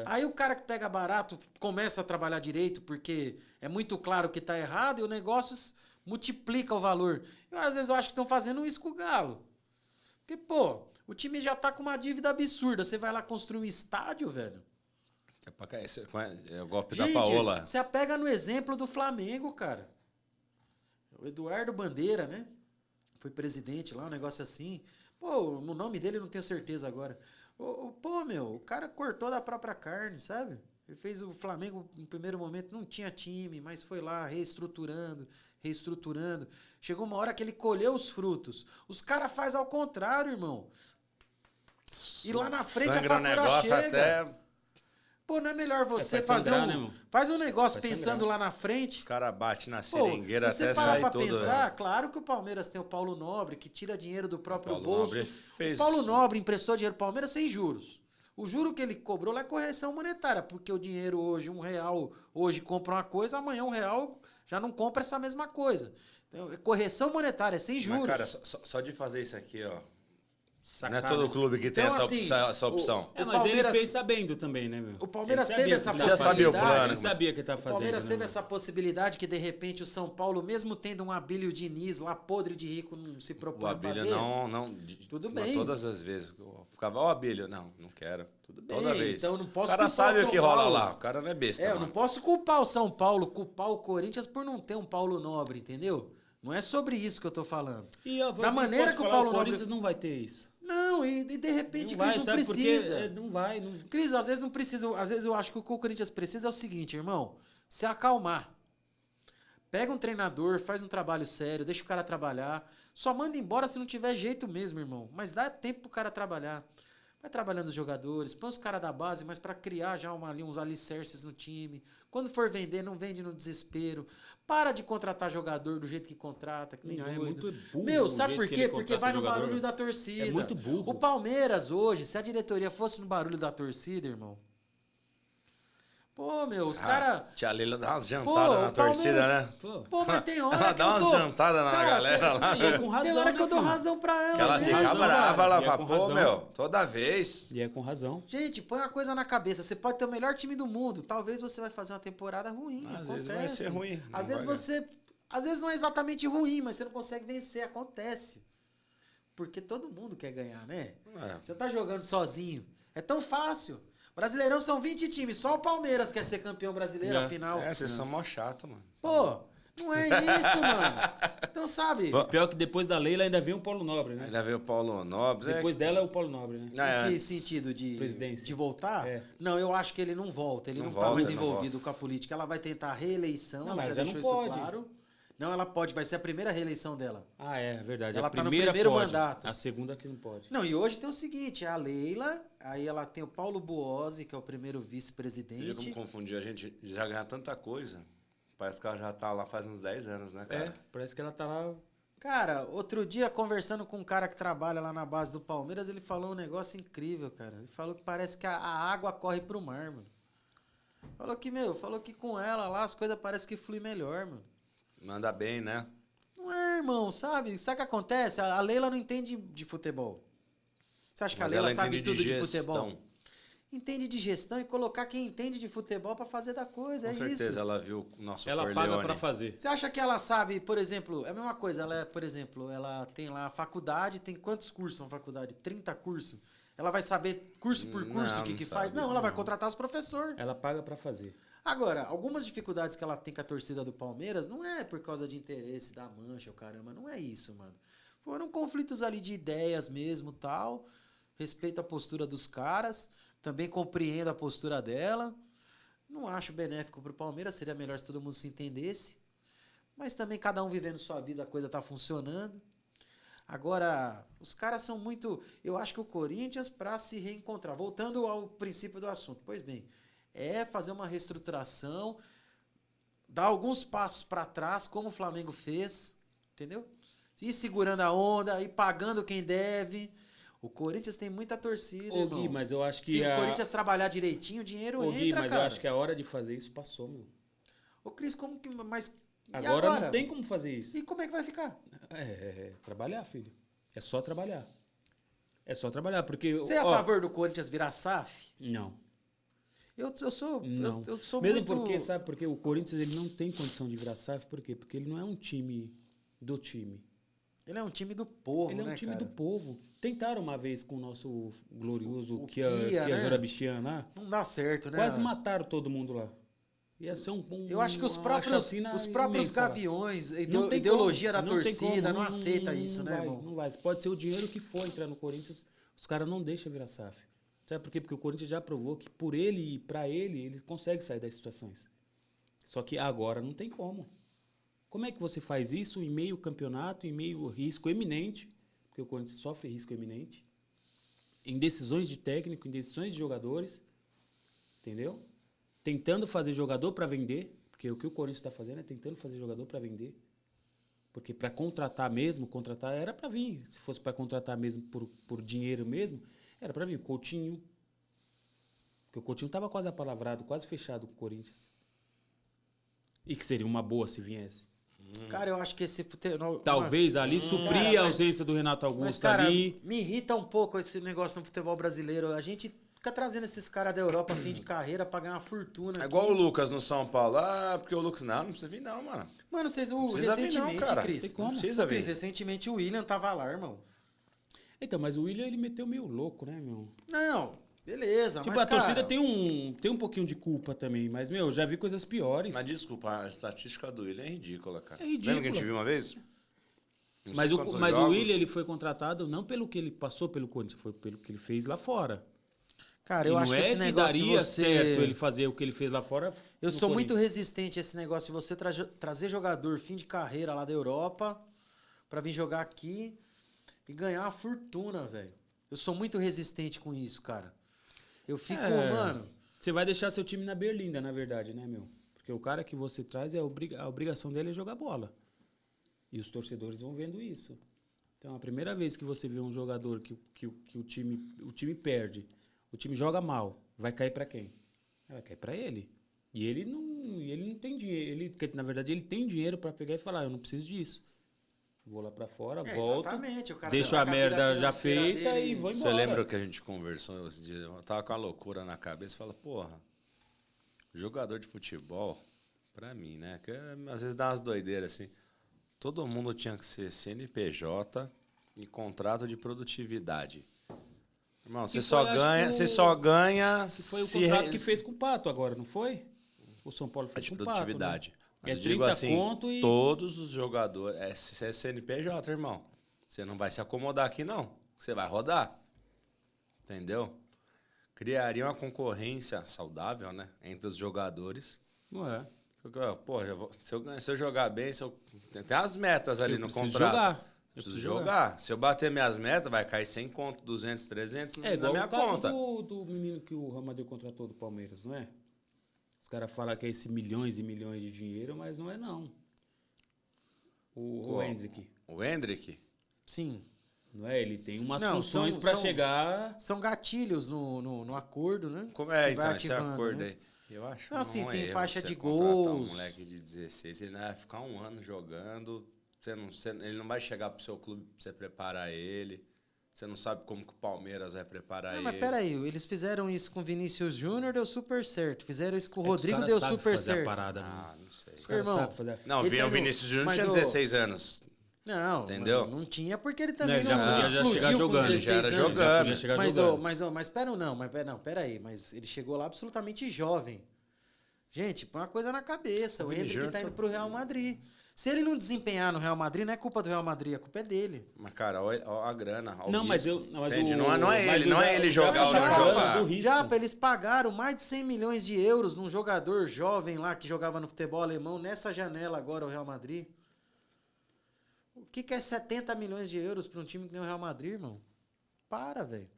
Aí o cara que pega barato começa a trabalhar direito, porque é muito claro que tá errado, e o negócio multiplica o valor. Às vezes eu acho que estão fazendo isso com o Galo. Porque, pô, o time já tá com uma dívida absurda. Você vai lá construir um estádio, velho? É o golpe Gente, da Paola. você apega no exemplo do Flamengo, cara. O Eduardo Bandeira, né? Foi presidente lá, um negócio assim. Pô, no nome dele eu não tenho certeza agora. Pô, meu, o cara cortou da própria carne, sabe? Ele fez o Flamengo, em primeiro momento, não tinha time, mas foi lá reestruturando. Chegou uma hora que ele colheu os frutos. Os caras fazem ao contrário, irmão. E lá na frente Sangra a fatura negócio chega. até... Pô, não é melhor você faz fazer sangrar, um... né, irmão? Faz um negócio Faz pensando sangrar. lá na frente. Os caras batem na Pô, seringueira você até parar sair pra tudo. pensar, claro que o Palmeiras tem o Paulo Nobre, que tira dinheiro do próprio Paulo bolso. Nobre fez- O Paulo Nobre emprestou dinheiro pro Palmeiras sem juros. O juro que ele cobrou lá é correção monetária, porque o dinheiro hoje, R$1, hoje compra uma coisa, amanhã R$1 já não compra essa mesma coisa. Então, é correção monetária, é sem juros. Mas, cara, só de fazer isso aqui, ó. Sacar, Não é todo né? clube que tem Então, essa opção. o Mas Palmeiras- ele fez sabendo também, né, meu? O Palmeiras Ele teve sabia essa que ele Já tava sabia o fazendo. plano. Ele sabia que ele tava O fazendo. Palmeiras né, teve meu? essa possibilidade que, de repente, o São Paulo, mesmo tendo um Abílio Diniz lá podre de rico, não se O propõe a Abílio fazer. não. Tudo mas bem. Todas as vezes. Eu ficava, ó, Abílio, não quero. Tudo bem, Toda vez. então eu não posso O cara culpar sabe o o que São rola Paulo. lá. O cara não é besta, Eu mano. não posso culpar o São Paulo, culpar o Corinthians por não ter um Paulo Nobre, entendeu? Não é sobre isso que eu tô falando. E, ó, Da maneira posso que o falar, Paulo o Nobre... Corinthians não vai ter isso. Não, e de repente, Não vai, Cris, não sabe precisa. por quê? Não vai. Não... Cris, às vezes não precisa. Às vezes eu acho que o que o Corinthians precisa é o seguinte, irmão. Se acalmar. Pega um treinador, faz um trabalho sério, deixa o cara trabalhar. Só manda embora se não tiver jeito mesmo, irmão. Mas dá tempo pro cara trabalhar. Vai trabalhando os jogadores, põe os caras da base, mas para criar já ali uns alicerces no time. Quando for vender, não vende no desespero. Para de contratar jogador do jeito que contrata, que nem Não, é doido. muito burro Meu, o sabe jeito por que quê? ele Porque contrata vai no jogador. barulho da torcida. É muito burro. O Palmeiras hoje, se a diretoria fosse no barulho da torcida, irmão. Pô, meu, os caras... Tia Leila dá umas Pô, jantadas na o torcida, Palmeiras- né? Pô, Pô, mas tem hora Ela que dá eu umas dou... jantadas na Cara, galera lá. e é com razão, Tem hora né, que eu dou filho? razão pra ela. Que ela né? fica razão, brava, cara. ela E é fala, com pô, razão. meu, toda vez. E é com razão. Gente, põe uma coisa na cabeça. Você pode ter o melhor time do mundo. Talvez você vai fazer uma temporada ruim. Às acontece. vezes vai ser ruim. Às Não vezes vai você... Às vezes não é exatamente ruim, mas você não consegue vencer. Acontece. Porque todo mundo quer ganhar, né? É. Você tá jogando sozinho. É tão fácil. Brasileirão são 20 times. Só o Palmeiras quer ser campeão brasileiro, É. afinal. É, vocês são mó chato, mano. Pô, não é isso, mano. Então, sabe... Pior que depois da Leila ainda vem o Paulo Nobre, né? Ainda veio o Paulo Nobre. Depois dela é o Paulo Nobre, né? Em que antes. sentido de Presidência. de voltar? É. Não, eu acho que ele não volta. Ele Não não, tá volta, mais não envolvido com a política. Ela vai tentar a reeleição, Não, ela mas já ela deixou não isso pode. claro. Não, ela pode, vai ser a primeira reeleição dela. Ah, é verdade. Ela a tá no primeira primeiro pode, mandato. A segunda que não pode. Não, e hoje tem o seguinte, é a Leila, aí ela tem o Paulo Buozzi, que é o primeiro Você já como vice-presidente. confundir? A gente já ganha tanta coisa. Parece que ela já tá lá faz uns 10 anos, né, cara? É, parece que ela tá lá. Cara, outro dia, conversando com um cara que trabalha lá na base do Palmeiras, ele falou um negócio incrível, cara. Ele falou que parece que a água corre pro mar, mano. Falou que com ela lá as coisas parecem que fluem melhor, mano. Manda bem, né? Não é, irmão, sabe? Sabe o que acontece? A Leila não entende de futebol. Você acha que Mas a Leila ela sabe entende tudo de gestão. futebol? Entende de gestão e colocar quem entende de futebol pra fazer da coisa, Com é certeza isso. ela viu o nosso Ela Corleone. paga pra fazer. Você acha que ela sabe, por exemplo, é a mesma coisa, ela é, por exemplo, ela tem lá a faculdade, tem quantos cursos na faculdade? 30 cursos? Ela vai saber curso por curso Não, o que não que faz? sabe, Não, ela vai não. contratar os professores. Ela paga pra fazer. Agora, algumas dificuldades que ela tem com a torcida do Palmeiras não é por causa de interesse da mancha, o caramba, não é isso, mano. Foram conflitos ali de ideias mesmo, tal. Respeito a postura dos caras, também compreendo a postura dela. Não acho benéfico pro Palmeiras, seria melhor se todo mundo se entendesse. Mas também cada um vivendo sua vida, a coisa tá funcionando. Agora, os caras são muito... Eu acho que o Corinthians, para se reencontrar, voltando ao princípio do assunto, pois bem, é fazer uma reestruturação, dar alguns passos para trás, como o Flamengo fez, entendeu? ir segurando a onda, ir pagando quem deve. O Corinthians tem muita torcida, Ô, irmão. Gui, mas eu acho que Se o Corinthians trabalhar direitinho, o dinheiro Ô, Gui, entra, mas cara. eu acho que a hora de fazer isso passou, meu. Ô, Cris, como que... Mas e Agora não tem como fazer isso. E como é que vai ficar? Trabalhar, filho. É só trabalhar. É só trabalhar, porque... Você é a favor do Corinthians virar SAF? Não. Eu sou... Não. Eu sou Mesmo muito... porque, sabe, porque o Corinthians ele não tem condição de virar SAF, por quê? Porque ele não é um time do time. Ele é um time do povo, Ele é um né, time cara? do povo. Tentaram uma vez com o nosso glorioso O Kia né? Jorabichian lá. Não dá certo, né? Quase mataram todo mundo lá. Ia ser Eu acho que os uma próprios chacina imensa lá. gaviões, Não tem ideologia como, da não tem torcida, como, não aceita isso, né, vai, irmão? Não vai. Pode ser o dinheiro que for entrar no Corinthians, os caras não deixam virar SAF. Sabe por quê? Porque o Corinthians já provou que por ele e pra ele consegue sair das situações. Só que agora não tem como. Como é que você faz isso em meio campeonato, em meio risco eminente, porque o Corinthians sofre risco eminente, em decisões de técnico, em decisões de jogadores, entendeu? Tentando fazer jogador para vender, porque o que o Corinthians está fazendo é tentando fazer jogador para vender. Porque para contratar era para vir. Se fosse para contratar mesmo por dinheiro mesmo, era para vir. Coutinho. Porque o Coutinho estava quase apalavrado, quase fechado com o Corinthians. E que seria uma boa se viesse. Cara, eu acho que esse futebol... Talvez ali suprir a ausência do Renato Augusto Mas, cara, ali. me irrita um pouco esse negócio no futebol brasileiro. A gente fica trazendo esses caras da Europa a fim de carreira pra ganhar uma fortuna. É aqui. igual o Lucas no São Paulo. Ah, porque o Lucas... Não precisa vir não, mano. Mano, vocês... Não precisa vir não, recentemente, cara. Cris... Tem como. Não precisa Cris, vir. recentemente o William tava lá, irmão. Então, mas o William, ele meteu meio louco, né, meu? Não, beleza, Tipo, mas, a torcida cara, tem um pouquinho de culpa também, mas, meu, já vi coisas piores. Mas desculpa, a estatística do Willian é ridícula, cara. É ridícula. Lembra que a gente viu uma vez? Não Mas, sei o quantos mas o jogos. William, ele foi contratado não pelo que ele passou pelo Corinthians, foi pelo que ele fez lá fora. cara, E eu não acho é que esse que negócio daria de você... certo ele fazer o que ele fez lá fora. Eu no sou muito Corinthians. resistente a esse negócio de você trazer jogador fim de carreira lá da Europa pra vir jogar aqui e ganhar uma fortuna, velho. Eu sou muito resistente com isso, cara. Eu fico, mano... Você vai deixar seu time na berlinda, na verdade, né, meu? Porque o cara que você traz, a obrigação dele é jogar bola. E os torcedores vão vendo isso. Então, a primeira vez que você vê um jogador que o time perde, o time joga mal, vai cair pra quem? Vai cair pra ele. E ele não tem dinheiro. Na verdade, ele tem dinheiro pra pegar e falar, eu não preciso disso. Vou lá pra fora, volto, Exatamente. O cara deixo tá a com vida merda já financeira feita dele. e vou embora. Você lembra que a gente conversou esse dia? Eu tava com uma loucura na cabeça e fala, porra, jogador de futebol, pra mim, né? Que às vezes dá umas doideiras assim. Todo mundo tinha que ser CNPJ e contrato de produtividade. Irmão, você só ganha. Que foi o se contrato que fez com o Pato agora, não foi? O São Paulo fez de com o Pato, produtividade. né? Mas É eu digo 30 assim, conto e... todos os jogadores... É CNPJ, irmão. Você não vai se acomodar aqui, não. Você vai rodar. Entendeu? Criaria uma concorrência saudável, né? Entre os jogadores. Não é. Pô, se eu jogar bem, tem as metas ali no preciso contrato. jogar. Eu preciso jogar. Se eu bater minhas metas, vai cair 100 conto, 200, 300 É na igual minha o caso conta. do menino que o Real Madrid contratou do Palmeiras, não é? Os caras falam que é esse milhões e milhões de dinheiro, mas não é não. O Hendrick. O Hendrick? Sim. Não é? Ele tem umas Não, funções são- pra são- chegar... São gatilhos no acordo, né? Como é, Que vai então, esse ativando, acordo né? aí? Eu acho Assim, tem erro faixa você de contratar gols. Um moleque de 16, ele vai ficar um ano jogando, ele não vai chegar pro seu clube pra você preparar ele. Você não sabe como que o Palmeiras vai preparar Não, ele. mas peraí, eles fizeram isso com o Vinícius Júnior, deu super certo. Fizeram isso com o É que os Rodrigo, caras deu sabem super fazer a certo. parada, Ah, mano. não sei. Os caras Irmão, sabem fazer... Não, Ele vinha o tem Vinícius Júnior mas tinha o- 16 anos. Não, Entendeu? Não tinha porque ele também Ele já não podia explodiu chegar com jogando, ele 16 já era anos. jogando. Já podia chegar jogando. Mas peraí, mas ele chegou lá absolutamente jovem. Gente, põe uma coisa na cabeça, o Vini Hendrick Júnior tá indo tá- pro Real Madrid. Se ele não desempenhar no Real Madrid, não é culpa do Real Madrid, a culpa é dele. Mas, cara, olha a grana. Olha o Não, mas risco. eu... Mas Entende? o- Não é mas ele, não é ele jogar ou não tá falando jogar. do risco. Japa, eles pagaram mais de 100 milhões de euros num jogador jovem lá que jogava no futebol alemão nessa janela agora, o Real Madrid. O que é 70 milhões de euros para um time que nem o Real Madrid, irmão? Para, velho.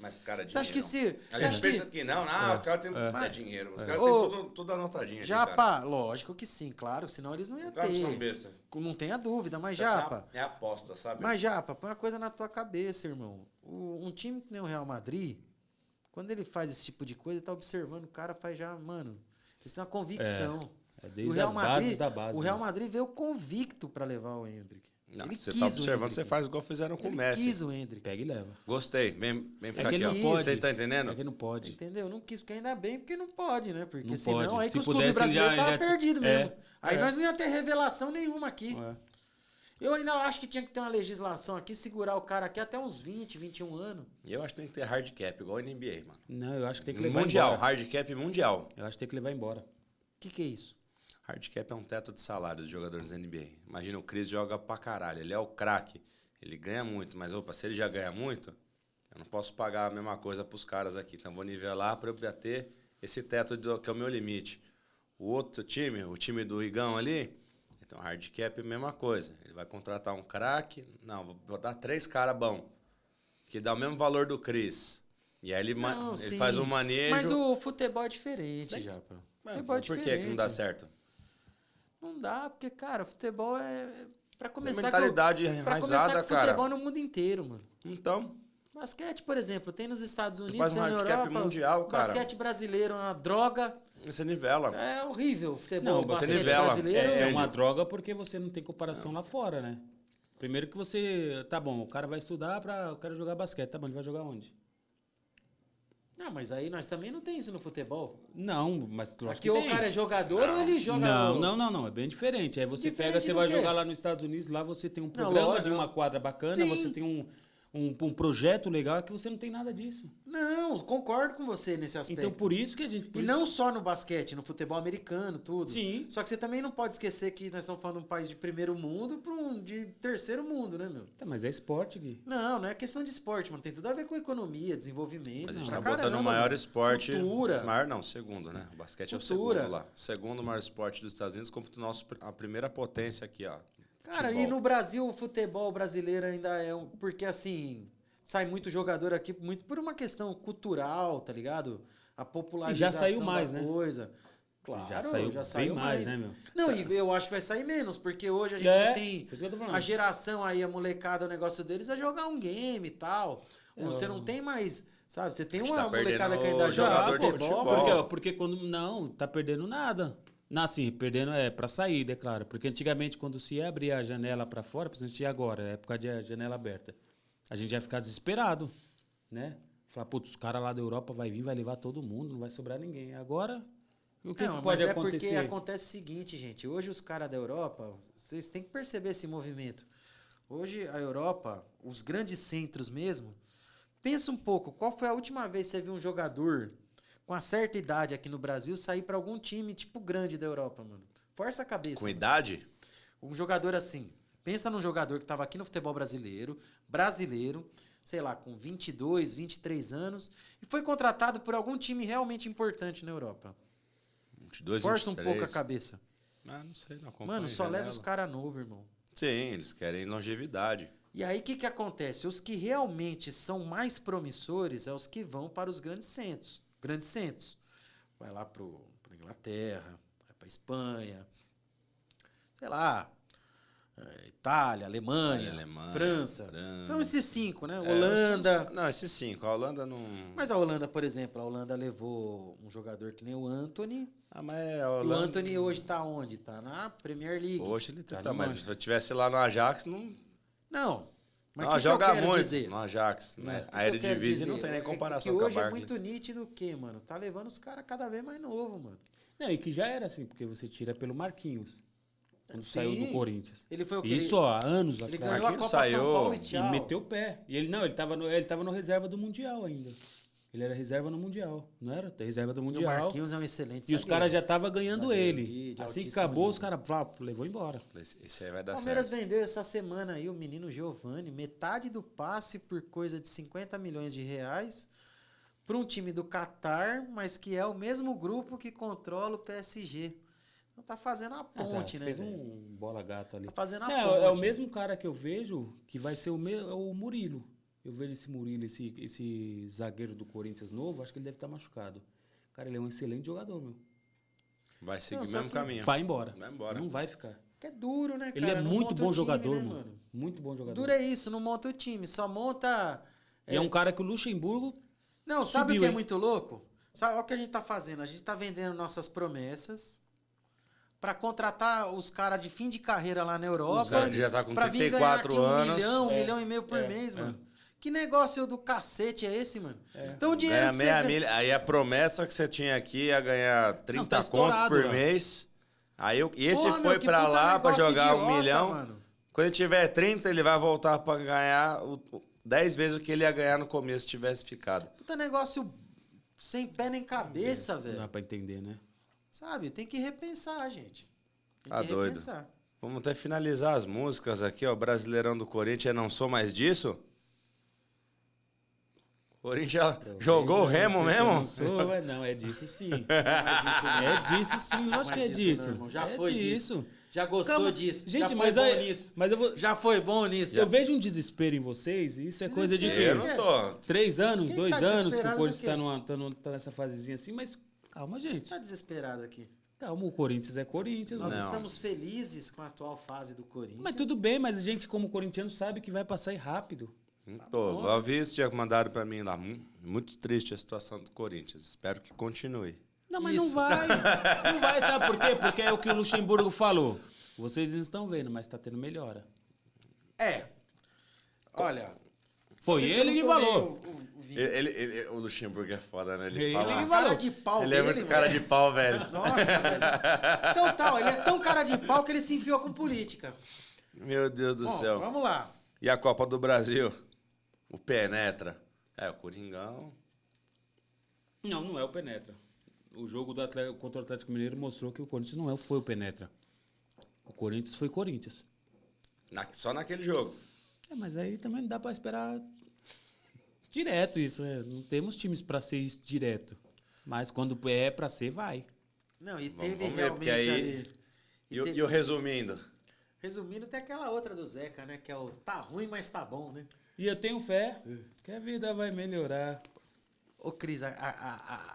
Mas, cara, Você acha que se... A você gente acha pensa que não, os caras têm Mas- dinheiro. Os caras Ô, têm tudo anotadinho aqui, Japa, cara. lógico que sim, claro, senão eles não iam Os caras não são ter. besta. Não tenha dúvida, mas É Japa... É aposta, sabe? Mas, Japa, põe uma coisa na tua cabeça, irmão. Um time que nem o Real Madrid, quando ele faz esse tipo de coisa, ele tá observando o cara, faz já, mano, eles têm uma convicção. É desde O Real as Madrid- bases da base. O Real né? Madrid veio convicto pra levar o Hendrick. Não, Ele você quis tá o observando, Hendrick. você faz igual fizeram com o Ele Messi. quis o Hendrick. Pega e leva. Gostei. Vem ficar que aqui, ele ó. não pode. Você tá entendendo? É que não pode. Entendeu? Não quis, porque ainda bem, porque não pode, né? Porque Não senão pode. aí Se que os clubes pudesse, brasileiros já- estavam já- perdidos é, mesmo. Aí é. nós não ia ter revelação nenhuma aqui. É. Eu ainda acho que tinha que ter uma legislação aqui, segurar o cara aqui até uns 20, 21 anos. E eu acho que tem que ter hard cap, igual a NBA, mano. Não, eu acho que tem que levar Mundial, embora. hard cap mundial. Eu acho que tem que levar embora. O que é isso? Hard cap é um teto de salário dos jogadores da NBA. Imagina, o Chris joga pra caralho, ele é o craque, ele ganha muito, mas opa, se ele já ganha muito, eu não posso pagar a mesma coisa pros caras aqui. Então eu vou nivelar pra eu bater esse teto que é o meu limite. O outro time, o time do Igão ali, então hard cap é a mesma coisa. Ele vai contratar um craque, não, vou botar 3 caras bons, que dá o mesmo valor do Chris. E aí ele Não, ele sim. faz um manejo. Mas o futebol é diferente, Japa. Futebol é Por que diferente. que não dá certo? Não dá, porque, cara, futebol é... Pra começar, mentalidade pra enraizada, começar com cara. futebol no mundo inteiro, mano. Então, Basquete, por exemplo, tem nos Estados Unidos, faz um tem na handicap Europa. mundial, cara. Basquete brasileiro é uma droga. você nivela. É horrível o futebol. Não, o você basquete nivela. brasileiro. É uma droga porque você não tem comparação lá fora, né? Primeiro que você... Tá bom, o cara vai estudar pra... Eu quero jogar basquete. Tá bom, ele vai jogar onde? Não, mas aí nós também não tem isso no futebol. Não, mas lógico Aqui que ou tem. o cara é jogador ou ele joga... Não, é bem diferente. Aí você Diferente pega, você do vai quê? jogar lá nos Estados Unidos, lá você tem um programa lógico. de uma quadra bacana, Sim. você tem um projeto legal que você não tem nada disso. Não, concordo com você nesse aspecto. Então por isso que a gente... E não só no basquete, no futebol americano, tudo. Sim. Só que você também não pode esquecer que nós estamos falando de um país de primeiro mundo para um de terceiro mundo, né, meu? Tá, mas é esporte, Gui. Não é questão de esporte, mano. Tem tudo a ver com economia, desenvolvimento. A gente pra tá botando caramba, o maior mano. esporte. Cultura. Maior não, segundo, né? O basquete é Cultura. o segundo lá. O segundo maior esporte dos Estados Unidos, como a primeira potência aqui, ó. Cara, Futebol. e no Brasil o futebol brasileiro ainda é um... Porque, assim, sai muito jogador aqui muito por uma questão cultural, tá ligado? A popularização saiu mais, da né? coisa. Claro, Já saiu bem mais, né, meu? Não, e eu acho que vai sair menos, porque hoje a gente É, tem por isso que eu tô falando. a geração aí, a molecada, o negócio deles é jogar um game e tal. Você não tem mais, sabe? Você tem gente uma tá molecada perdendo que ainda o joga jogador de futebol. futebol. Porque, ó, porque quando... Não, tá perdendo nada. Não, assim, perdendo é pra saída, é claro. Porque antigamente, quando se ia abrir a janela pra fora, principalmente agora, é época de janela aberta, a gente ia ficar desesperado, né? Falar, putz, os caras lá da Europa vai vir, vai levar todo mundo, não vai sobrar ninguém. Agora, o que, Não, que pode mas acontecer? é porque acontece o seguinte, gente. Hoje os caras da Europa, vocês têm que perceber esse movimento. Hoje a Europa, os grandes centros mesmo, pensa um pouco, qual foi a última vez que você viu um jogador com uma certa idade aqui no Brasil sair pra algum time tipo grande da Europa, mano? Força a cabeça. Com idade? Um jogador assim. Pensa num jogador que estava aqui no futebol brasileiro, sei lá, com 22, 23 anos, e foi contratado por algum time realmente importante na Europa. 22, Força um 23. pouco a cabeça. Ah, não sei, não acompanho. Mano, só janela. leva os caras novos, irmão. Sim, eles querem longevidade. E aí, o que acontece? Os que realmente são mais promissores é os que vão para os grandes centros. Grandes centros. Vai lá para Inglaterra, vai para Espanha, sei lá, Itália, Alemanha, França. São esses 5, né? Holanda. Não, esses 5. A Holanda não... Mas a Holanda, por exemplo, a Holanda levou um jogador que nem o Anthony. Ah, mas a E o Holanda... Anthony hoje tá onde? Tá na Premier League. Hoje ele tá, no mas Manchester. se eu tivesse lá no Ajax, não... Não. Mas Não, que eu joga quero muito dizer? no Ajax, né? O que A eu quero Eredivisie não dizer tem nem é comparação que com a hoje é Barclays. muito nítido o quê, mano? Tá levando os caras cada vez mais novo, mano. Não, e que já era assim, porque você tira pelo Marquinhos, quando Sim. saiu do Corinthians. Ele foi o quê? Isso, ó, há anos Ele atrás. ganhou a Marquinhos Copa saiu São Paulo e E tchau. meteu o pé. E ele tava no reserva do Mundial ainda. Ele era reserva no Mundial, não era? Reserva do E o Mundial. Marquinhos é um excelente E os zagueiro. caras já estavam ganhando Zagueiro ele. de Assim que altíssimo acabou, nível. os caras levou embora. Esse aí vai O dar Palmeiras certo. vendeu essa semana aí o menino Giovani, metade do passe por coisa de 50 milhões de reais para um time do Catar, mas que é o mesmo grupo que controla o PSG. Então tá fazendo a ponte, né? Fez velho? um bola gato ali. Tá fazendo a Não, ponte. é o mesmo cara que eu vejo que vai ser o Murilo. Eu vejo esse Murilo, esse zagueiro do Corinthians novo, acho que ele deve estar machucado. Cara, ele é um excelente jogador, meu. Vai seguir o só mesmo que caminho. Vai embora. Vai embora. Não vai ficar. Que é duro, né, cara? Ele é Não muito monta bom o time, jogador, né, mano. Muito bom jogador. Duro é isso, não monta o time, só monta... E é um cara que o Luxemburgo... Não, sabe o subiu, que é hein? muito louco? Sabe olha o que a gente tá fazendo? A gente tá vendendo nossas promessas pra contratar os caras de fim de carreira lá na Europa. Os caras já tá com pra vir ganhar 34 aqui anos. 1 milhão e meio por mês, mano. Que negócio do cacete é esse, mano? Então o dinheiro Ganha que meia você... milha. Aí a promessa que você tinha aqui ia ganhar 30 tá contos estourado, por ó. mês. Aí esse Porra, foi meu, que pra puta lá pra negócio jogar 1 idiota, milhão. mano. Quando ele tiver 30, ele vai voltar pra ganhar 10 vezes o que ele ia ganhar no começo se tivesse ficado. Puta negócio sem pé nem cabeça, Não dá velho. pra entender, né? Sabe? Tem que repensar, gente. Tem Tá que doido. repensar. Vamos até finalizar as músicas aqui, ó. Brasileirão do Corinthians, Não Sou Mais Disso. Corinthians jogou o Remo mesmo? Não, sou, não, é disso sim. É disso sim, lógico que é Mas disso. não, irmão, já é foi disso. Já gostou Calma. disso. Gente, já foi mas, bom aí, nisso. mas eu vou... Já foi bom nisso. Eu vejo um desespero em vocês, e isso é coisa de Eu quê? não tô. 3 anos, Quem 2 tá anos que o desesperado Corinthians do quê? tá nessa fasezinha assim, mas calma, gente. Tá desesperado aqui. Calma, o Corinthians é Corinthians. Nós mano. Não. estamos felizes com a atual fase do Corinthians. Mas tudo bem, mas a gente como corintiano sabe que vai passar aí rápido. Não tô. Eu vi isso, tinha mandado pra mim lá. Muito triste a situação do Corinthians. Espero que continue. Não, mas Isso. não vai. Não vai, sabe por quê? Porque é o que o Luxemburgo falou. Vocês não estão vendo, mas tá tendo melhora. É. Olha. Foi ele que falou. O Luxemburgo é foda, né? Ele Ele fala. que A falou. cara de pau Ele é dele, muito cara velho. de pau, velho. Nossa, velho. Então tá, ele é tão cara de pau que ele se enfiou com política. Meu Deus do Bom, céu. vamos lá. E a Copa do Brasil? O Penetra. É, o Coringão. Não, não é o Penetra. O jogo do Atlético, contra o Atlético Mineiro mostrou que o Corinthians não foi o Penetra. O Corinthians foi Corinthians. Só naquele jogo. É, mas aí também não dá pra esperar direto isso, né? Não temos times pra ser isso direto. Mas quando é pra ser, vai. Não, e Vamos teve ver, realmente porque aí- ali... E o resumindo? Resumindo, tem aquela outra do Zeca, né? Que é o tá ruim, mas tá bom, né? E eu tenho fé que a vida vai melhorar. Ô, Cris,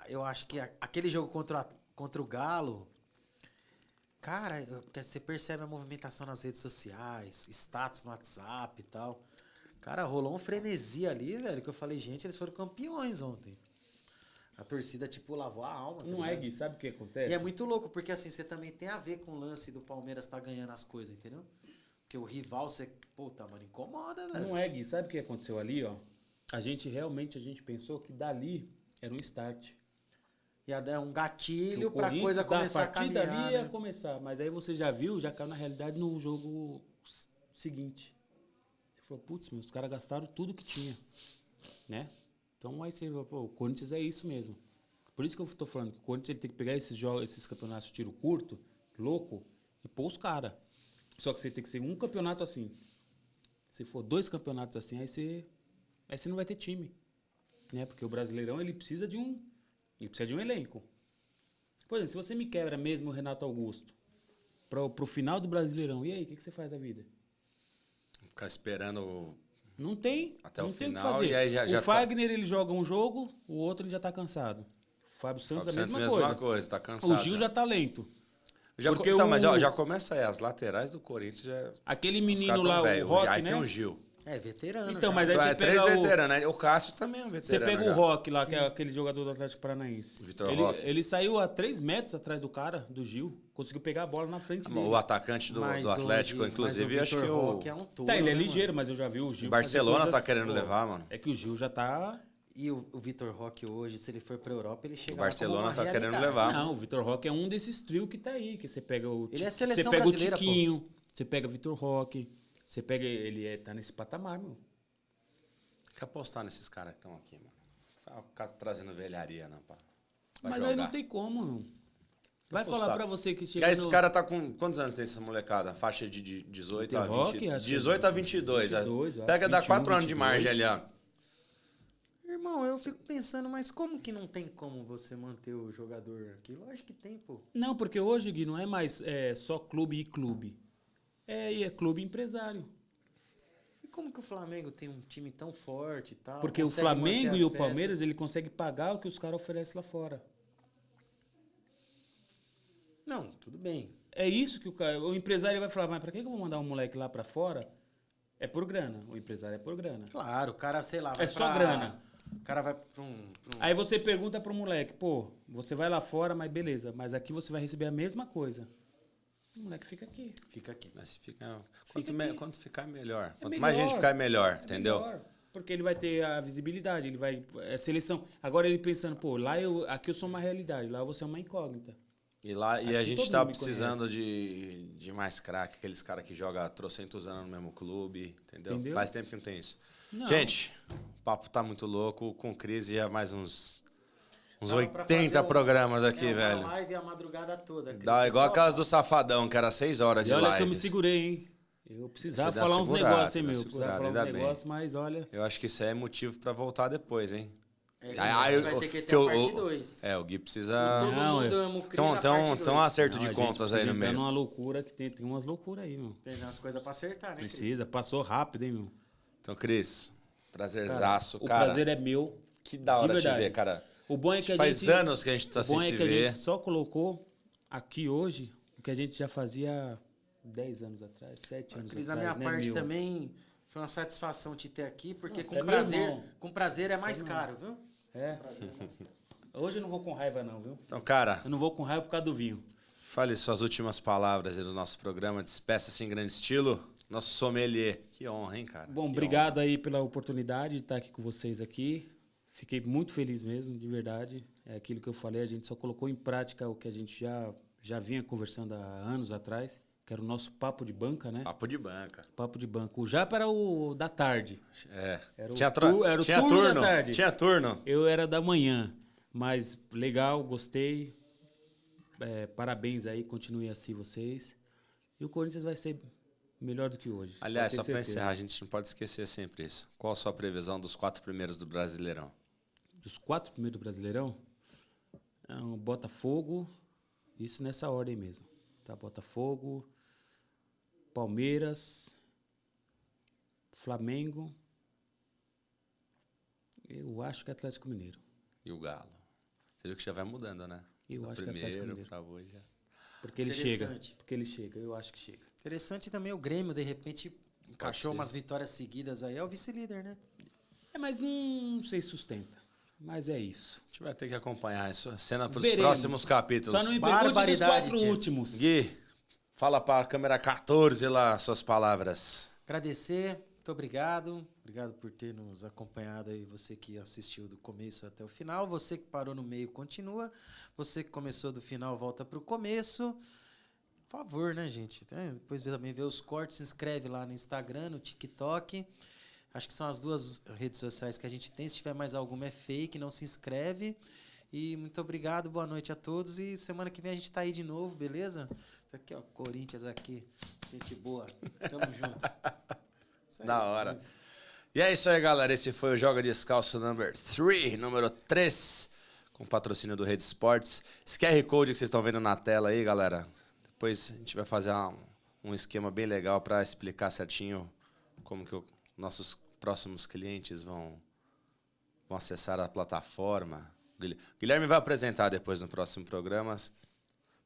eu acho que aquele jogo contra o Galo... Cara, porque você percebe a movimentação nas redes sociais, status no WhatsApp e tal. Cara, rolou um frenesi ali, velho, que eu falei, gente, eles foram campeões ontem. A torcida, tipo, lavou a alma. tá Não é, ligado? Gui, sabe o que acontece? E é muito louco, porque assim, você também tem a ver com o lance do Palmeiras tá ganhando as coisas, entendeu? Porque o rival, você, puta, mano, incomoda, velho. Não é, Gui, sabe o que aconteceu ali, ó? A gente pensou que dali era um start. Ia dar um Que gatilho o pra Corinthians, coisa começar a partir dali caminhar, ia né? começar. Mas aí você já viu, já caiu na realidade no jogo seguinte. Você falou, putz, os caras gastaram tudo que tinha, né? Então aí você falou, pô, o Corinthians é isso mesmo. Por isso que eu tô falando que o Corinthians ele tem que pegar esses jogos, esses campeonatos de tiro curto, louco, e pôr os caras. Só que você tem que ser um campeonato assim. Se for 2 campeonatos assim, aí você não vai ter time, né? Porque o Brasileirão ele precisa de um elenco. Por exemplo, se você me quebra mesmo o Renato Augusto pro final do Brasileirão, e aí, o que você faz da vida? Ficar esperando. Não tem. Até não o tem final, o que fazer. e aí já o tá- Fagner, ele joga um jogo, o outro ele já tá cansado. O Fábio Santos, Fábio Santos, a mesma mesma coisa, tá cansado. O Gil já tá lento. porque Então, o- mas ó, já começa aí. As laterais do Corinthians já. Aquele os menino caras tão lá, velho. o Rock, Aí né? tem o Gil. É, veterano. Então, já. mas aí Então, você é 3 pega o... veteranos, né? O Cássio também é um Você veterano. pega o já. Rock lá, que é aquele jogador do Atlético Paranaense. Vitor ele, Roque. ele saiu a 3 metros atrás do cara, do Gil. Conseguiu pegar a bola na frente dele. O atacante do Mas Atlético, hoje- inclusive, mas acho Vitor que o Roque é um touro, Tá, ele é né, ligeiro, mano? mas eu já vi o Gil. o Barcelona fazer tá coisas- querendo Pô, levar, mano. É que o Gil já tá... E o Vitor Roque hoje, se ele for pra Europa, ele chega O Barcelona lá como tá uma querendo realidade. levar. Não, o Vitor Roque é um desses trio que tá aí, que você pega o... Ele é Ti- seleção Você pega brasileira, o Tiquinho, você pega o Vitor Roque, você pega... tá nesse patamar, meu. Tem que apostar nesses caras que estão aqui, mano. Ficar trazendo velharia, não, pá. Vai Mas jogar. aí não tem como, meu. Vai apostar. falar pra você que E chega aí esse no... cara tá com... Quantos anos tem essa molecada? Faixa de 18 a Vitor Roque, 20... acho que 18 a 22. 22, ó. Pega, dá 21, 4 anos de 22. margem ali, ó. Irmão, eu fico pensando, mas como que não tem como você manter o jogador aqui? Lógico que tem, pô. Não, porque hoje, Gui, não é mais só clube e clube. É clube e empresário. como que o Flamengo tem um time tão forte e tal? Porque o consegue Flamengo manter e as o Palmeiras, peças? ele consegue pagar o que os caras oferecem lá fora. Não, tudo bem. É isso que o empresário vai falar, mas pra que eu vou mandar um moleque lá pra fora? É por grana. O empresário é por grana. Claro, o cara, sei lá... vai É só pra- grana. O cara vai pra um... Aí você pergunta pro moleque, pô, você vai lá fora, mas beleza, mas aqui você vai receber a mesma coisa. O moleque fica aqui. Fica aqui. Mas Fica quanto ficar melhor. É Quanto melhor. mais gente ficar, melhor, É entendeu? melhor, porque ele vai ter a visibilidade, ele vai... É seleção. Agora ele pensando, pô, aqui eu sou uma realidade, lá você é uma incógnita. E lá e a Aqui gente todo tá mundo me precisando de mais craque, aqueles caras que jogam trocentos anos no mesmo clube, entendeu? Entendeu? Faz tempo que não tem isso. Não. Gente, o papo tá muito louco, com crise já mais uns Dava pra 80 fazer programas aqui, uma velho. live a madrugada toda. Cris. Dá igual Você aquelas do topa? Safadão, que era 6 horas E de olha live. que eu me segurei, hein? Eu precisava Você dá falar uns segurada, negócios, você hein, dá meu? Precisava segurada, falar uns ainda bem. negócios, mas olha... Eu acho que isso aí é motivo pra voltar depois, hein? A gente vai ter que ter a parte 2. É, o Gui precisa... Todo Não, mundo eu- ama o Cris, Então, a parte então um 2. acerto Não, de a gente contas aí precisa no entrar meio. numa loucura que tem umas loucuras aí, meu. Tem umas coisas pra acertar, né, Cris? Precisa, passou rápido, hein, meu. Então, Cris, prazerzaço, O cara. prazer é meu. Que da hora de te verdade. ver, cara. O bom é que a Faz gente... anos que a gente tá O sem bom é se que a ver. gente só colocou aqui hoje o que a gente já fazia 10 anos atrás, 7 anos Cris, a atrás, minha né, parte meu? também foi uma satisfação te ter aqui, porque Não, você é meu irmão. com prazer é mais Você é caro, viu? É. Hoje eu não vou com raiva não, viu? Então, cara, Eu não vou com raiva por causa do vinho. fale suas últimas palavras aí do nosso programa. Despeça-se em grande estilo. Nosso sommelier. Que honra, hein, cara? Bom, Que obrigado aí pela oportunidade de estar aqui com vocês aqui. Fiquei muito feliz mesmo, de verdade. É aquilo que eu falei, a gente só colocou em prática o que a gente já vinha conversando há anos atrás, que era o nosso papo de banca, né? honra. Papo de banca. Papo de banca. O Japa era o da tarde. É. Era o Tinha, era o tinha turno da turno. tarde. Tinha turno. Eu era da manhã, mas legal, gostei. É, parabéns aí, continue assim vocês. E o Corinthians vai ser melhor do que hoje. Aliás, pode ter só para certeza. encerrar, a gente não pode esquecer sempre isso. Qual a sua previsão dos 4 primeiros do Brasileirão? Dos 4 primeiros do Brasileirão, é o Botafogo, isso nessa ordem mesmo. Tá? Botafogo, Palmeiras, Flamengo, eu acho que Atlético Mineiro. E o Galo? Você viu que já vai mudando, né? Eu Do acho que é Atlético primeiro Mineiro. pra hoje já. Porque ele chega. Interessante. Porque ele chega, eu acho que chega. Interessante também o Grêmio, de repente, encaixou ser. umas vitórias seguidas aí. É o vice-líder, né? É, mas não sei se sustenta. Mas é isso. A gente vai ter que acompanhar isso. Cena para os Veremos. próximos capítulos. Só não me pergunte dos Barbaridade, 4 tia. últimos. Gui, fala para a câmera 14 lá suas palavras. Agradecer, muito obrigado. Obrigado por ter nos acompanhado aí. Você que assistiu do começo até o final. Você que parou no meio, continua. Você que começou do final, volta pro começo. Por favor, né, gente? Depois também vê os cortes, se inscreve lá no Instagram, no TikTok. Acho que são as 2 redes sociais que a gente tem. Se tiver mais alguma é fake, não se inscreve. E muito obrigado, boa noite a todos. E semana que vem a gente tá aí de novo, beleza? Isso aqui, ó, Corinthians aqui. Gente boa. Tamo junto. Isso aí. Da hora. E é isso aí, galera. Esse foi o Joga Descalço número 3, com patrocínio do Rede Esportes. Esse QR Code que vocês estão vendo na tela aí, galera. Depois a gente vai fazer um esquema bem legal para explicar certinho como que nossos próximos clientes vão acessar a plataforma. Guilherme vai apresentar depois no próximo programa,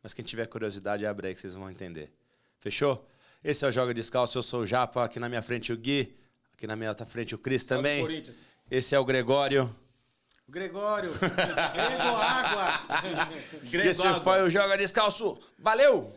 mas quem tiver curiosidade, abre aí que vocês vão entender. Fechou? Esse é o Joga Descalço, eu sou o Japa, aqui na minha frente o Gui, aqui na minha outra frente o Cris também. Corinthians. Esse é o Gregório. Gregório. Grego Água. Esse foi o Joga Descalço. Valeu!